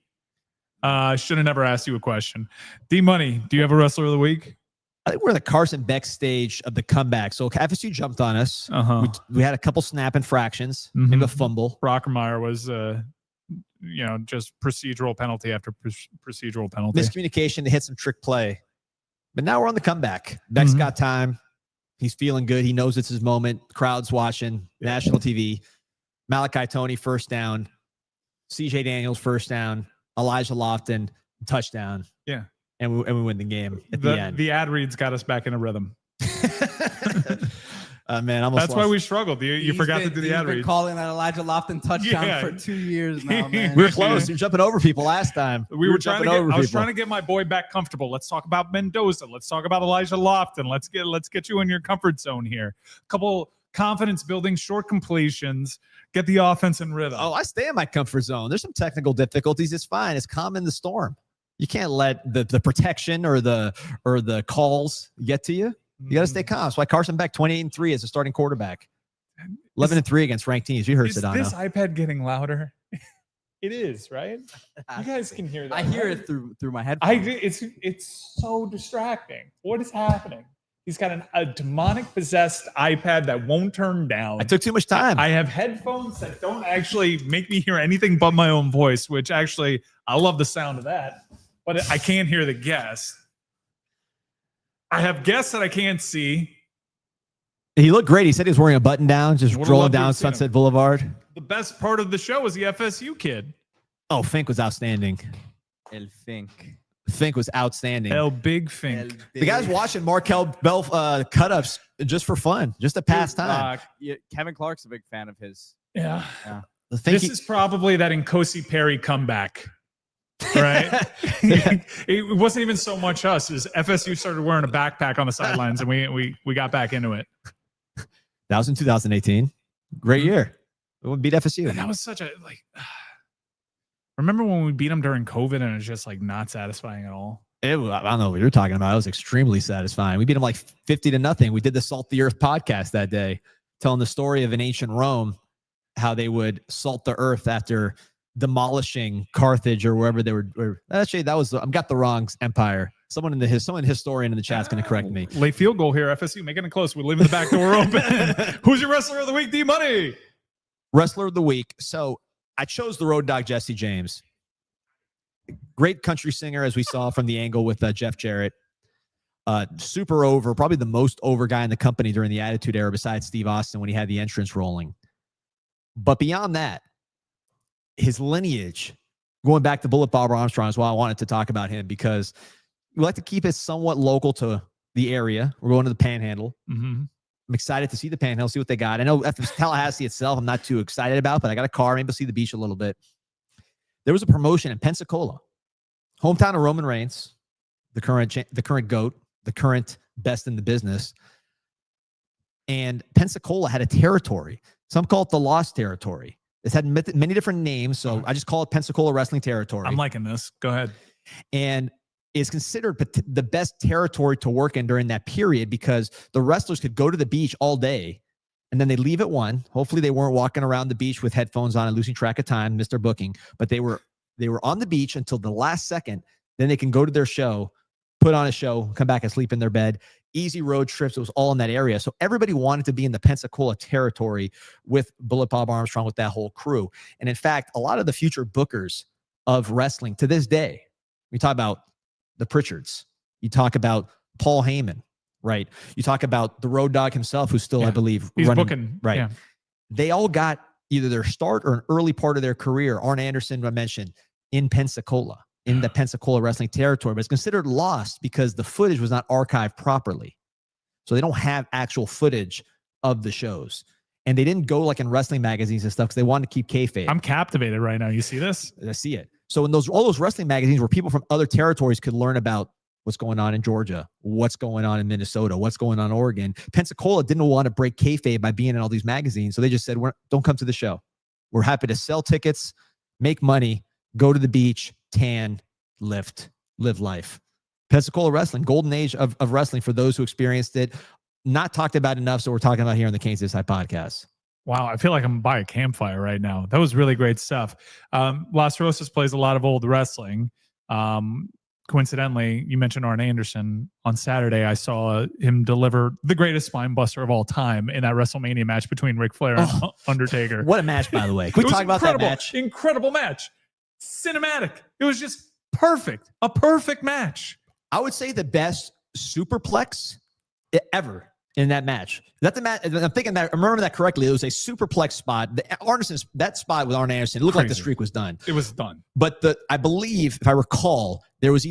I should have never asked you a question. D Money, do you have a wrestler of the week? I think we're in the Carson Beck stage of the comeback. So FSU jumped on us. We had a couple snap infractions, maybe a fumble. Brockermeyer was, just procedural penalty after procedural penalty. Miscommunication to hit some trick play. But now we're on the comeback. Beck's got time. He's feeling good. He knows it's his moment. Crowd's watching. National TV. Malachi Toney, first down. CJ Daniels, first down. Elijah Lofton, touchdown. Yeah. And we win the game at the end. The ad reads got us back in a rhythm. Man, that's why we struggled. You forgot to do the ad read. Calling that Elijah Lofton touchdown for 2 years now, man. We were close. You were jumping over people last time. I was trying to get my boy back comfortable. Let's talk about Mendoza. Let's talk about Elijah Lofton. Let's get you in your comfort zone here. A couple confidence building, short completions. Get the offense in rhythm. Oh, I stay in my comfort zone. There's some technical difficulties. It's fine. It's calm in the storm. You can't let the protection or the calls get to you. You got to stay calm. That's why Carson Beck 28-3 as a starting quarterback. 11-3 against ranked teams. You heard Sedano. Is this iPad getting louder? It is, right? You guys can hear that. I hear it through my headphones. It's so distracting. What is happening? He's got a demonic possessed iPad that won't turn down. I took too much time. I have headphones that don't actually make me hear anything but my own voice, which actually I love the sound of that, but I can't hear the guest. I have guests that I can't see. He looked great. He said he was wearing a button down, just rolling down Sunset Boulevard. The best part of the show was the FSU kid. Oh, Fink was outstanding. El Fink. Fink was outstanding. Big Fink. The guy's watching Markel Bell cut-ups just for fun, just to pass time. Kevin Clark's a big fan of his. Yeah. This is probably that Nkosi Perry comeback, right? It wasn't even so much us. It was FSU started wearing a backpack on the sidelines, and we got back into it. That was in 2018. Great year. We beat FSU. And that was such a remember when we beat them during COVID and it was just like not satisfying at all? I don't know what you're talking about. It was extremely satisfying. We beat them like 50-0. We did the Salt the Earth podcast that day, telling the story of in ancient Rome, how they would salt the earth after demolishing Carthage or wherever they were. Actually, I've got the wrong empire. Someone historian in the chat's going to correct me. Late field goal here, FSU making it close. We're leaving the back door open. Who's your wrestler of the week, D Money? Wrestler of the week. So I chose the Road Dogg Jesse James. Great country singer, as we saw from the angle with Jeff Jarrett. super over, probably the most over guy in the company during the Attitude Era besides Steve Austin when he had the entrance rolling. But beyond that, his lineage, going back to Bullet Bob Armstrong is why I wanted to talk about him, because we like to keep it somewhat local to the area. We're going to the Panhandle. Mm-hmm. I'm excited to see the Panhandle, see what they got. I know at the Tallahassee itself, I'm not too excited about, but I got a car. Maybe I'll see the beach a little bit. There was a promotion in Pensacola, hometown of Roman Reigns, the current GOAT, the current best in the business. And Pensacola had a territory. Some call it the Lost Territory. It's had many different names, so I just call it Pensacola Wrestling Territory. I'm liking this. Go ahead. And is considered the best territory to work in during that period, because the wrestlers could go to the beach all day and then they leave at 1. Hopefully they weren't walking around the beach with headphones on and losing track of time, missed their booking, but they were on the beach until the last second. Then they can go to their show, put on a show, come back and sleep in their bed. Easy road trips. It was all in that area. So everybody wanted to be in the Pensacola territory with Bullet Bob Armstrong, with that whole crew. And in fact, a lot of the future bookers of wrestling to this day, we talk about the Pritchards, you talk about Paul Heyman, right? You talk about the Road Dogg himself, who's still, I believe, he's running, booking. right? Yeah. They all got either their start or an early part of their career. Arn Anderson, I mentioned, in Pensacola, in the Pensacola wrestling territory, but it's considered lost because the footage was not archived properly. So they don't have actual footage of the shows. And they didn't go like in wrestling magazines and stuff because they wanted to keep kayfabe. I'm captivated right now. You see this? I see it. So in all those wrestling magazines where people from other territories could learn about what's going on in Georgia, what's going on in Minnesota, what's going on in Oregon, Pensacola didn't want to break kayfabe by being in all these magazines. So they just said, don't come to the show. We're happy to sell tickets, make money, go to the beach, tan, lift, live life. Pensacola wrestling, golden age of wrestling for those who experienced it. Not talked about enough, so we're talking about here on the CanesInSight podcast. Wow, I feel like I'm by a campfire right now. That was really great stuff. Las Rosas plays a lot of old wrestling. Coincidentally, you mentioned Arn Anderson. On Saturday, I saw him deliver the greatest spine buster of all time in that WrestleMania match between Ric Flair and Undertaker. What a match, by the way. Can we talk about that match? Incredible match. Cinematic. It was just perfect. A perfect match. I would say the best superplex ever in that match. That the match. I'm thinking that I remember that correctly. It was a superplex spot. That spot with Arn Anderson, it looked like the streak was done. It was done. But I believe, if I recall, there was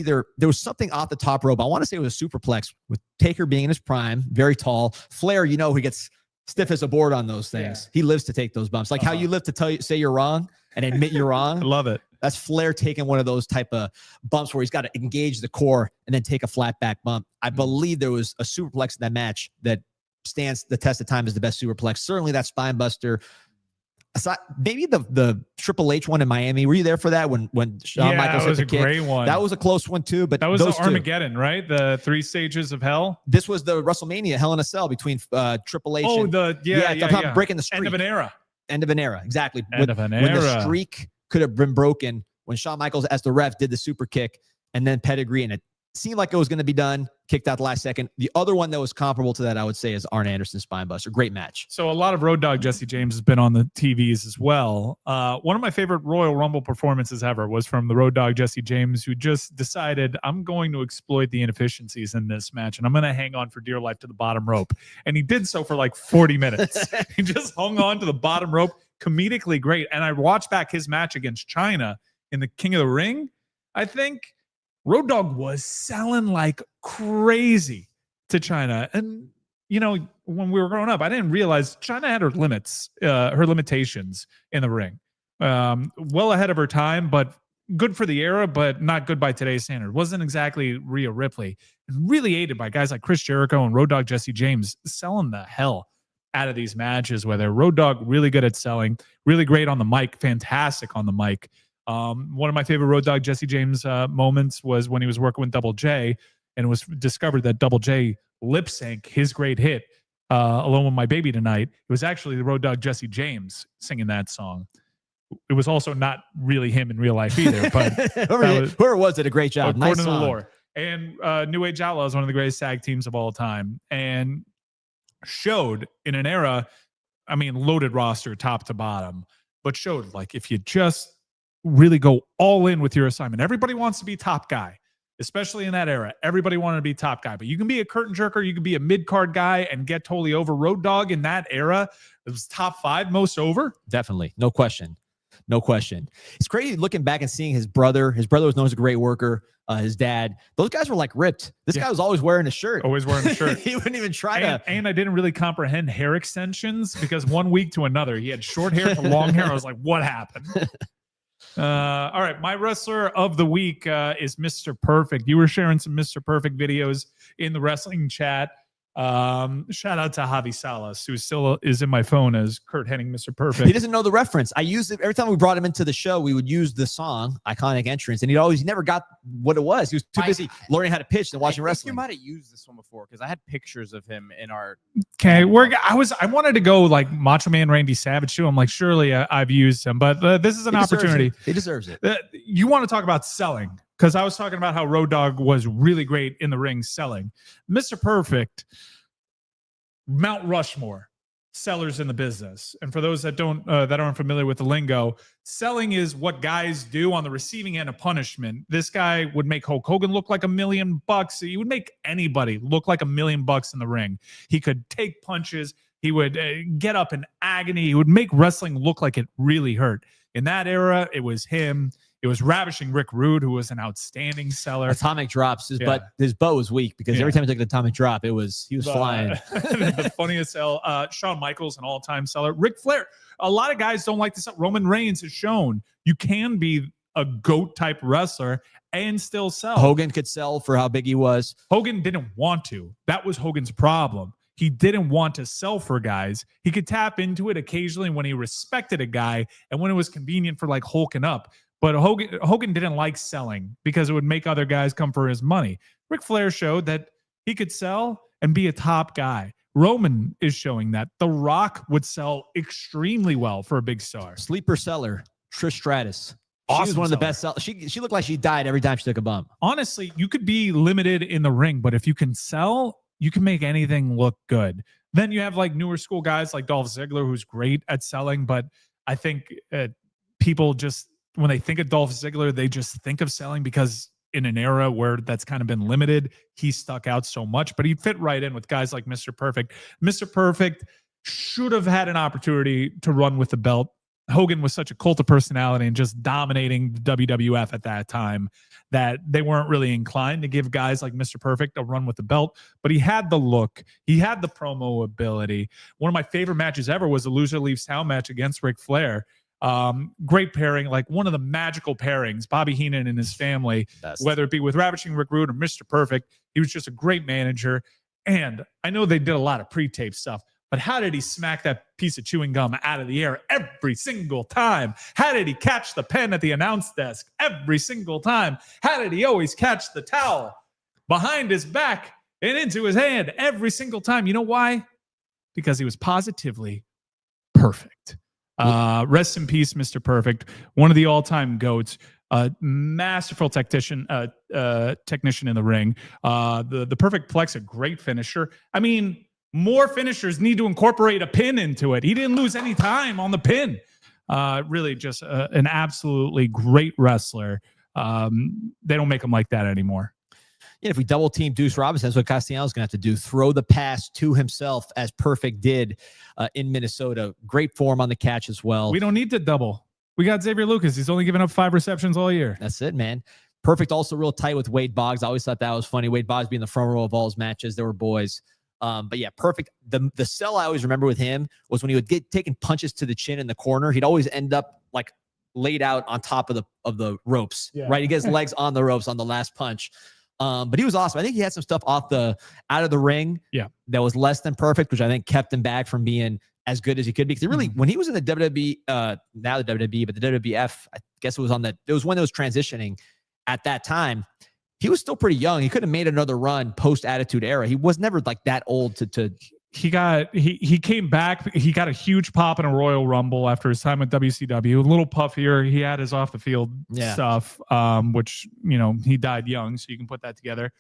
something off the top rope. I want to say it was a superplex with Taker being in his prime, very tall. Flair, he gets stiff as a board on those things. Yeah. He lives to take those bumps. Like how you live to say you're wrong and admit you're wrong. I love it. That's Flair taking one of those type of bumps where he's got to engage the core and then take a flat back bump. I believe there was a superplex in that match that stands the test of time as the best superplex. Certainly that spine buster. Maybe the Triple H one in Miami. Were you there for that when Shawn Michaels hit the kick? Great one. That was a close one too. But that was the Armageddon, right? The 3 stages of hell. This was the WrestleMania Hell in a Cell between Triple H. Oh, I'm breaking the streak. End of an era. End of an era. Exactly. End of an era. When the streak could have been broken, when Shawn Michaels, as the ref, did the super kick and then pedigree, and it seemed like it was going to be done, kicked out the last second. The other one that was comparable to that, I would say, is Arn Anderson's Spinebuster. Great match. So a lot of Road Dogg Jesse James has been on the TVs as well. One of my favorite Royal Rumble performances ever was from the Road Dogg Jesse James, who just decided, I'm going to exploit the inefficiencies in this match, and I'm going to hang on for dear life to the bottom rope. And he did so for like 40 minutes. He just hung on to the bottom rope. Comedically great. And I watched back his match against China in the King of the Ring. I think Road Dogg was selling like crazy to China. And, when we were growing up, I didn't realize China had her limits, her limitations in the ring. Well ahead of her time, but good for the era, but not good by today's standard. Wasn't exactly Rhea Ripley. And really aided by guys like Chris Jericho and Road Dogg Jesse James selling the hell out of these matches, where they're Road Dogg really good at selling, really great on the mic, fantastic on the mic. One of my favorite Road Dogg Jesse James moments was when he was working with Double J, and it was discovered that Double J lip sync his great hit, Alone With My Baby Tonight. It was actually the Road Dogg Jesse James singing that song. It was also not really him in real life either, but whoever was did a great job. According nice to the lore. And New Age Outlaw is one of the greatest tag teams of all time, and showed in an era, loaded roster top to bottom, but showed like if you just really go all in with your assignment, everybody wants to be top guy. especially in that era. Everybody wanted to be top guy, but you can be a curtain jerker. You can be a mid-card guy and get totally over. Road Dogg in that era, it was top 5 most over. Definitely. No question. No question. It's crazy looking back and seeing his brother. His brother was known as a great worker. His dad. Those guys were like ripped. This guy was always wearing a shirt. Always wearing a shirt. He wouldn't even try to. And I didn't really comprehend hair extensions because one week to another, he had short hair to long hair. I was like, what happened? All right. My wrestler of the week is Mr. Perfect. You were sharing some Mr. Perfect videos in the wrestling chat. Shout out to Javi Salas, who still is in my phone as Kurt Hennig, Mr. Perfect. He doesn't know the reference. I used it every time we brought him into the show. We would use the song "Iconic Entrance," and he never got what it was. He was too busy learning how to pitch and watching wrestling. You might have used this one before because I had pictures of him in our. Okay, I wanted to go like Macho Man Randy Savage too. I'm like, surely I've used him, but this is an opportunity. He deserves it. You want to talk about selling? Because I was talking about how Road Dogg was really great in the ring selling. Mr. Perfect, Mount Rushmore, sellers in the business. And for those that aren't familiar with the lingo, selling is what guys do on the receiving end of punishment. This guy would make Hulk Hogan look like $1 million. He would make anybody look like $1 million in the ring. He could take punches. He would get up in agony. He would make wrestling look like it really hurt. In that era, it was him. It was Ravishing Rick Rude, who was an outstanding seller. Atomic drops. His bow was weak because every time he took an atomic drop, he was flying. The funniest sell. Shawn Michaels, an all-time seller. Ric Flair. A lot of guys don't like to sell. Roman Reigns has shown you can be a GOAT type wrestler and still sell. Hogan could sell for how big he was. Hogan didn't want to. That was Hogan's problem. He didn't want to sell for guys. He could tap into it occasionally when he respected a guy and when it was convenient for like hulking up. But Hogan didn't like selling because it would make other guys come for his money. Ric Flair showed that he could sell and be a top guy. Roman is showing that. The Rock would sell extremely well for a big star. Sleeper seller, Trish Stratus. Awesome she was one of the best sellers. She looked like she died every time she took a bump. Honestly, you could be limited in the ring, but if you can sell, you can make anything look good. Then you have like newer school guys like Dolph Ziggler, who's great at selling, but I think people just, when they think of Dolph Ziggler, they just think of selling because in an era where that's kind of been limited, he stuck out so much, but he'd fit right in with guys like Mr. Perfect. Mr. Perfect should have had an opportunity to run with the belt. Hogan was such a cult of personality and just dominating the WWF at that time that they weren't really inclined to give guys like Mr. Perfect a run with the belt, but he had the look. He had the promo ability. One of my favorite matches ever was a loser leaves town match against Ric Flair. Great pairing, like one of the magical pairings. Bobby Heenan and his family, whether it be with Ravishing Rick Rude or Mr. Perfect, he was just a great manager. And I know they did a lot of pre-tape stuff, but how did he smack that piece of chewing gum out of the air every single time? How did he catch the pen at the announce desk every single time? How did he always catch the towel behind his back and into his hand every single time? You know why? Because he was positively perfect. Rest in peace, Mr. Perfect. One of the all-time GOATs, masterful technician in the ring. The Perfect Plex, a great finisher. I mean, more finishers need to incorporate a pin into it. He didn't lose any time on the pin. Really just an absolutely great wrestler. They don't make him like that anymore. Yeah, if we double team Deuce Robinson, that's what Castellanos going to have to do. Throw the pass to himself as Perfect did in Minnesota. Great form on the catch as well. We don't need to double. We got Xavier Lucas. He's only given up 5 receptions all year. That's it, man. Perfect also real tight with Wade Boggs. I always thought that was funny. Wade Boggs being the front row of all his matches. They were boys. But yeah, Perfect. The sell I always remember with him was when he would get taking punches to the chin in the corner. He'd always end up like laid out on top of the ropes, right? He gets legs on the ropes on the last punch. But he was awesome. I think he had some stuff out of the ring that was less than perfect, which I think kept him back from being as good as he could be. Because really, when he was in the WWE, now the WWE, but the WWF, I guess it was when it was transitioning at that time, he was still pretty young. He could have made another run post Attitude Era. He was never like that old to he came back. He got a huge pop in a Royal Rumble after his time at WCW. A little puffier. He had his off the field stuff, which, he died young, so you can put that together.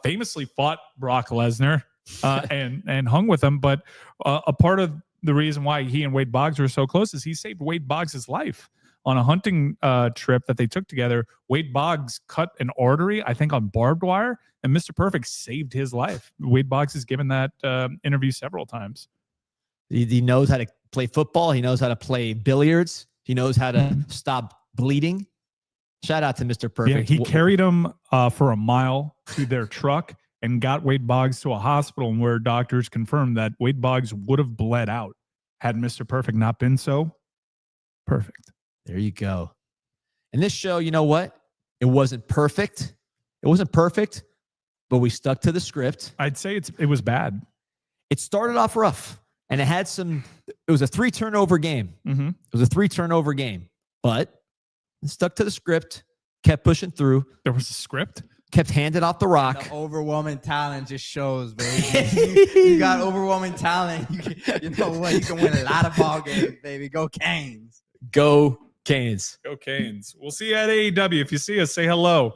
Famously fought Brock Lesnar and hung with him. But a part of the reason why he and Wade Boggs were so close is he saved Wade Boggs' life. on a hunting trip that they took together. Wade Boggs cut an artery, I think, on barbed wire, and Mr. Perfect saved his life. Wade Boggs has given that interview several times. He knows how to play football. He knows how to play billiards. He knows how to stop bleeding. Shout out to Mr. Perfect. Yeah, he carried him for a mile to their truck and got Wade Boggs to a hospital where doctors confirmed that Wade Boggs would have bled out had Mr. Perfect not been so perfect. There you go. And this show, you know what? It wasn't perfect. It wasn't perfect, but we stuck to the script. I'd say it was bad. It started off rough, and it was a 3 turnover game. Mm-hmm. It was a 3 turnover game, but it stuck to the script, kept pushing through. There was a script? Kept handing off the rock. The overwhelming talent just shows, baby. you got overwhelming talent. You know what? You can win a lot of ball games, baby. Go Canes. Go Canes. Go Canes. We'll see you at AEW. If you see us, say hello.